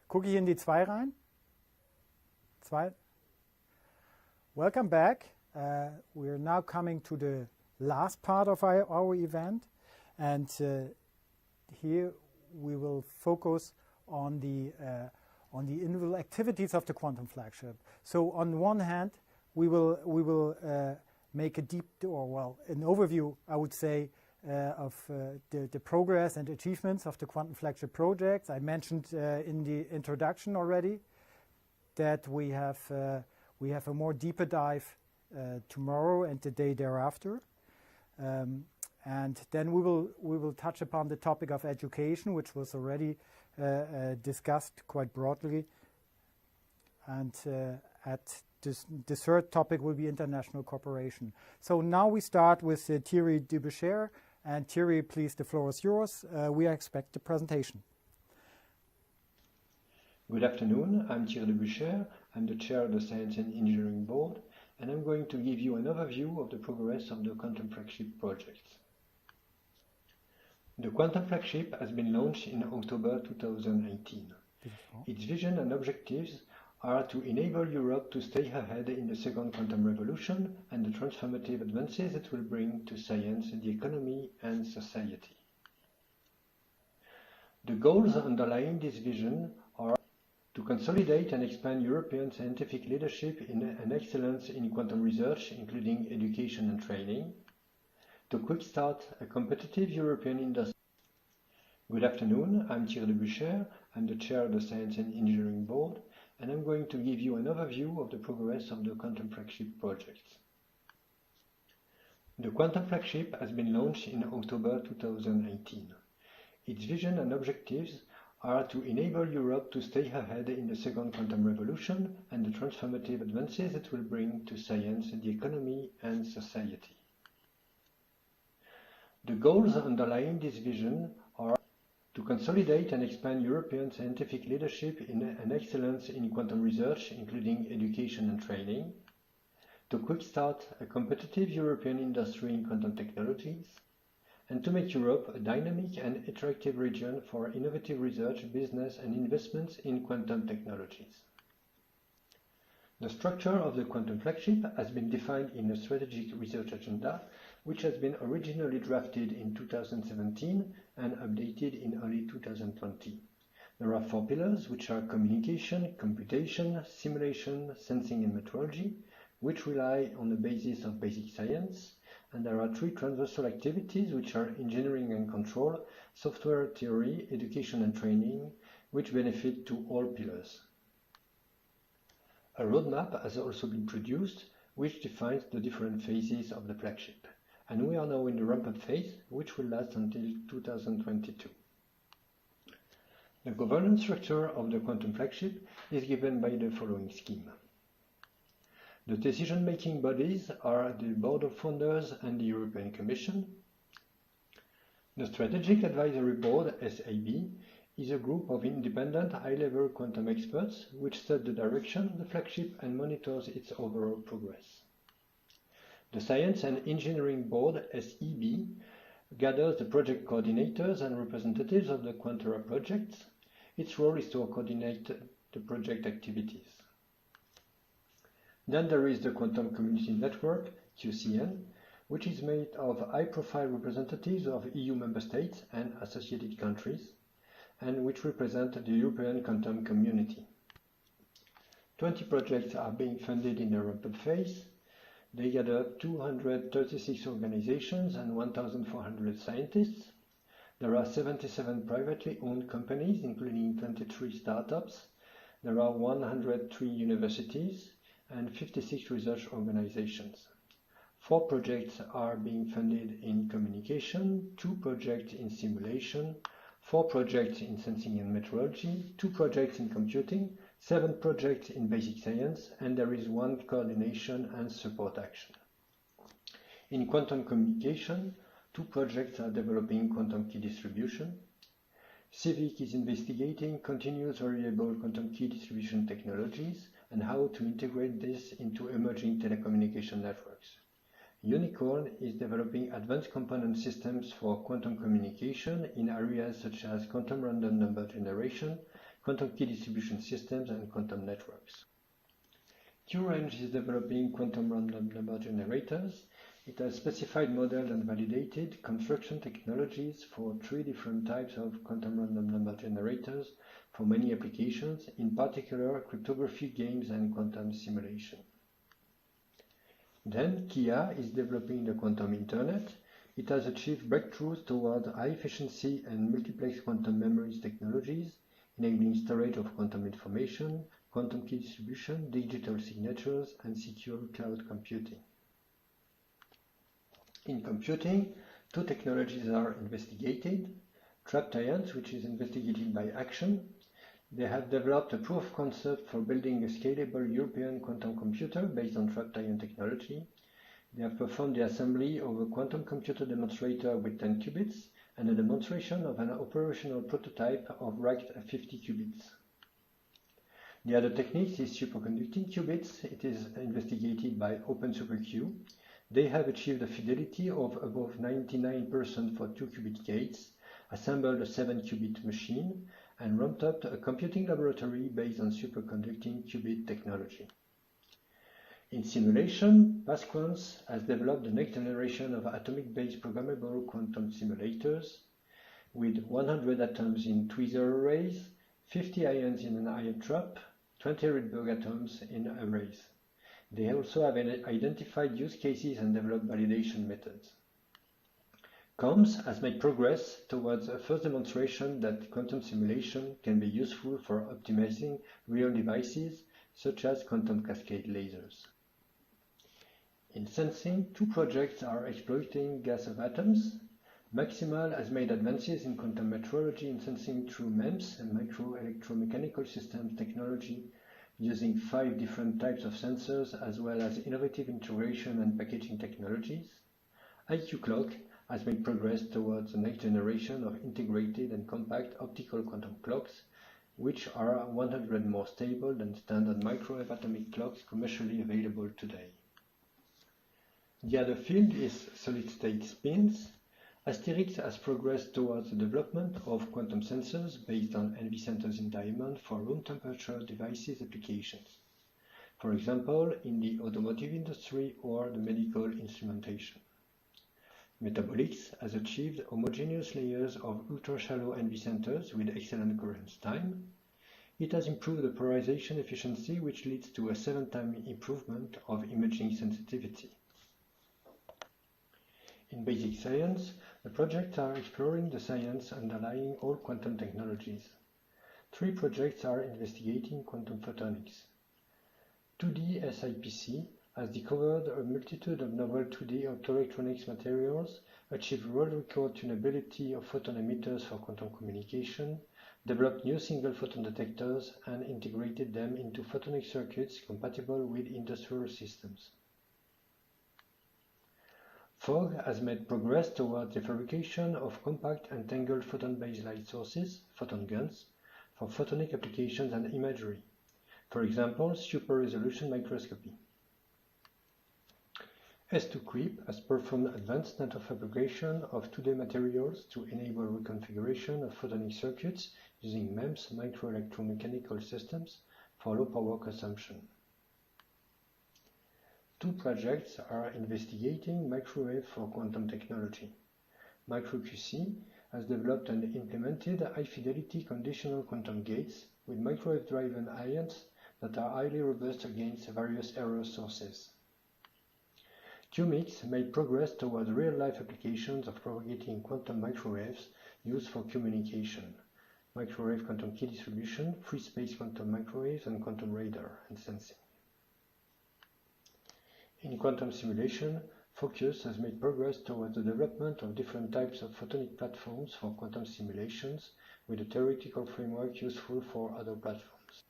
Gucke ich in die 2 rein? 2. Welcome back. We're now coming to the last part of our event, and here we will focus on the individual activities of the Quantum Flagship. So on one hand, we will make a an overview, I would say, of the progress and achievements of the Quantum Flagship projects. I mentioned in the introduction already that we have a more deeper dive tomorrow and the day thereafter, and then we will touch upon the topic of education, which was already discussed quite broadly, and the third topic will be international cooperation. So now we start with Thierry Dubucher. And Thierry, please, the floor is yours. We expect the presentation. Good afternoon. I'm Thierry Dubucher. I'm the chair of the Science and Engineering Board, and I'm going to give you an overview of the progress of the Quantum Flagship projects. The Quantum Flagship has been launched in October 2018. Its vision and objectives are to enable Europe to stay ahead in the second quantum revolution and the transformative advances it will bring to science, the economy, and society. The goals underlying this vision are to consolidate and expand European scientific leadership and excellence in quantum research, including education and training, to kickstart a competitive European industry. Good afternoon, I'm Thierry Dubucher. I'm the chair of the Science and Engineering Board, and I'm going to give you an overview of the progress of the Quantum Flagship projects. The Quantum Flagship has been launched in October 2018. Its vision and objectives are to enable Europe to stay ahead in the second quantum revolution and the transformative advances it will bring to science, the economy, and society. The goals underlying this vision are to consolidate and expand European scientific leadership and excellence in quantum research, including education and training, to kickstart a competitive European industry in quantum technologies, and to make Europe a dynamic and attractive region for innovative research, business, and investments in quantum technologies. The structure of the Quantum Flagship has been defined in a strategic research agenda, which has been originally drafted in 2017 and updated in early 2020. There are 4 pillars, which are communication, computation, simulation, sensing and metrology, which rely on the basis of basic science, and there are 3 transversal activities, which are engineering and control, software theory, education and training, which benefit to all pillars. A roadmap has also been produced, which defines the different phases of the flagship, and we are now in the ramp-up phase, which will last until 2022. The governance structure of the Quantum Flagship is given by the following scheme. The decision-making bodies are the Board of Founders and the European Commission. The Strategic Advisory Board, SAB, is a group of independent high-level quantum experts which set the direction of the flagship and monitors its overall progress. The Science and Engineering Board, SEB, gathers the project coordinators and representatives of the Quantera projects. Its role is to coordinate the project activities. Then there is the Quantum Community Network, QCN, which is made of high-profile representatives of EU member states and associated countries, and which represent the European quantum community. 20 projects are being funded in the ramp-up phase. They gather 236 organizations and 1,400 scientists. There are 77 privately owned companies, including 23 startups. There are 103 universities and 56 research organizations. 4 projects are being funded in communication, 2 projects in simulation, 4 projects in sensing and metrology, 2 projects in computing, 7 projects in basic science, and there is 1 coordination and support action. In quantum communication, 2 projects are developing quantum key distribution. CIVIC is investigating continuous variable quantum key distribution technologies and how to integrate this into emerging telecommunication networks. Unicorn is developing advanced component systems for quantum communication in areas such as quantum random number generation, quantum key distribution systems, and quantum networks. QRange is developing quantum random number generators. It has specified, modeled, and validated construction technologies for 3 different types of quantum random number generators for many applications, in particular cryptography, games, and quantum simulation. Then Kia is developing the quantum internet. It has achieved breakthroughs toward high efficiency and multiplex quantum memories technologies, enabling storage of quantum information, quantum key distribution, digital signatures, and secure cloud computing. In computing, 2 technologies are investigated. Trapped ions, which is investigated by Action. They have developed a proof of concept for building a scalable European quantum computer based on trapped ion technology. They have performed the assembly of a quantum computer demonstrator with 10 qubits and a demonstration of an operational prototype of racked 50 qubits. The other technique is superconducting qubits. It is investigated by OpenSuperQ. They have achieved a fidelity of above 99% for 2 qubit gates, assembled a 7 qubit machine, and ramped up a computing laboratory based on superconducting qubit technology. In simulation, Pasquance has developed the next generation of atomic-based programmable quantum simulators with 100 atoms in tweezer arrays, 50 ions in an ion trap, 20 Rydberg atoms in arrays. They also have identified use cases and developed validation methods. COMS has made progress towards a first demonstration that quantum simulation can be useful for optimizing real devices such as quantum cascade lasers. In sensing, 2 projects are exploiting gas of atoms. Maximal has made advances in quantum metrology and sensing through MEMS and microelectromechanical systems technology, using 5 different types of sensors as well as innovative integration and packaging technologies. IQ Clock has made progress towards the next generation of integrated and compact optical quantum clocks, which are 100 more stable than standard microwave atomic clocks commercially available today. The other field is solid-state spins. Asterix has progressed towards the development of quantum sensors based on NV centers in diamond for room temperature devices applications, for example, in the automotive industry or the medical instrumentation. Metabolics has achieved homogeneous layers of ultra-shallow NV centers with excellent coherence time. It has improved the polarization efficiency, which leads to a 7-time improvement of imaging sensitivity. In basic science, the projects are exploring the science underlying all quantum technologies. 3 projects are investigating quantum photonics. 2D SIPC has discovered a multitude of novel 2D optoelectronics materials, achieved world record tunability of photon emitters for quantum communication, developed new single photon detectors, and integrated them into photonic circuits compatible with industrial systems. FOG has made progress towards the fabrication of compact and tangled photon-based light sources, photon guns, for photonic applications and imagery, for example, super-resolution microscopy. S2QUIP has performed advanced nanofabrication of 2D materials to enable reconfiguration of photonic circuits using MEMS microelectromechanical systems for low power consumption. 2 projects are investigating microwave for quantum technology. MicroQC has developed and implemented high-fidelity conditional quantum gates with microwave-driven ions that are highly robust against various error sources. QMIX made progress towards real-life applications of propagating quantum microwaves used for communication, microwave quantum key distribution, free space quantum microwaves, and quantum radar and sensing. In quantum simulation, Focus has made progress towards the development of different types of photonic platforms for quantum simulations with a theoretical framework useful for other platforms.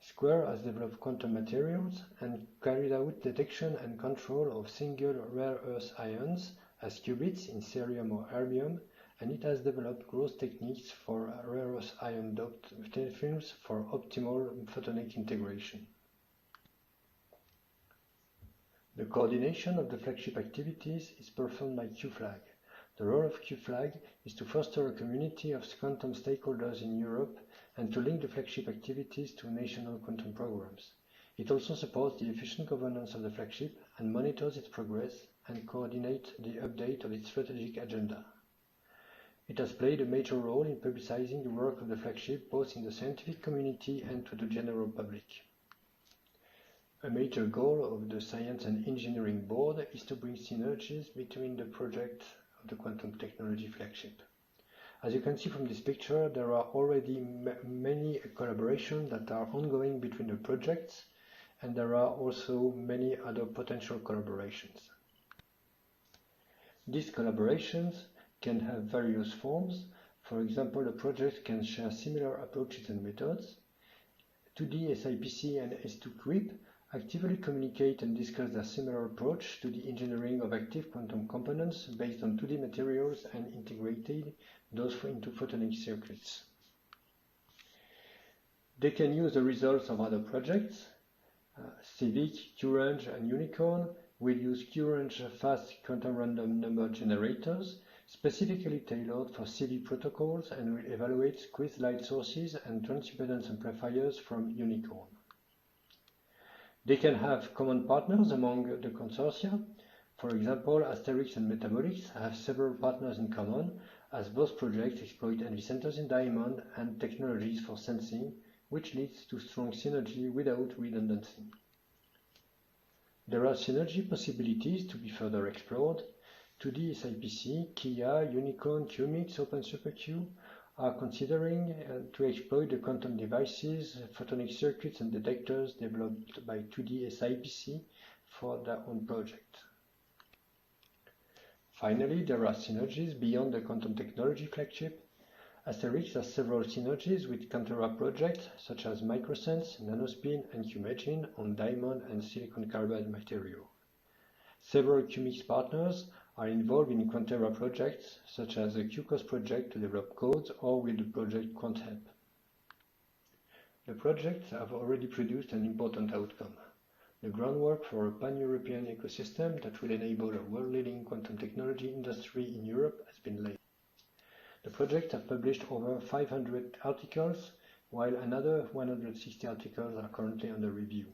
Square has developed quantum materials and carried out detection and control of single rare earth ions as qubits in cerium or erbium, and it has developed growth techniques for rare earth ion doped films for optimal photonic integration. The coordination of the flagship activities is performed by QFlag, The role of QFlag is to foster a community of quantum stakeholders in Europe and to link the flagship activities to national quantum programs. It also supports the efficient governance of the flagship and monitors its progress and coordinates the update of its strategic agenda. It has played a major role in publicizing the work of the flagship both in the scientific community and to the general public. A major goal of the Science and Engineering Board is to bring synergies between the projects of the quantum technology flagship. As you can see from this picture, there are already many collaborations that are ongoing between the projects, and there are also many other potential collaborations. These collaborations can have various forms. For example, the projects can share similar approaches and methods. 2D SIPC and S2QIP actively communicate and discuss their similar approach to the engineering of active quantum components based on 2D materials and integrated those into photonic circuits. They can use the results of other projects. Civic, QRange, and Unicorn will use QRange fast quantum random number generators specifically tailored for CV protocols and will evaluate squeeze light sources and transimpedance amplifiers from Unicorn. They can have common partners among the consortia. For example, Asterix and Metabolics have several partners in common, as both projects exploit NV centers in diamond and technologies for sensing, which leads to strong synergy without redundancy. There are synergy possibilities to be further explored. 2D SIPC, Kia, Unicorn, QMix, OpenSuperQ are considering to exploit the quantum devices, photonic circuits and detectors developed by 2D SIPC for their own project. Finally, there are synergies beyond the quantum technology flagship. Asterix has several synergies with Cantera projects such as Microsense, Nanospin and QMagine on diamond and silicon carbide material. Several QMix partners are involved in Quantera projects, such as the QCOS project to develop codes or with the project QuantHelp. The projects have already produced an important outcome. The groundwork for a pan-European ecosystem that will enable a world-leading quantum technology industry in Europe has been laid. The projects have published over 500 articles, while another 160 articles are currently under review.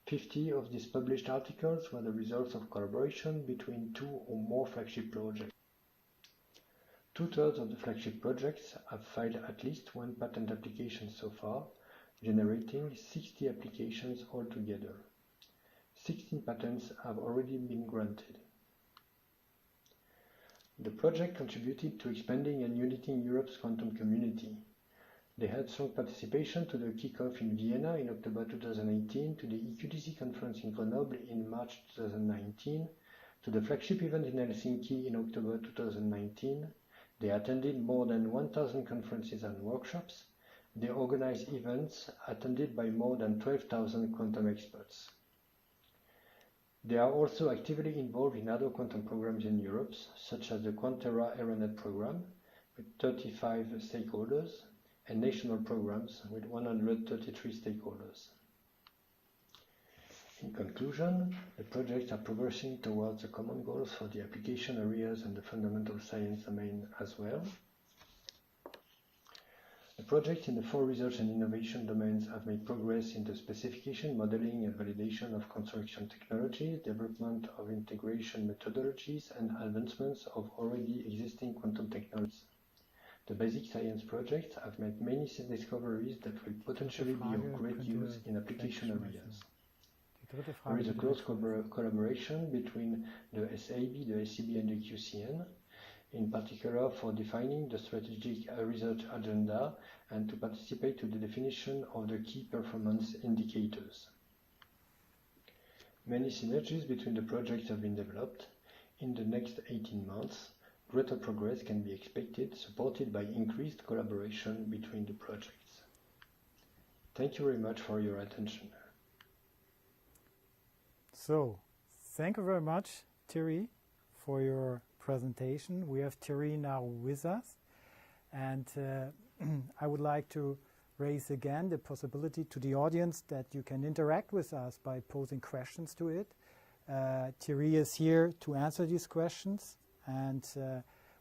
50 of these published articles were the results of collaboration between 2 or more flagship projects. 2/3 of the flagship projects have filed at least one patent application so far, generating 60 applications altogether. 16 patents have already been granted. The project contributed to expanding and uniting Europe's quantum community. They had strong participation to the kickoff in Vienna in October 2018, to the EQDC conference in Grenoble in March 2019, to the flagship event in Helsinki in October 2019. They attended more than 1,000 conferences and workshops. They organized events attended by more than 12,000 quantum experts. They are also actively involved in other quantum programs in Europe, such as the Quantera AeroNet program, with 35 stakeholders, and national programs with 133 stakeholders. In conclusion, the projects are progressing towards the common goals for the application areas and the fundamental science domain as well. The projects in the 4 research and innovation domains have made progress in the specification, modeling and validation of construction technologies, development of integration methodologies, and advancements of already existing quantum technologies. The basic science projects have made many discoveries that will potentially be of great use in application areas. There is a close collaboration between the SAB, the SCB and the QCN, in particular for defining the strategic research agenda and to participate to the definition of the key performance indicators. Many synergies between the projects have been developed. In the next 18 months, greater progress can be expected, supported by increased collaboration between the projects. Thank you very much for your attention. So, thank you very much, Thierry, for your presentation. We have Thierry now with us, and I would like to raise again the possibility to the audience that you can interact with us by posing questions to it. Thierry is here to answer these questions, and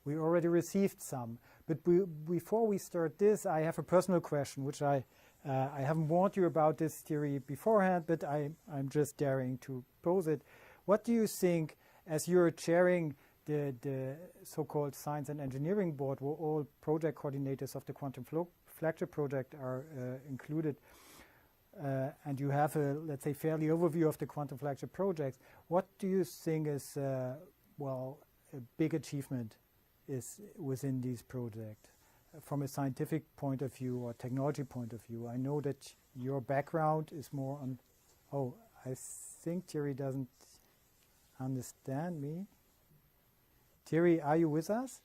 We already received some. But before we start this, I have a personal question, which I haven't warned you about this theory beforehand, but I'm just daring to pose it. What do you think, as you're chairing the so-called Science and Engineering Board, where all project coordinators of the Quantum Flagship project are included, and you have a, let's say, fairly overview of the Quantum Flagship projects, what do you think is, well, a big achievement is within these projects from a scientific point of view or technology point of view? I know that your background is more on, oh, I think Thierry doesn't understand me. Thierry, are you with us?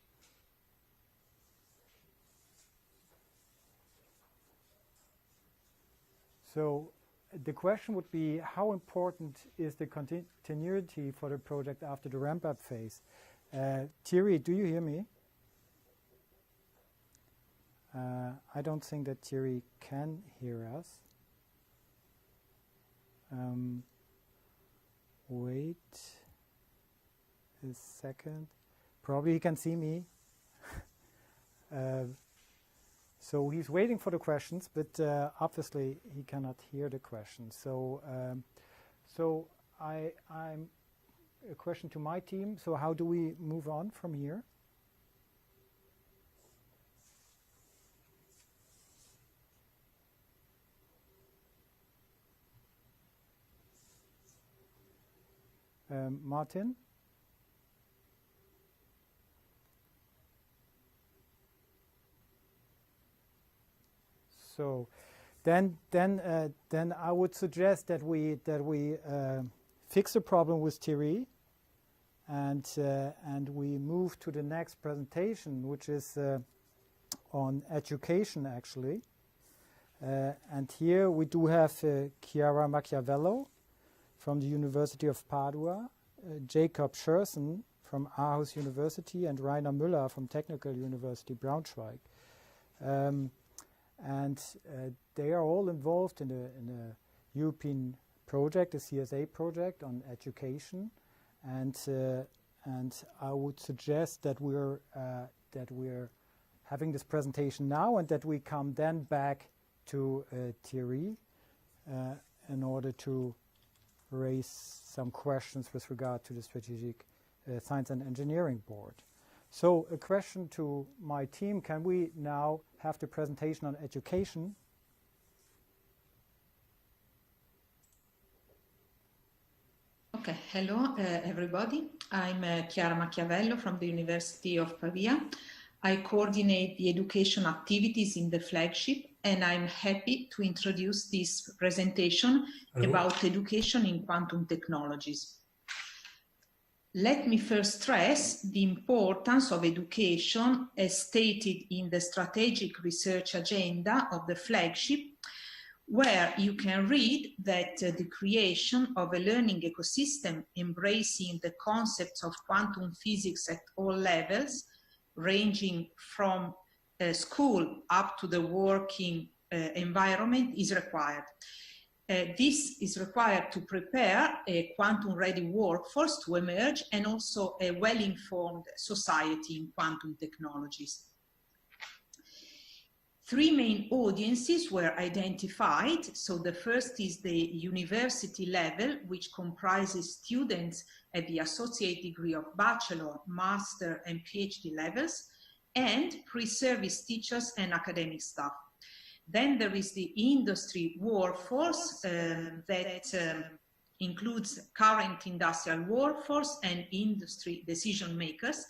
So the question would be, how important is the continuity for the project after the ramp-up phase? Thierry, do you hear me? I don't think that Thierry can hear us. Wait a second. Probably he can see me. So he's waiting for the questions, but obviously he cannot hear the questions. So, I'm a question to my team. So how do we move on from here? Martin? So then I would suggest that we fix the problem with Thierry, and we move to the next presentation, which is on education, actually. And here we do have Chiara Machiavello from the University of Padua, Jacob Schersen from Aarhus University, and Rainer Müller from Technical University Braunschweig. And they are all involved in a European project, a CSA project on education, and I would suggest that we're having this presentation now, and that we come then back to Thierry in order to raise some questions with regard to the Strategic Science and Engineering Board. So a question to my team: can we now have the presentation on education? Okay, hello everybody. I'm Chiara Machiavello from the University of Pavia. I coordinate the education activities in the flagship, and I'm happy to introduce this presentation about education in quantum technologies. Let me first stress the importance of education as stated in the strategic research agenda of the flagship, where you can read that the creation of a learning ecosystem embracing the concepts of quantum physics at all levels, ranging from school up to the working environment, is required. This is required to prepare a quantum-ready workforce to emerge, and also a well-informed society in quantum technologies. Three main audiences were identified. So the first is the university level, which comprises students at the associate degree of bachelor, master, and PhD levels, and pre-service teachers and academic staff. Then there is the industry workforce that includes current industrial workforce and industry decision makers.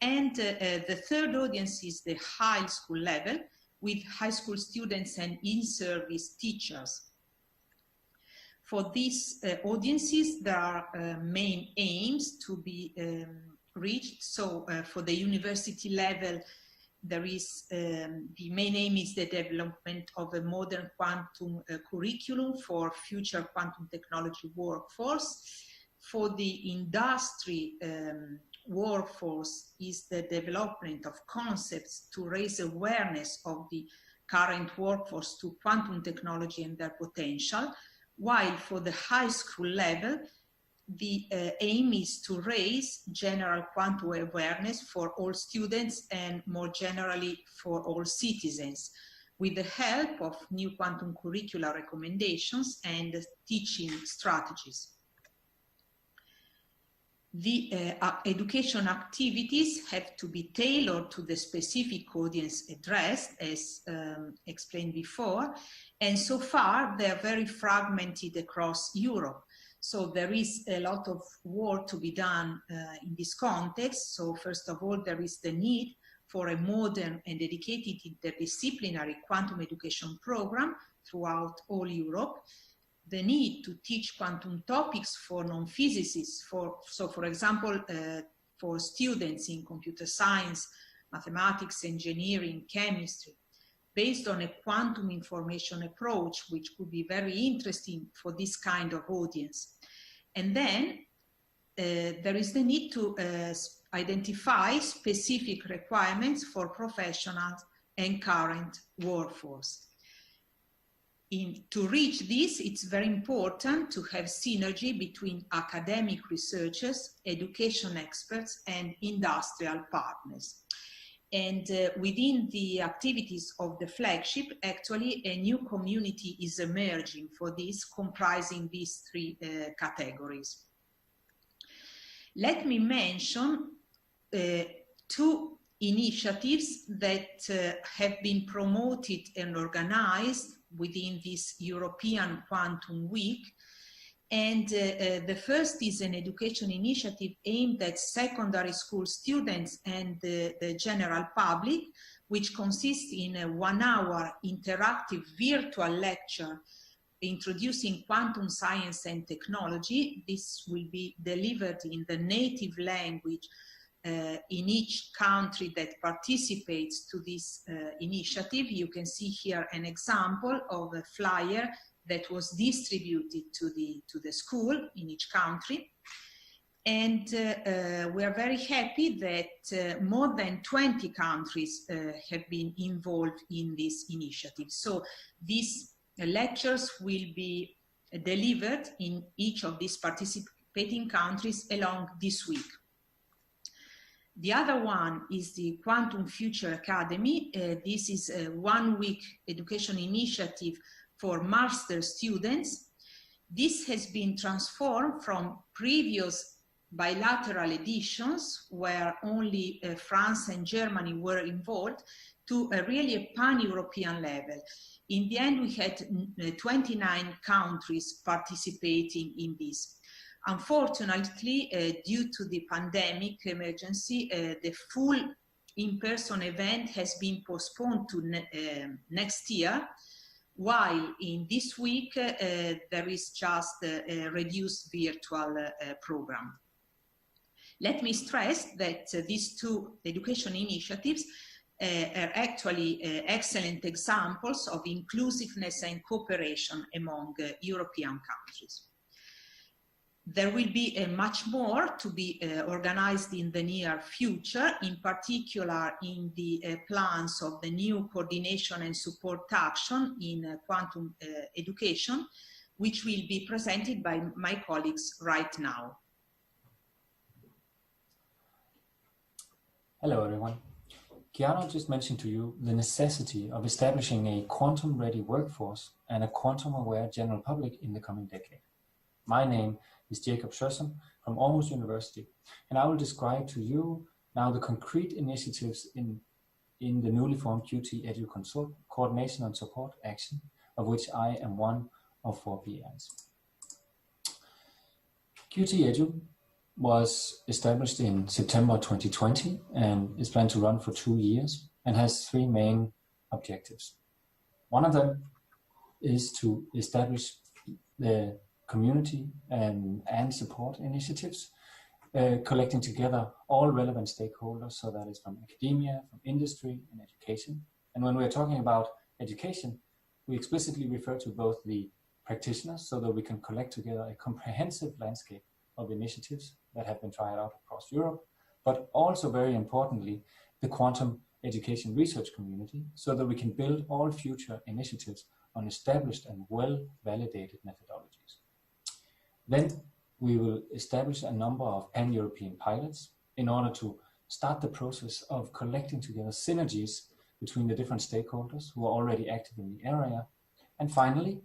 And the third audience is the high school level, with high school students and in-service teachers. For these audiences, there are main aims to be reached. So for the university level, there is the main aim is the development of a modern quantum curriculum for future quantum technology workforce. For the industry workforce is the development of concepts to raise awareness of the current workforce to quantum technology and their potential, while for the high school level, the aim is to raise general quantum awareness for all students and more generally for all citizens, with the help of new quantum curricular recommendations and teaching strategies. The education activities have to be tailored to the specific audience addressed, as explained before, and so far they're very fragmented across Europe. So there is a lot of work to be done in this context. So first of all, there is the need for a modern and dedicated interdisciplinary quantum education program throughout all Europe. The need to teach quantum topics for non-physicists, so for example, for students in computer science, mathematics, engineering, chemistry, based on a quantum information approach, which could be very interesting for this kind of audience. And then there is the need to identify specific requirements for professionals and current workforce. To reach this, it's very important to have synergy between academic researchers, education experts, and industrial partners. And within the activities of the flagship, actually a new community is emerging for this, comprising these three categories. Let me mention two initiatives that have been promoted and organized within this European Quantum Week. And the first is an education initiative aimed at secondary school students and the general public, which consists in a 1-hour interactive virtual lecture introducing quantum science and technology. This will be delivered in the native language in each country that participates to this initiative. You can see here an example of a flyer that was distributed to the school in each country. And we are very happy that more than 20 countries have been involved in this initiative. So these lectures will be delivered in each of these participating countries along this week. The other one is the Quantum Future Academy. This is a 1-week education initiative for master students. This has been transformed from previous bilateral editions where only France and Germany were involved to really a pan-European level. In the end, we had 29 countries participating in this. Unfortunately, due to the pandemic emergency, the full in-person event has been postponed to next year, while in this week there is just a reduced virtual program. Let me stress that these two education initiatives are actually excellent examples of inclusiveness and cooperation among European countries. There will be much more to be organized in the near future, in particular in the plans of the new coordination and support action in quantum education, which will be presented by my colleagues right now. Hello, everyone. Chiara just mentioned to you the necessity of establishing a quantum-ready workforce and a quantum-aware general public in the coming decade. My name is Jacob Schössen from Aarhus University, and I will describe to you now the concrete initiatives in the newly formed QT Edu Consult Coordination and Support Action, of which I am one of 4 PIs. QT Edu was established in September 2020 and is planned to run for 2 years and has 3 main objectives. One of them is to establish the community and support initiatives, collecting together all relevant stakeholders, so that is from academia, from industry and education. And when we're talking about education, we explicitly refer to both the practitioners, so that we can collect together a comprehensive landscape of initiatives that have been tried out across Europe, but also very importantly, the quantum education research community, so that we can build all future initiatives on established and well-validated methodologies. Then we will establish a number of pan-European pilots in order to start the process of collecting together synergies between the different stakeholders who are already active in the area. And finally,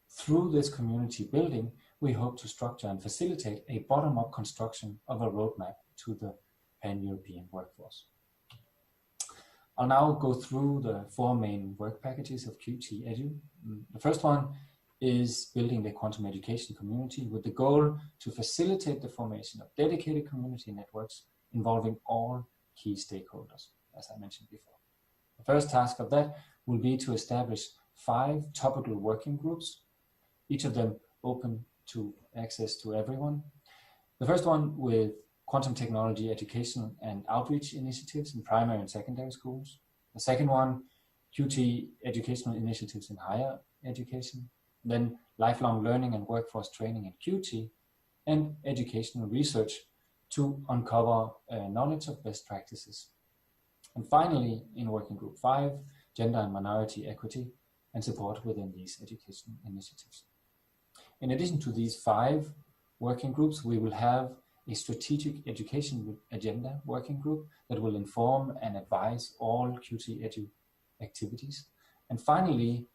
through this community building, we hope to structure and facilitate a bottom-up construction of a roadmap to the pan-European workforce. I'll now go through the 4 main work packages of QT Edu. The first one is building the quantum education community with the goal to facilitate the formation of dedicated community networks involving all key stakeholders, as I mentioned before. The first task of that will be to establish 5 topical working groups, each of them open to access to everyone. The first one with quantum technology education and outreach initiatives in primary and secondary schools. The second one, QT educational initiatives in higher education. Then lifelong learning and workforce training in QT, and educational research to uncover knowledge of best practices. And finally, in working group 5, gender and minority equity and support within these educational initiatives. In addition to these 5 working groups, we will have a strategic education agenda working group that will inform and advise all QT Edu activities. And finally,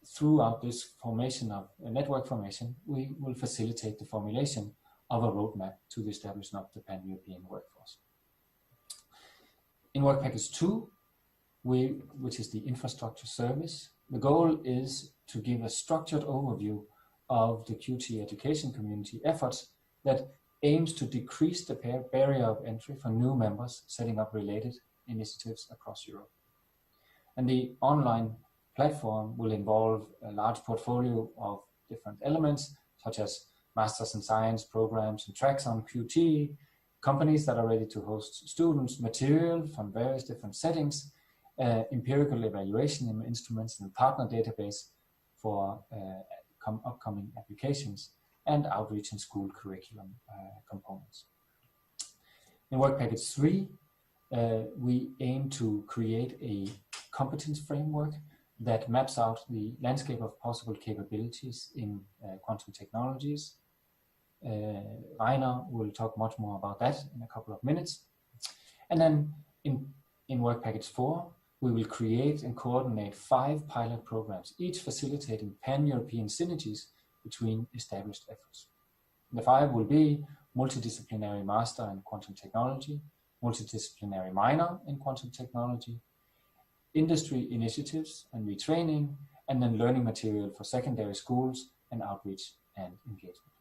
throughout this formation of a network formation, we will facilitate the formulation of a roadmap to the establishment of the pan-European workforce. In work package 2, which is the infrastructure service, the goal is to give a structured overview of the QT education community efforts that aims to decrease the barrier of entry for new members setting up related initiatives across Europe. And the online platform will involve a large portfolio of different elements, such as Masters in Science programs and tracks on QT, companies that are ready to host students, material from various different settings, empirical evaluation instruments and partner database for upcoming applications, and outreach and school curriculum components. In work package 3, we aim to create a competence framework that maps out the landscape of possible capabilities in quantum technologies. Rainer will talk much more about that in a couple of minutes. And then in work package 4, we will create and coordinate 5 pilot programs, each facilitating pan-European synergies between established efforts. The 5 will be multidisciplinary master in quantum technology, multidisciplinary minor in quantum technology, industry initiatives and retraining, and then learning material for secondary schools and outreach and engagement.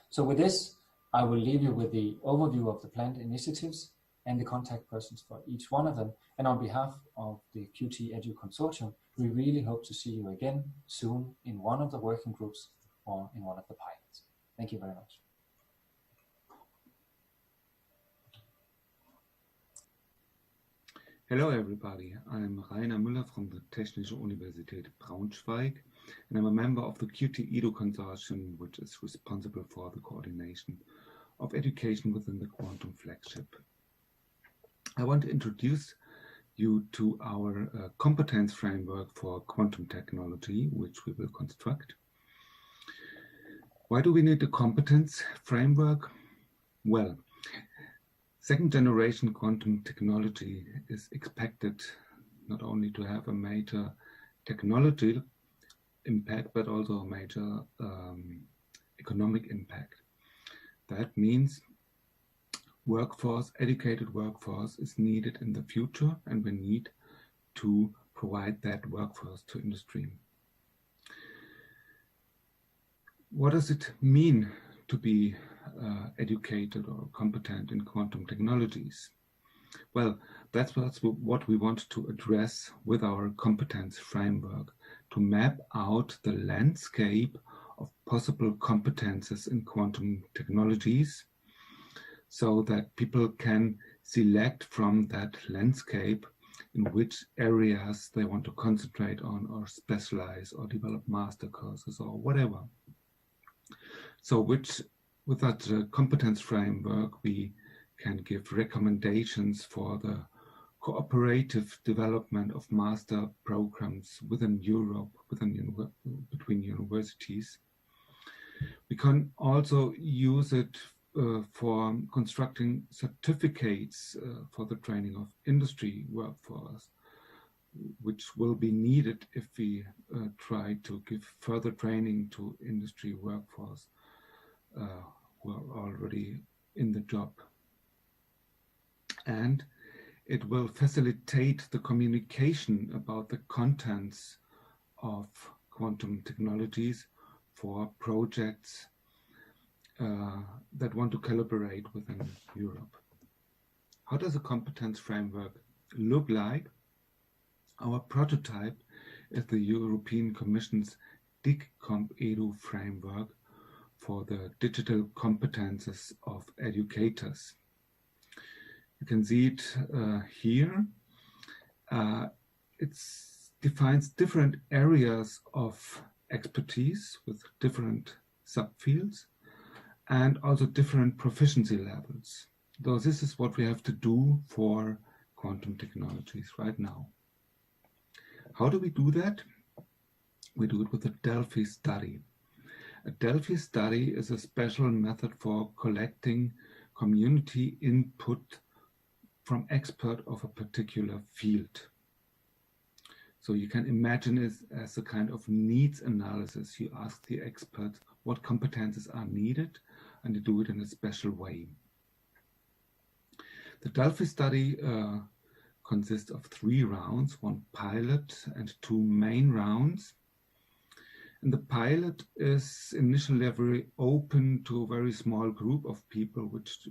So with this, I will leave you with the overview of the planned initiatives and the contact persons for each one of them. And on behalf of the QT Edu Consortium, we really hope to see you again soon in one of the working groups or in one of the pilots. Thank you very much. Hello everybody, I'm Rainer Müller from the Technische Universität Braunschweig, and I'm a member of the QT Edu Consortium, which is responsible for the coordination of education within the Quantum Flagship. I want to introduce you to our competence framework for quantum technology, which we will construct. Why do we need a competence framework? Well, second generation quantum technology is expected not only to have a major technology impact, but also a major economic impact. That means educated workforce is needed in the future, and we need to provide that workforce to industry. What does it mean to be educated or competent in quantum technologies? Well, that's what we want to address with our competence framework, to map out the landscape of possible competences in quantum technologies, so that people can select from that landscape in which areas they want to concentrate on or specialize or develop master courses or whatever. So with that competence framework, we can give recommendations for the cooperative development of master programs within Europe, between universities. We can also use it for constructing certificates for the training of industry workforce, which will be needed if we try to give further training to industry workforce who are already in the job. And it will facilitate the communication about the contents of quantum technologies for projects that want to collaborate within Europe. How does a competence framework look like? Our prototype is the European Commission's DIGCOMP-EDU framework for the digital competences of educators. You can see it here. It defines different areas of expertise with different subfields and also different proficiency levels. So this is what we have to do for quantum technologies right now. How do we do that? We do it with a Delphi study. A Delphi study is a special method for collecting community input from expert of a particular field. So you can imagine it as a kind of needs analysis. You ask the experts what competences are needed, and you do it in a special way. The Delphi study consists of 3 rounds, 1 pilot and 2 main rounds. And the pilot is initially very open to a very small group of people, which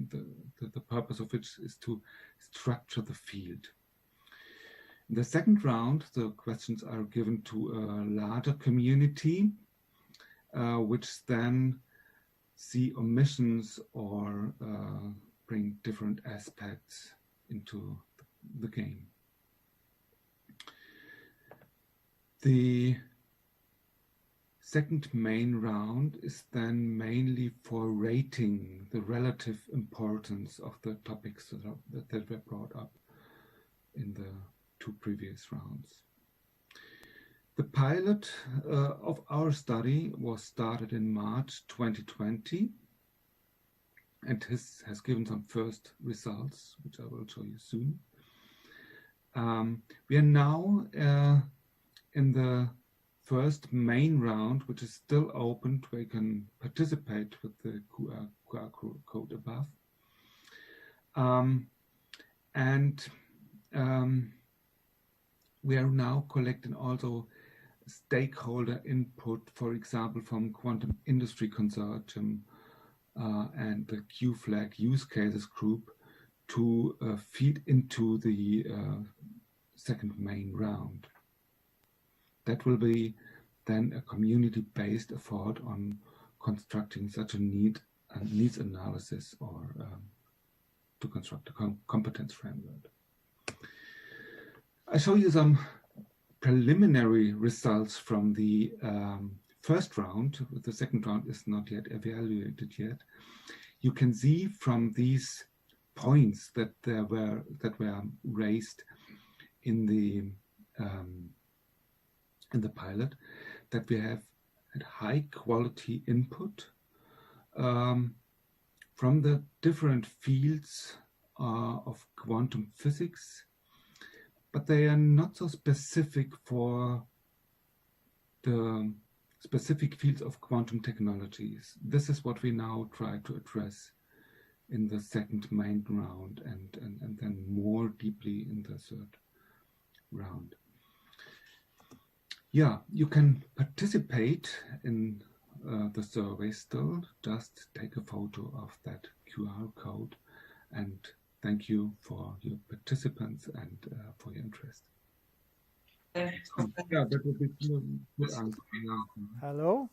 the purpose of which is to structure the field. In the second round, the questions are given to a larger community, which then see omissions or bring different aspects into the game. The second main round is then mainly for rating the relative importance of the topics that were brought up in the 2 previous rounds. The pilot of our study was started in March 2020 and has given some first results, which I will show you soon. We are now in the first main round, which is still open, where you can participate with the QR code above. We are now collecting also stakeholder input, for example, from Quantum Industry Consortium and the Q-Flag use cases group to feed into the second main round. That will be then a community-based effort on constructing such a needs analysis or to construct a competence framework. I show you some preliminary results from the first round. The second round is not yet evaluated yet. You can see from these points that were raised in the pilot that we have had high quality input from the different fields of quantum physics, but they are not so specific for the specific fields of quantum technologies. This is what we now try to address in the second main round and then more deeply in the third round. Yeah, you can participate in the survey still. Just take a photo of that QR code, and thank you for your participants and for your interest. Yeah, that would be good answer. Hello.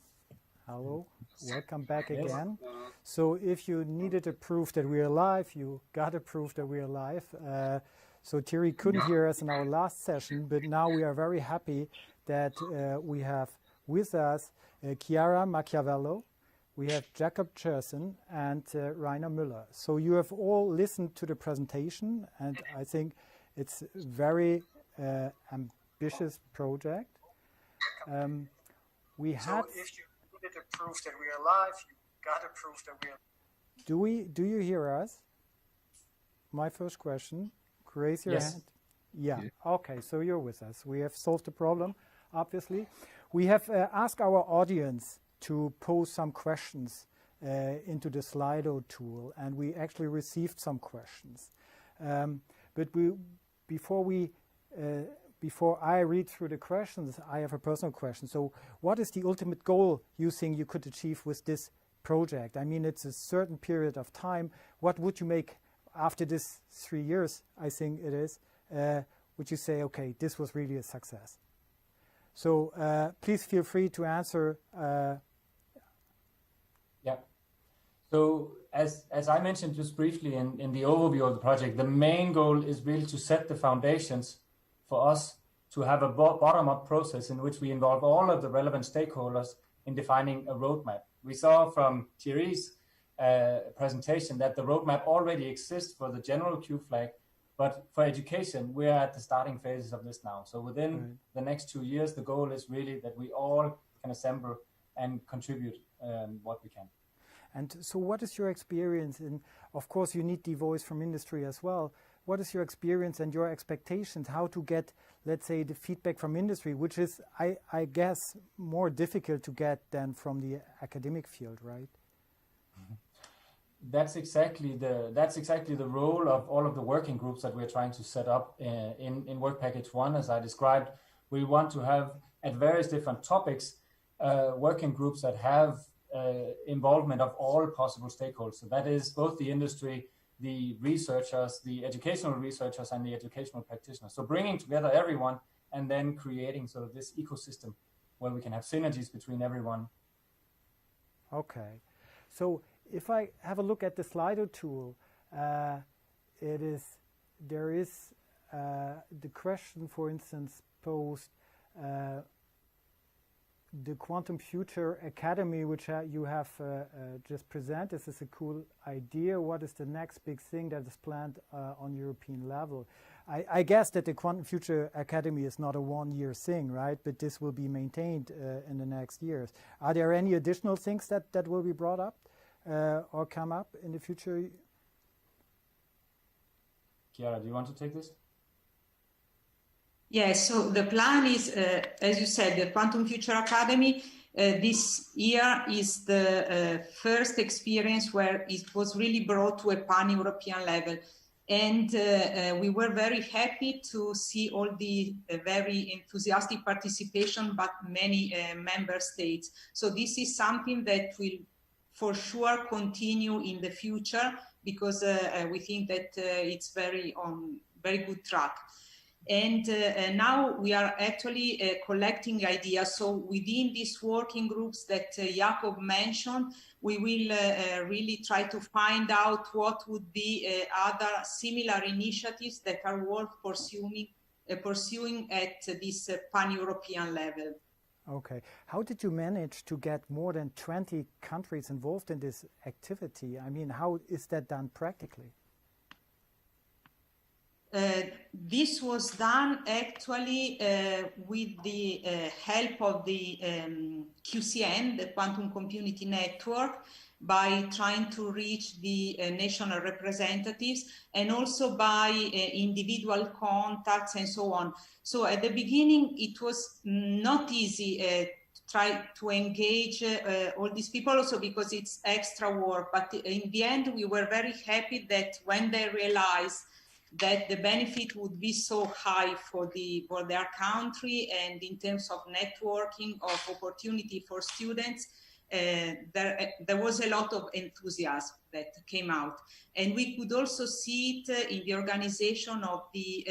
Hello. Welcome back again. So if you needed a proof that we are live, you got a proof that we are live. So Thierry couldn't hear us in our last session, but now we are very happy that we have with us Chiara Machiavello, we have Jakob Cherson and Rainer Müller. So you have all listened to the presentation, and I think it's a very ambitious project. We had bit of proof that we are alive. You got to prove that we are. Do you hear us? My first question. Raise your hand. Yeah. Okay, so you're with us. We have solved the problem, obviously. We have asked our audience to pose some questions into the Slido tool, and we actually received some questions. But before I read through the questions, I have a personal question. So what is the ultimate goal you think you could achieve with this project? I mean, it's a certain period of time. What would you make after this 3 years, I think it is, would you say, okay, this was really a success? So please feel free to answer. Yeah. So as I mentioned just briefly in the overview of the project, the main goal is really to set the foundations for us to have a bottom-up process in which we involve all of the relevant stakeholders in defining a roadmap. We saw from Thierry's presentation that the roadmap already exists for the general Q flag, but for education, we're at the starting phases of this now. So within the next 2 years, the goal is really that we all can assemble and contribute what we can. And so what is your experience? And of course, you need the voice from industry as well. What is your experience and your expectations? How to get, let's say, the feedback from industry, which is, I guess, more difficult to get than from the academic field, right? That's exactly the role of all of the working groups that we're trying to set up in Work Package 1, as I described. We want to have, at various different topics, working groups that have involvement of all possible stakeholders. So that is both the industry, the researchers, the educational researchers, and the educational practitioners. So bringing together everyone and then creating sort of this ecosystem where we can have synergies between everyone. Okay. So if I have a look at the Slido tool, there is the question, for instance, posed, the Quantum Future Academy, which you have just presented. This is a cool idea. What is the next big thing that is planned on European level? I guess that the Quantum Future Academy is not a one-year thing, right? But this will be maintained in the next years. Are there any additional things that will be brought up or come up in the future? Chiara, do you want to take this? Yes, so the plan is, as you said, the Quantum Future Academy this year is the first experience where it was really brought to a pan-European level. And we were very happy to see all the very enthusiastic participation, but many member states. So this is something that will for sure continue in the future, because we think that it's on very good track. And now we are actually collecting ideas. So within these working groups that Jakob mentioned, we will really try to find out what would be other similar initiatives that are worth pursuing at this pan-European level. Okay. How did you manage to get more than 20 countries involved in this activity? I mean, how is that done practically? This was done actually with the help of the QCN, the Quantum Community Network, by trying to reach the national representatives, and also by individual contacts and so on. So at the beginning, it was not easy to try to engage all these people, also because it's extra work. But in the end, we were very happy that when they realized that the benefit would be so high for their country, and in terms of networking, of opportunity for students, there was a lot of enthusiasm that came out. And we could also see it in the organization of the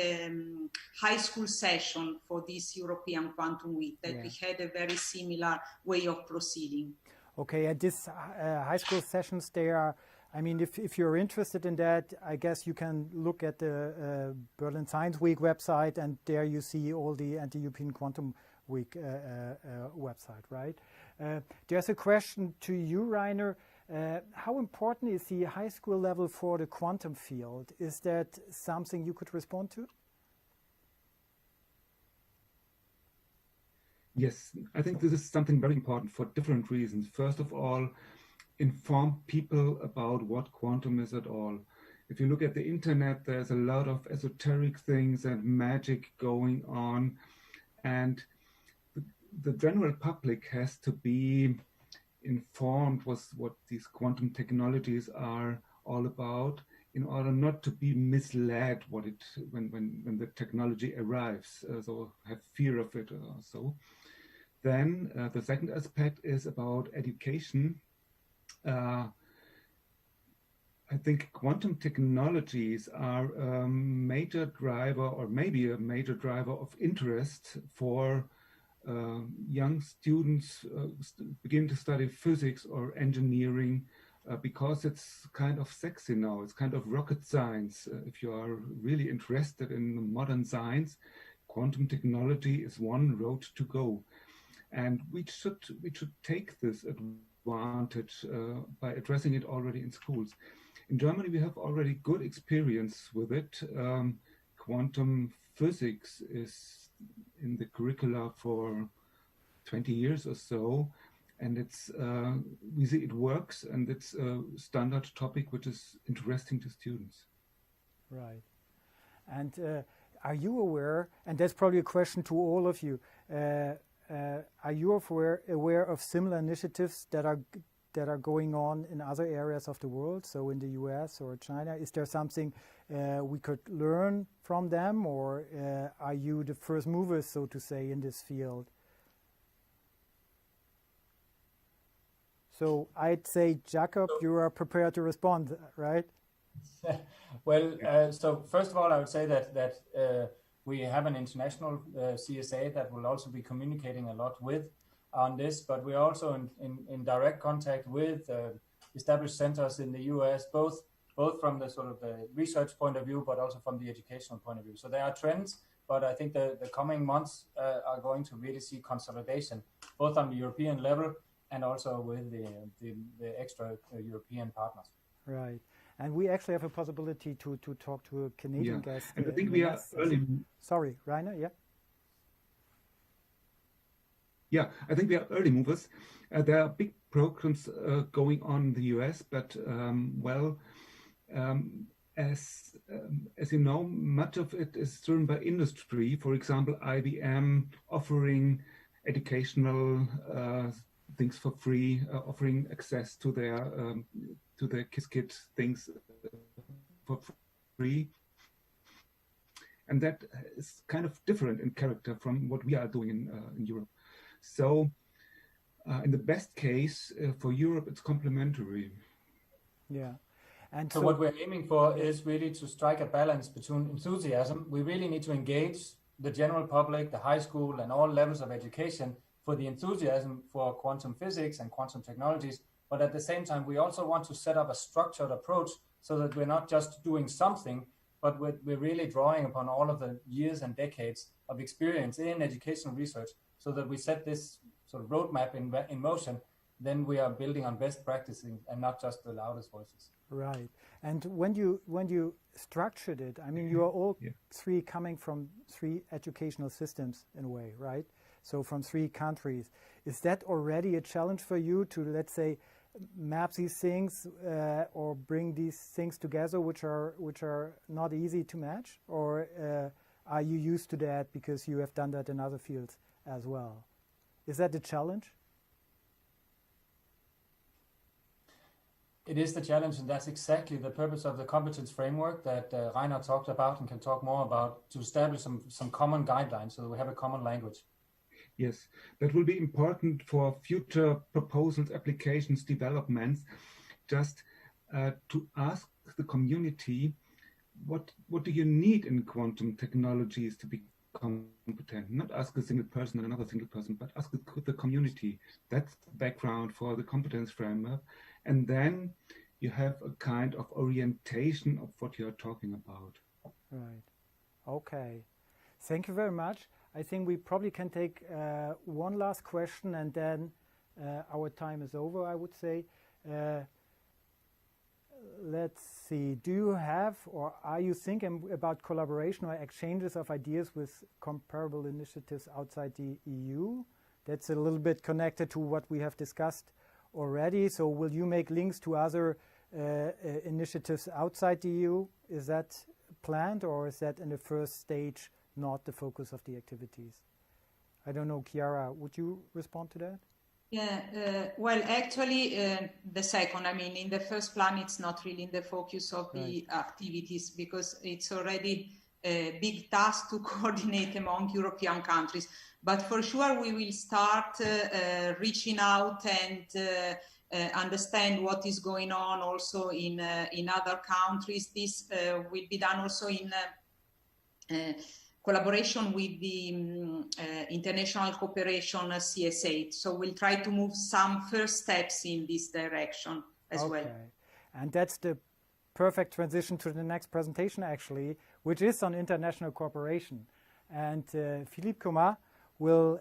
high school session for this European Quantum Week, that we had a very similar way of proceeding. Okay, at this high school sessions, they are, I mean, if you're interested in that, I guess you can look at the Berlin Science Week website, and there you see all the Anti-European Quantum Week website, right? There's a question to you, Rainer. How important is the high school level for the quantum field? Is that something you could respond to? Yes, I think this is something very important for different reasons. First of all, inform people about what quantum is at all. If you look at the internet, there's a lot of esoteric things and magic going on, and the general public has to be informed what these quantum technologies are all about, in order not to be misled when the technology arrives, so have fear of it or so. Then the second aspect is about education. I think quantum technologies are a major driver, or maybe a major driver of interest for young students begin to study physics or engineering, because it's kind of sexy now. It's kind of rocket science. If you are really interested in modern science, quantum technology is one road to go. And we should take this advantage by addressing it already in schools. In Germany, we have already good experience with it. Quantum physics is in the curricula for 20 years or so, and it's we see it works, and it's a standard topic which is interesting to students. Right. And are you aware, and that's probably a question to all of you, are you aware of similar initiatives that are going on in other areas of the world, so in the US or China? Is there something we could learn from them, or are you the first movers, so to say, in this field? So I'd say, Jakob, you are prepared to respond, right? Well, so first of all, I would say that we have an international CSA that will also be communicating a lot with on this, but we're also in direct contact with established centers in the US, both from the sort of the research point of view, but also from the educational point of view. So there are trends, but I think the coming months are going to really see consolidation, both on the European level and also with the extra European partners. Right. And we actually have a possibility to talk to a Canadian guest. And I think we are early. Sorry, Rainer, yeah? Yeah, I think we are early movers. There are big programs going on in the US, but as you know, much of it is driven by industry. For example, IBM offering educational things for free, offering access to their Qiskit things for free. And that is kind of different in character from what we are doing in Europe. So in the best case, for Europe, it's complementary. Yeah. And so what we're aiming for is really to strike a balance between enthusiasm. We really need to engage the general public, the high school, and all levels of education for the enthusiasm for quantum physics and quantum technologies. But at the same time, we also want to set up a structured approach so that we're not just doing something, but we're really drawing upon all of the years and decades of experience in educational research, so that we set this sort of roadmap in motion. Then we are building on best practices and not just the loudest voices. Right. And when you structured it, I mean, you are all three coming from three educational systems in a way, right? So from three countries. Is that already a challenge for you to, let's say, map these things or bring these things together, which are not easy to match? Or are you used to that because you have done that in other fields as well? Is that the challenge? It is the challenge, and that's exactly the purpose of the competence framework that Rainer talked about and can talk more about, to establish some common guidelines so that we have a common language. Yes, that will be important for future proposals, applications, developments, just to ask the community, what do you need in quantum technologies to be competent? Not ask a single person and another single person, but ask the community. That's the background for the competence framework. And then you have a kind of orientation of what you're talking about. Right. Okay. Thank you very much. I think we probably can take one last question, and then our time is over, I would say. Let's see. Do you have, or are you thinking about collaboration or exchanges of ideas with comparable initiatives outside the EU? That's a little bit connected to what we have discussed already. So will you make links to other initiatives outside the EU? Is that planned, or is that in the first stage not the focus of the activities? I don't know, Chiara, would you respond to that? Yeah, well, actually, the second, I mean, in the first plan, it's not really in the focus of the activities, because it's already a big task to coordinate among European countries. But for sure, we will start reaching out and understand what is going on also in other countries. This will be done also in collaboration with the International Cooperation CSA. So we'll try to move some first steps in this direction as well. And that's the perfect transition to the next presentation, actually, which is on international cooperation. And Philippe Comas will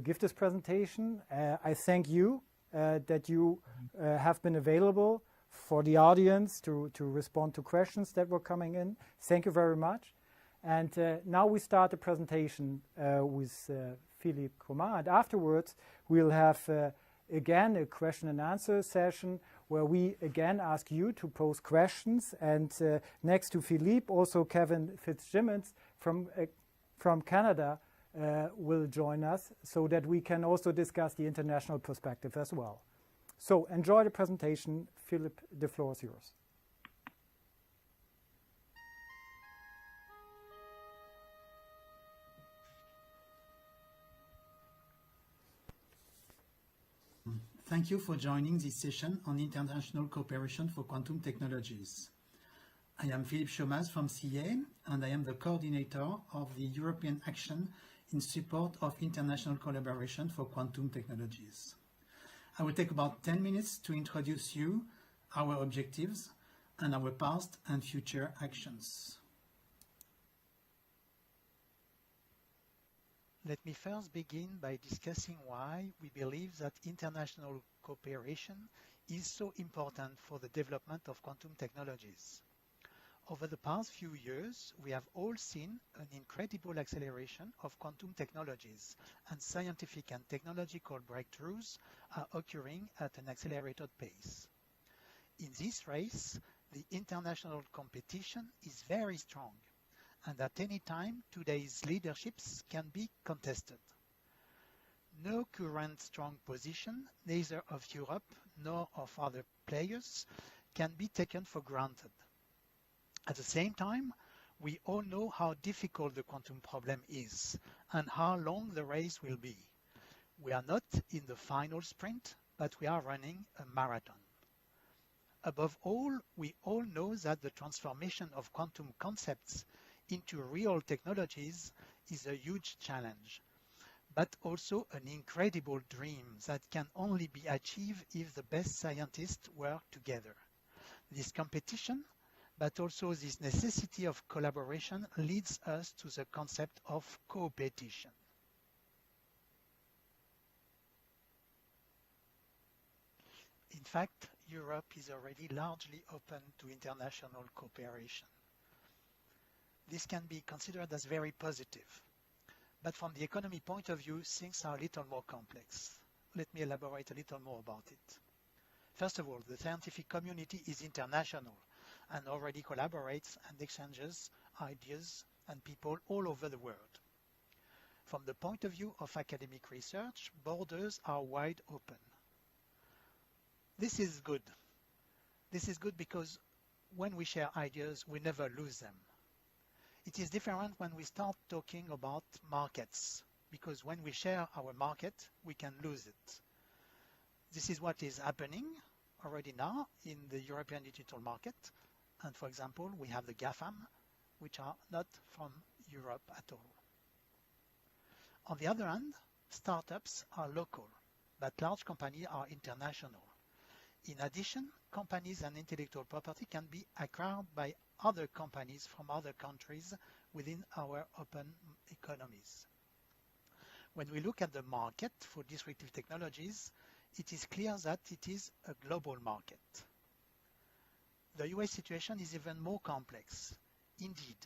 give this presentation. I thank you that you have been available for the audience to respond to questions that were coming in. Thank you very much. And now we start the presentation with Philippe Comas. And afterwards, we'll have again a question and answer session where we again ask you to pose questions. And next to Philippe, also Kevin Fitzgibbons from Canada will join us, so that we can also discuss the international perspective as well. So enjoy the presentation. Philippe, the floor is yours. Thank you for joining this session on international cooperation for quantum technologies. I am Philippe Comas from CA, and I am the coordinator of the European Action in support of international collaboration for quantum technologies. I will take about 10 minutes to introduce you, our objectives, and our past and future actions. Let me first begin by discussing why we believe that international cooperation is so important for the development of quantum technologies. Over the past few years, we have all seen an incredible acceleration of quantum technologies, and scientific and technological breakthroughs are occurring at an accelerated pace. In this race, the international competition is very strong, and at any time, today's leaderships can be contested. No current strong position, neither of Europe nor of other players, can be taken for granted. At the same time, we all know how difficult the quantum problem is and how long the race will be. We are not in the final sprint, but we are running a marathon. Above all, we all know that the transformation of quantum concepts into real technologies is a huge challenge, but also an incredible dream that can only be achieved if the best scientists work together. This competition, but also this necessity of collaboration, leads us to the concept of co-petition. In fact, Europe is already largely open to international cooperation. This can be considered as very positive. But from the economy point of view, things are a little more complex. Let me elaborate a little more about it. First of all, the scientific community is international and already collaborates and exchanges ideas and people all over the world. From the point of view of academic research, borders are wide open. This is good. This is good because when we share ideas, we never lose them. It is different when we start talking about markets, because when we share our market, we can lose it. This is what is happening already now in the European digital market. And for example, we have the GAFAM, which are not from Europe at all. On the other hand, startups are local, but large companies are international. In addition, companies and intellectual property can be acquired by other companies from other countries within our open economies. When we look at the market for disruptive technologies, it is clear that it is a global market. The US situation is even more complex. Indeed,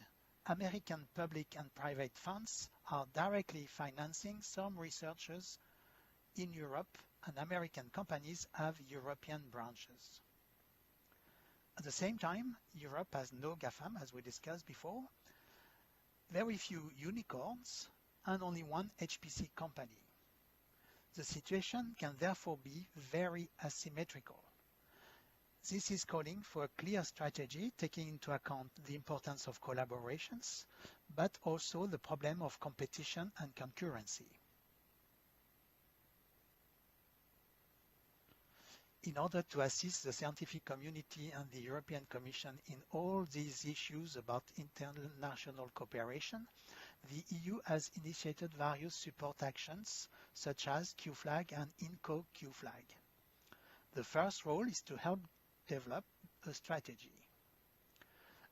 American public and private funds are directly financing some researchers in Europe and American companies have European branches. At the same time, Europe has no GAFAM, as we discussed before, very few unicorns, and only one HPC company. The situation can therefore be very asymmetrical. This is calling for a clear strategy taking into account the importance of collaborations, but also the problem of competition and concurrency. In order to assist the scientific community and the European Commission in all these issues about international cooperation, the EU has initiated various support actions such as QFlag and INCO QFlag. The first role is to help develop a strategy.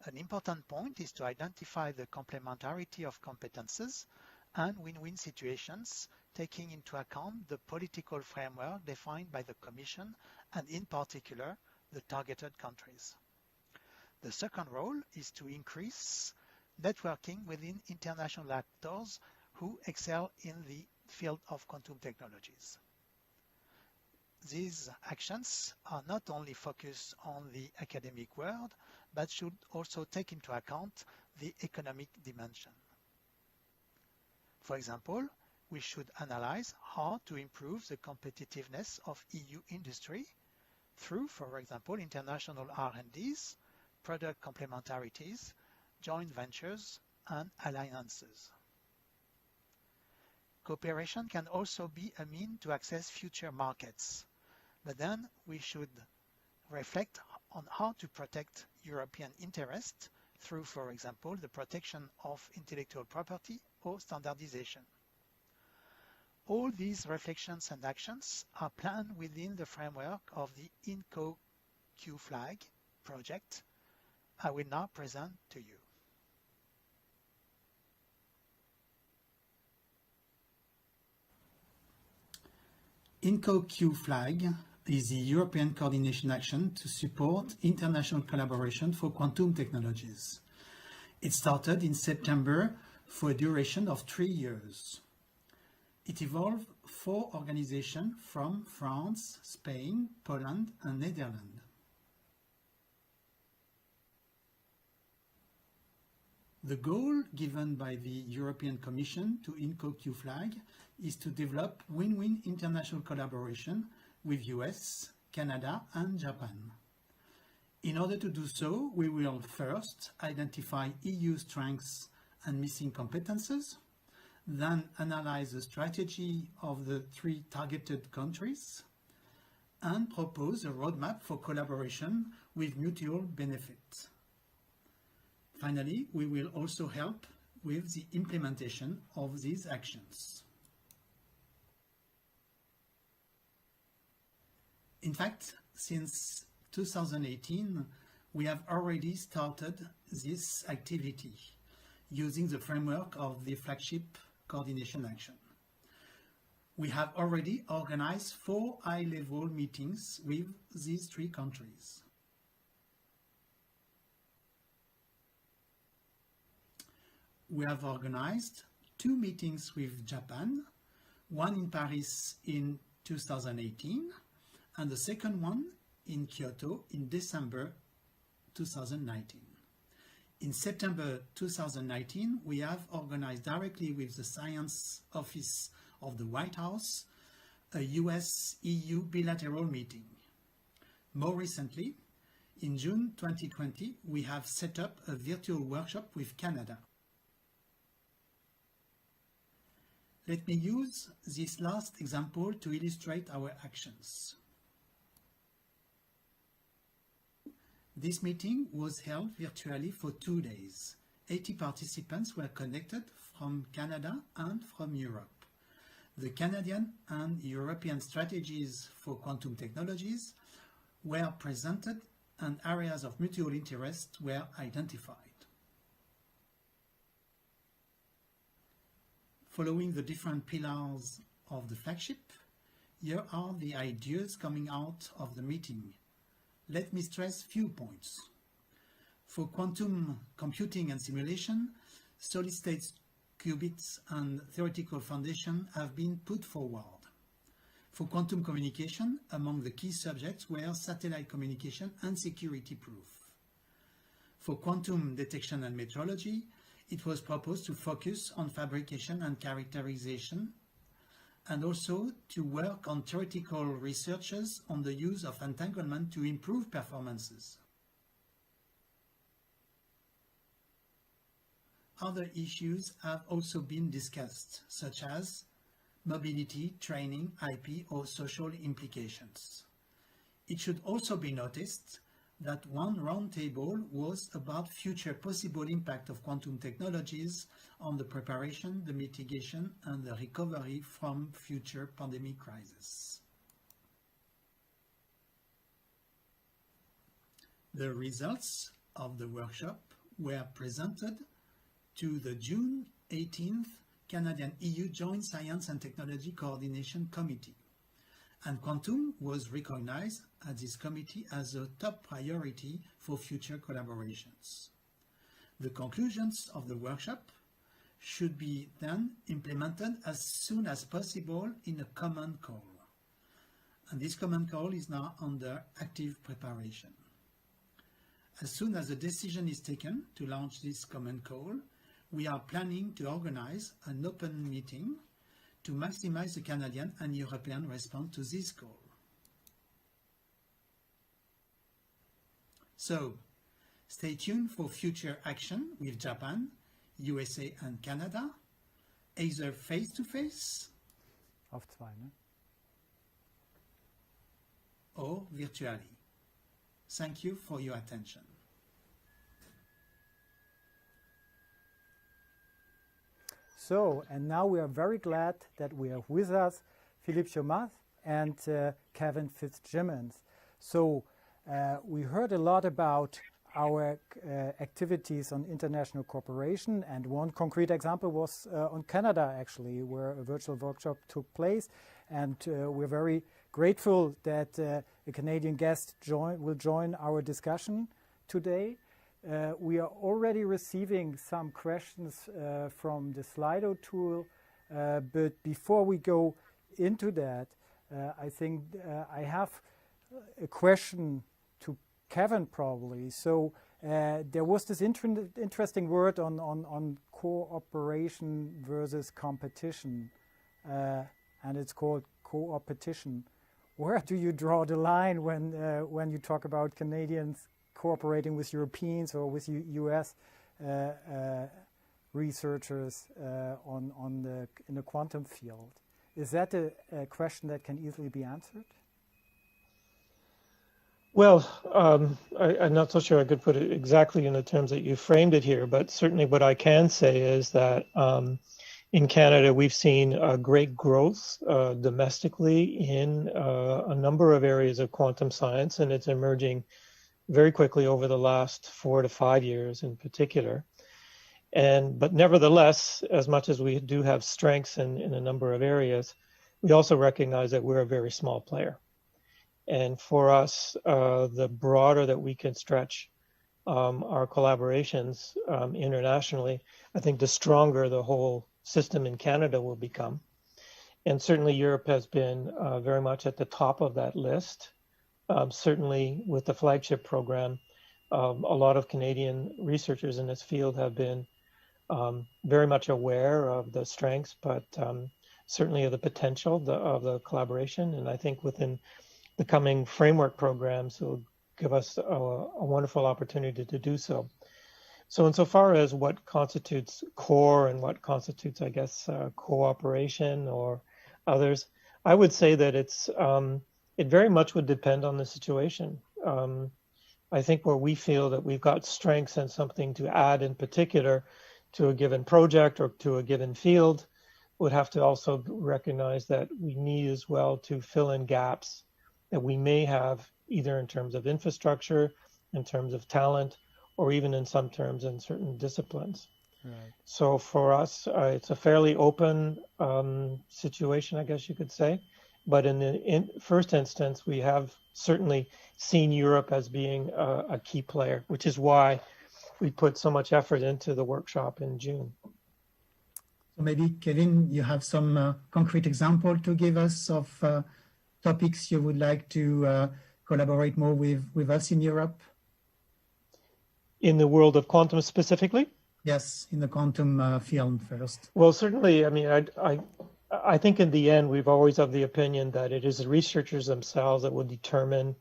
An important point is to identify the complementarity of competences and win-win situations, taking into account the political framework defined by the Commission and in particular the targeted countries. The second role is to increase networking within international actors who excel in the field of quantum technologies. These actions are not only focused on the academic world, but should also take into account the economic dimension. For example, we should analyze how to improve the competitiveness of EU industry through, for example, international R&Ds, product complementarities, joint ventures, and alliances. Cooperation can also be a means to access future markets, but then we should reflect on how to protect European interests through, for example, the protection of intellectual property or standardization. All these reflections and actions are planned within the framework of the INCO QFlag project I will now present to you. INCO QFlag is the European coordination action to support international collaboration for quantum technologies. It started in September for a duration of 3 years. It involved 4 organizations from France, Spain, Poland, and Netherlands. The goal given by the European Commission to INCO QFlag is to develop win-win international collaboration with US, Canada, and Japan. In order to do so, we will first identify EU strengths and missing competences, then analyze the strategy of the 3 targeted countries, and propose a roadmap for collaboration with mutual benefit. Finally, we will also help with the implementation of these actions. In fact, since 2018, we have already started this activity using the framework of the flagship coordination action. We have already organized 4 high-level meetings with these 3 countries. We have organized 2 meetings with Japan, one in Paris in 2018, and the second one in Kyoto in December 2019. In September 2019, we have organized directly with the Science Office of the White House a US-EU bilateral meeting. More recently, in June 2020, we have set up a virtual workshop with Canada. Let me use this last example to illustrate our actions. This meeting was held virtually for 2 days. 80 participants were connected from Canada and from Europe. The Canadian and European strategies for quantum technologies were presented and areas of mutual interest were identified. Following the different pillars of the flagship, here are the ideas coming out of the meeting. Let me stress few points. For quantum computing and simulation, solid-state qubits and theoretical foundation have been put forward. For quantum communication, among the key subjects were satellite communication and security proof. For quantum detection and metrology, it was proposed to focus on fabrication and characterization, and also to work on theoretical researches on the use of entanglement to improve performances. Other issues have also been discussed, such as mobility, training, IP, or social implications. It should also be noticed that one roundtable was about future possible impact of quantum technologies on the preparation, the mitigation, and the recovery from future pandemic crises. The results of the workshop were presented to the June 18th Canadian-EU Joint Science and Technology Coordination Committee, and quantum was recognized at this committee as a top priority for future collaborations. The conclusions of the workshop should be then implemented as soon as possible in a common call, and this common call is now under active preparation. As soon as a decision is taken to launch this common call, we are planning to organize an open meeting to maximize the Canadian and European response to this call. So, stay tuned for future action with Japan, USA and Canada, either face-to-face auf zwei, ne? or virtually. Thank you for your attention. So, and now we are very glad that we have with us Philippe Chomas and Kevin Fitzgibbons. So, we heard a lot about our activities on international cooperation, and one concrete example was on Canada, actually, where a virtual workshop took place. And we're very grateful that a Canadian guest will join our discussion today. We are already receiving some questions from the Slido tool, but before we go into that, I think I have a question to Kevin probably. So there was this interesting word on cooperation versus competition, and it's called co-opetition. Where do you draw the line when you talk about Canadians cooperating with Europeans or with US researchers in the quantum field? Is that a question that can easily be answered? Well, I'm not so sure I could put it exactly in the terms that you framed it here, but certainly what I can say is that in Canada, we've seen great growth domestically in a number of areas of quantum science, and it's emerging very quickly over the last 4 to 5 years in particular. But nevertheless, as much as we do have strengths in a number of areas, we also recognize that we're a very small player. And for us, the broader that we can stretch our collaborations internationally, I think the stronger the whole system in Canada will become. And certainly Europe has been very much at the top of that list. Certainly with the flagship program, a lot of Canadian researchers in this field have been very much aware of the strengths, but certainly of the potential of the collaboration. And I think within the coming framework programs will give us a wonderful opportunity to do so. So insofar as what constitutes core and what constitutes, I guess, cooperation or others, I would say that it very much would depend on the situation. I think where we feel that we've got strengths and something to add in particular to a given project or to a given field, would have to also recognize that we need as well to fill in gaps that we may have either in terms of infrastructure, in terms of talent, or even in some terms in certain disciplines. Right. So for us, it's a fairly open situation, I guess you could say. But in the first instance, we have certainly seen Europe as being a key player, which is why we put so much effort into the workshop in June. So maybe, Kevin, you have some concrete example to give us of topics you would like to collaborate more with us in Europe? In the world of quantum specifically? Yes, in the quantum field first. Well, certainly, I mean, I think in the end, we've always of the opinion that it is the researchers themselves that will determine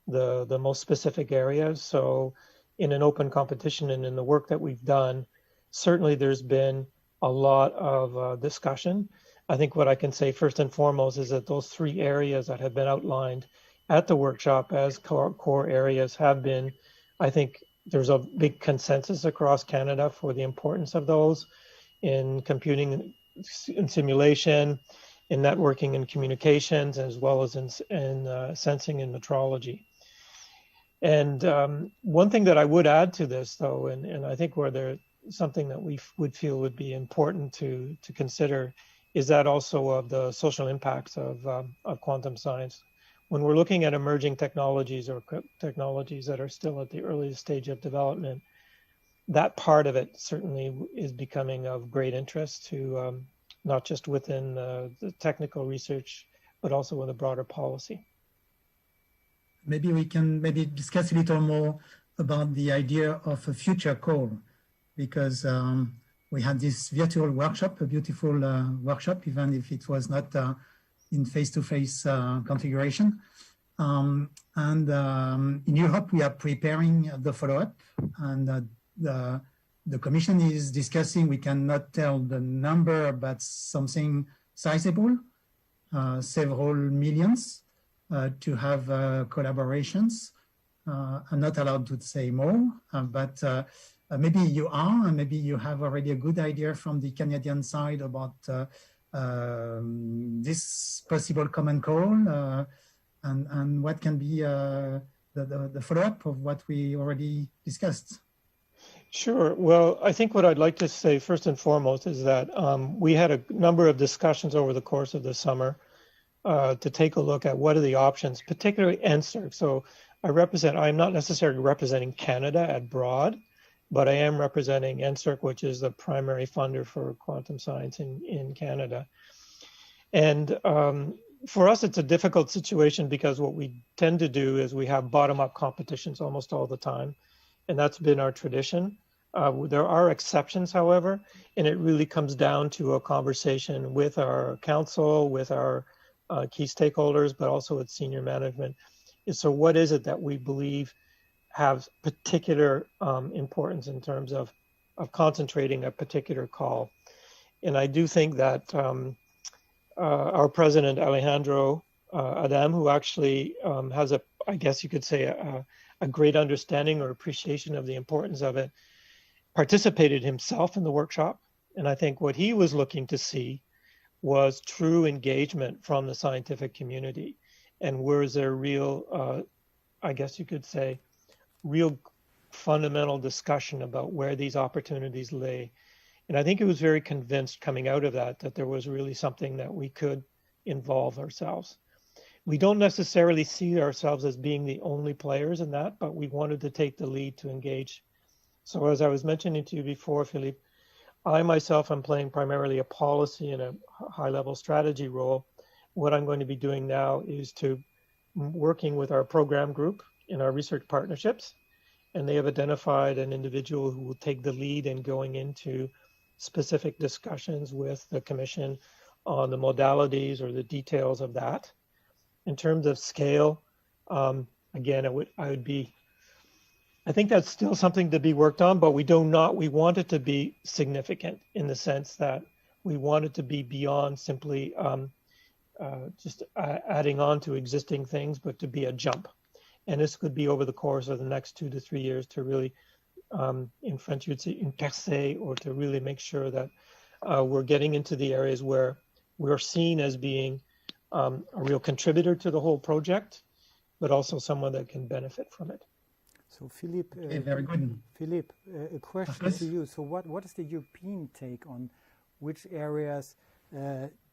the most specific areas. So in an open competition and in the work that we've done, certainly there's been a lot of discussion. I think what I can say first and foremost is that those 3 areas that have been outlined at the workshop as core areas have been, I think there's a big consensus across Canada for the importance of those in computing and simulation, in networking and communications, as well as in sensing and metrology. And one thing that I would add to this, though, and I think where there's something that we would feel would be important to consider, is that also of the social impacts of quantum science. When we're looking at emerging technologies or technologies that are still at the earliest stage of development, that part of it certainly is becoming of great interest to not just within the technical research, but also in the broader policy. Maybe we can discuss a little more about the idea of a future call, because we had this virtual workshop, a beautiful workshop, even if it was not in face-to-face configuration. And in Europe, we are preparing the follow-up, and the Commission is discussing, we cannot tell the number, but something sizable, several millions, to have collaborations. I'm not allowed to say more, but maybe you are, and maybe you have already a good idea from the Canadian side about this possible common call, and what can be the follow-up of what we already discussed. Sure. Well, I think what I'd like to say first and foremost is that we had a number of discussions over the course of the summer to take a look at what are the options, particularly NSERC. So I'm not necessarily representing Canada at broad, but I am representing NSERC, which is the primary funder for quantum science in Canada. And for us, it's a difficult situation because what we tend to do is we have bottom-up competitions almost all the time, and that's been our tradition. There are exceptions, however, and it really comes down to a conversation with our council, with our key stakeholders, but also with senior management. So what is it that we believe have particular importance in terms of concentrating a particular call? And I do think that our president, Alejandro Adam, who actually has I guess you could say, a great understanding or appreciation of the importance of it, participated himself in the workshop. And I think what he was looking to see was true engagement from the scientific community. And was there real, I guess you could say, real fundamental discussion about where these opportunities lay. And I think he was very convinced coming out of that there was really something that we could involve ourselves. We don't necessarily see ourselves as being the only players in that, but we wanted to take the lead to engage. So as I was mentioning to you before, Philippe, I myself am playing primarily a policy and a high-level strategy role. What I'm going to be doing now is to working with our program group in our research partnerships, and they have identified an individual who will take the lead in going into specific discussions with the Commission on the modalities or the details of that. In terms of scale, again, I think that's still something to be worked on, but we want it to be significant in the sense that we want it to be beyond simply just adding on to existing things, but to be a jump. And this could be over the course of the next 2 to 3 years to really, in French, you'd say, percer, or to really make sure that we're getting into the areas where we're seen as being a real contributor to the whole project, but also someone that can benefit from it. So Philippe, very good. Philippe, a question to you. So what is the European take on which areas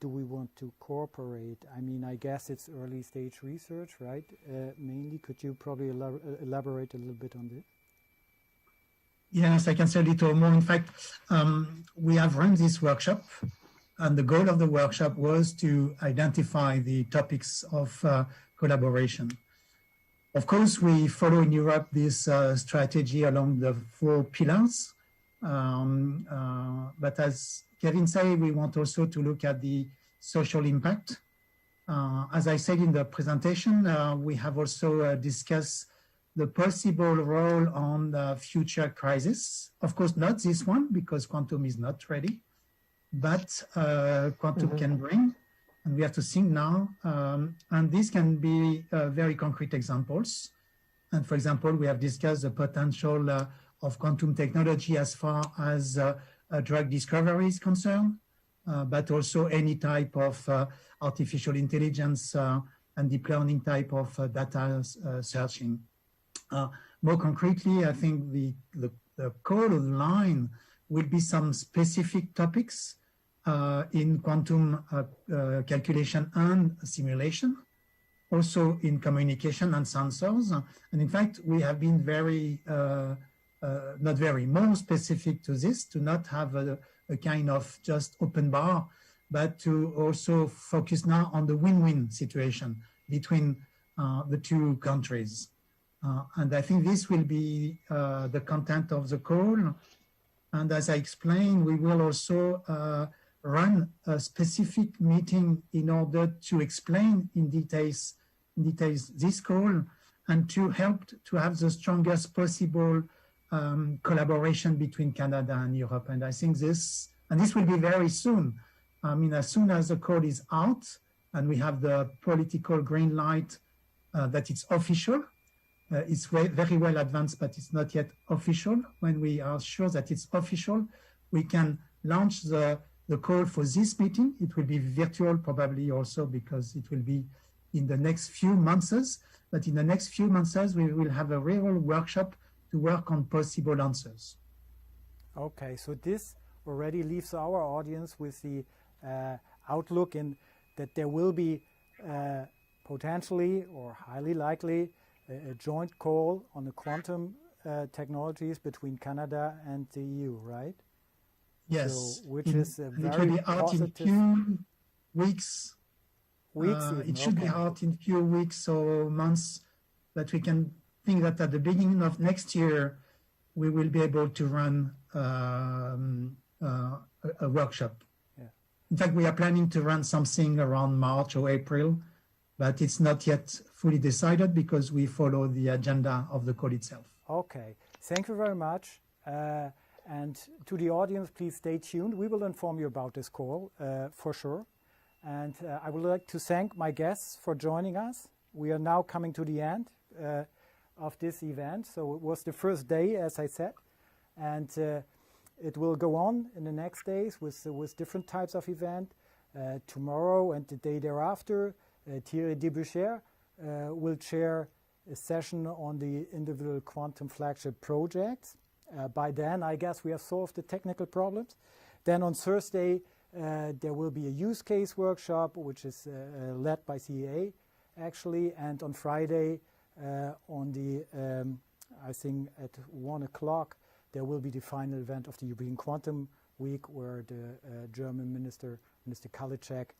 do we want to cooperate? I mean, I guess it's early stage research, right? Mainly, could you probably elaborate a little bit on this? Yes, I can say a little more. In fact, we have run this workshop And the goal of the workshop was to identify the topics of collaboration. Of course, we follow in Europe this strategy along the 4 pillars. But as Kevin said, we want also to look at the social impact. As I said in the presentation, we have also discussed the possible role on the future crisis. Of course, not this one, because quantum is not ready, but quantum can bring, and we have to think now. And this can be very concrete examples. And for example, we have discussed the potential of quantum technology as far as drug discovery is concerned, but also any type of artificial intelligence and deep learning type of data searching. More concretely, I think the call of the line will be some specific topics in quantum calculation and simulation, also in communication and sensors. And in fact, we have been more specific to this, to not have a kind of just open bar, but to also focus now on the win-win situation between the 2 countries. And I think this will be the content of the call. And as I explained, we will also run a specific meeting in order to explain in details this call and to help to have the strongest possible collaboration between Canada and Europe. And I think this will be very soon. I mean, as soon as the call is out and we have the political green light that it's official, it's very well advanced, but it's not yet official. When we are sure that it's official, we can launch the call for this meeting. It will be virtual probably also, because it will be in the next few months. But in the next few months, we will have a real workshop to work on possible answers. Okay, so this already leaves our audience with the outlook in that there will be potentially or highly likely a joint call on the quantum technologies between Canada and the EU, right? Yes. So, which is a very it will be out positive... in few weeks. It should be out in few weeks or months, but we can think that at the beginning of next year, we will be able to run a workshop. Yeah. In fact, we are planning to run something around March or April, but it's not yet fully decided because we follow the agenda of the call itself. Okay, thank you very much. And to the audience, please stay tuned. We will inform you about this call for sure. And I would like to thank my guests for joining us. We are now coming to the end of this event. So it was the first day, as I said, and it will go on in the next days with different types of event. Tomorrow and the day thereafter, Thierry Deboucher will chair a session on the individual quantum flagship projects. By then, I guess we have solved the technical problems. Then on Thursday, there will be a use case workshop, which is led by CEA, actually. And on Friday, on the, I think at 1 o'clock, there will be the final event of the European Quantum Week, where the German Minister Kalicek,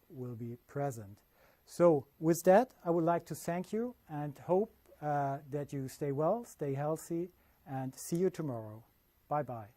will be present. So with that, I would like to thank you and hope that you stay well, stay healthy, and see you tomorrow. Bye-bye.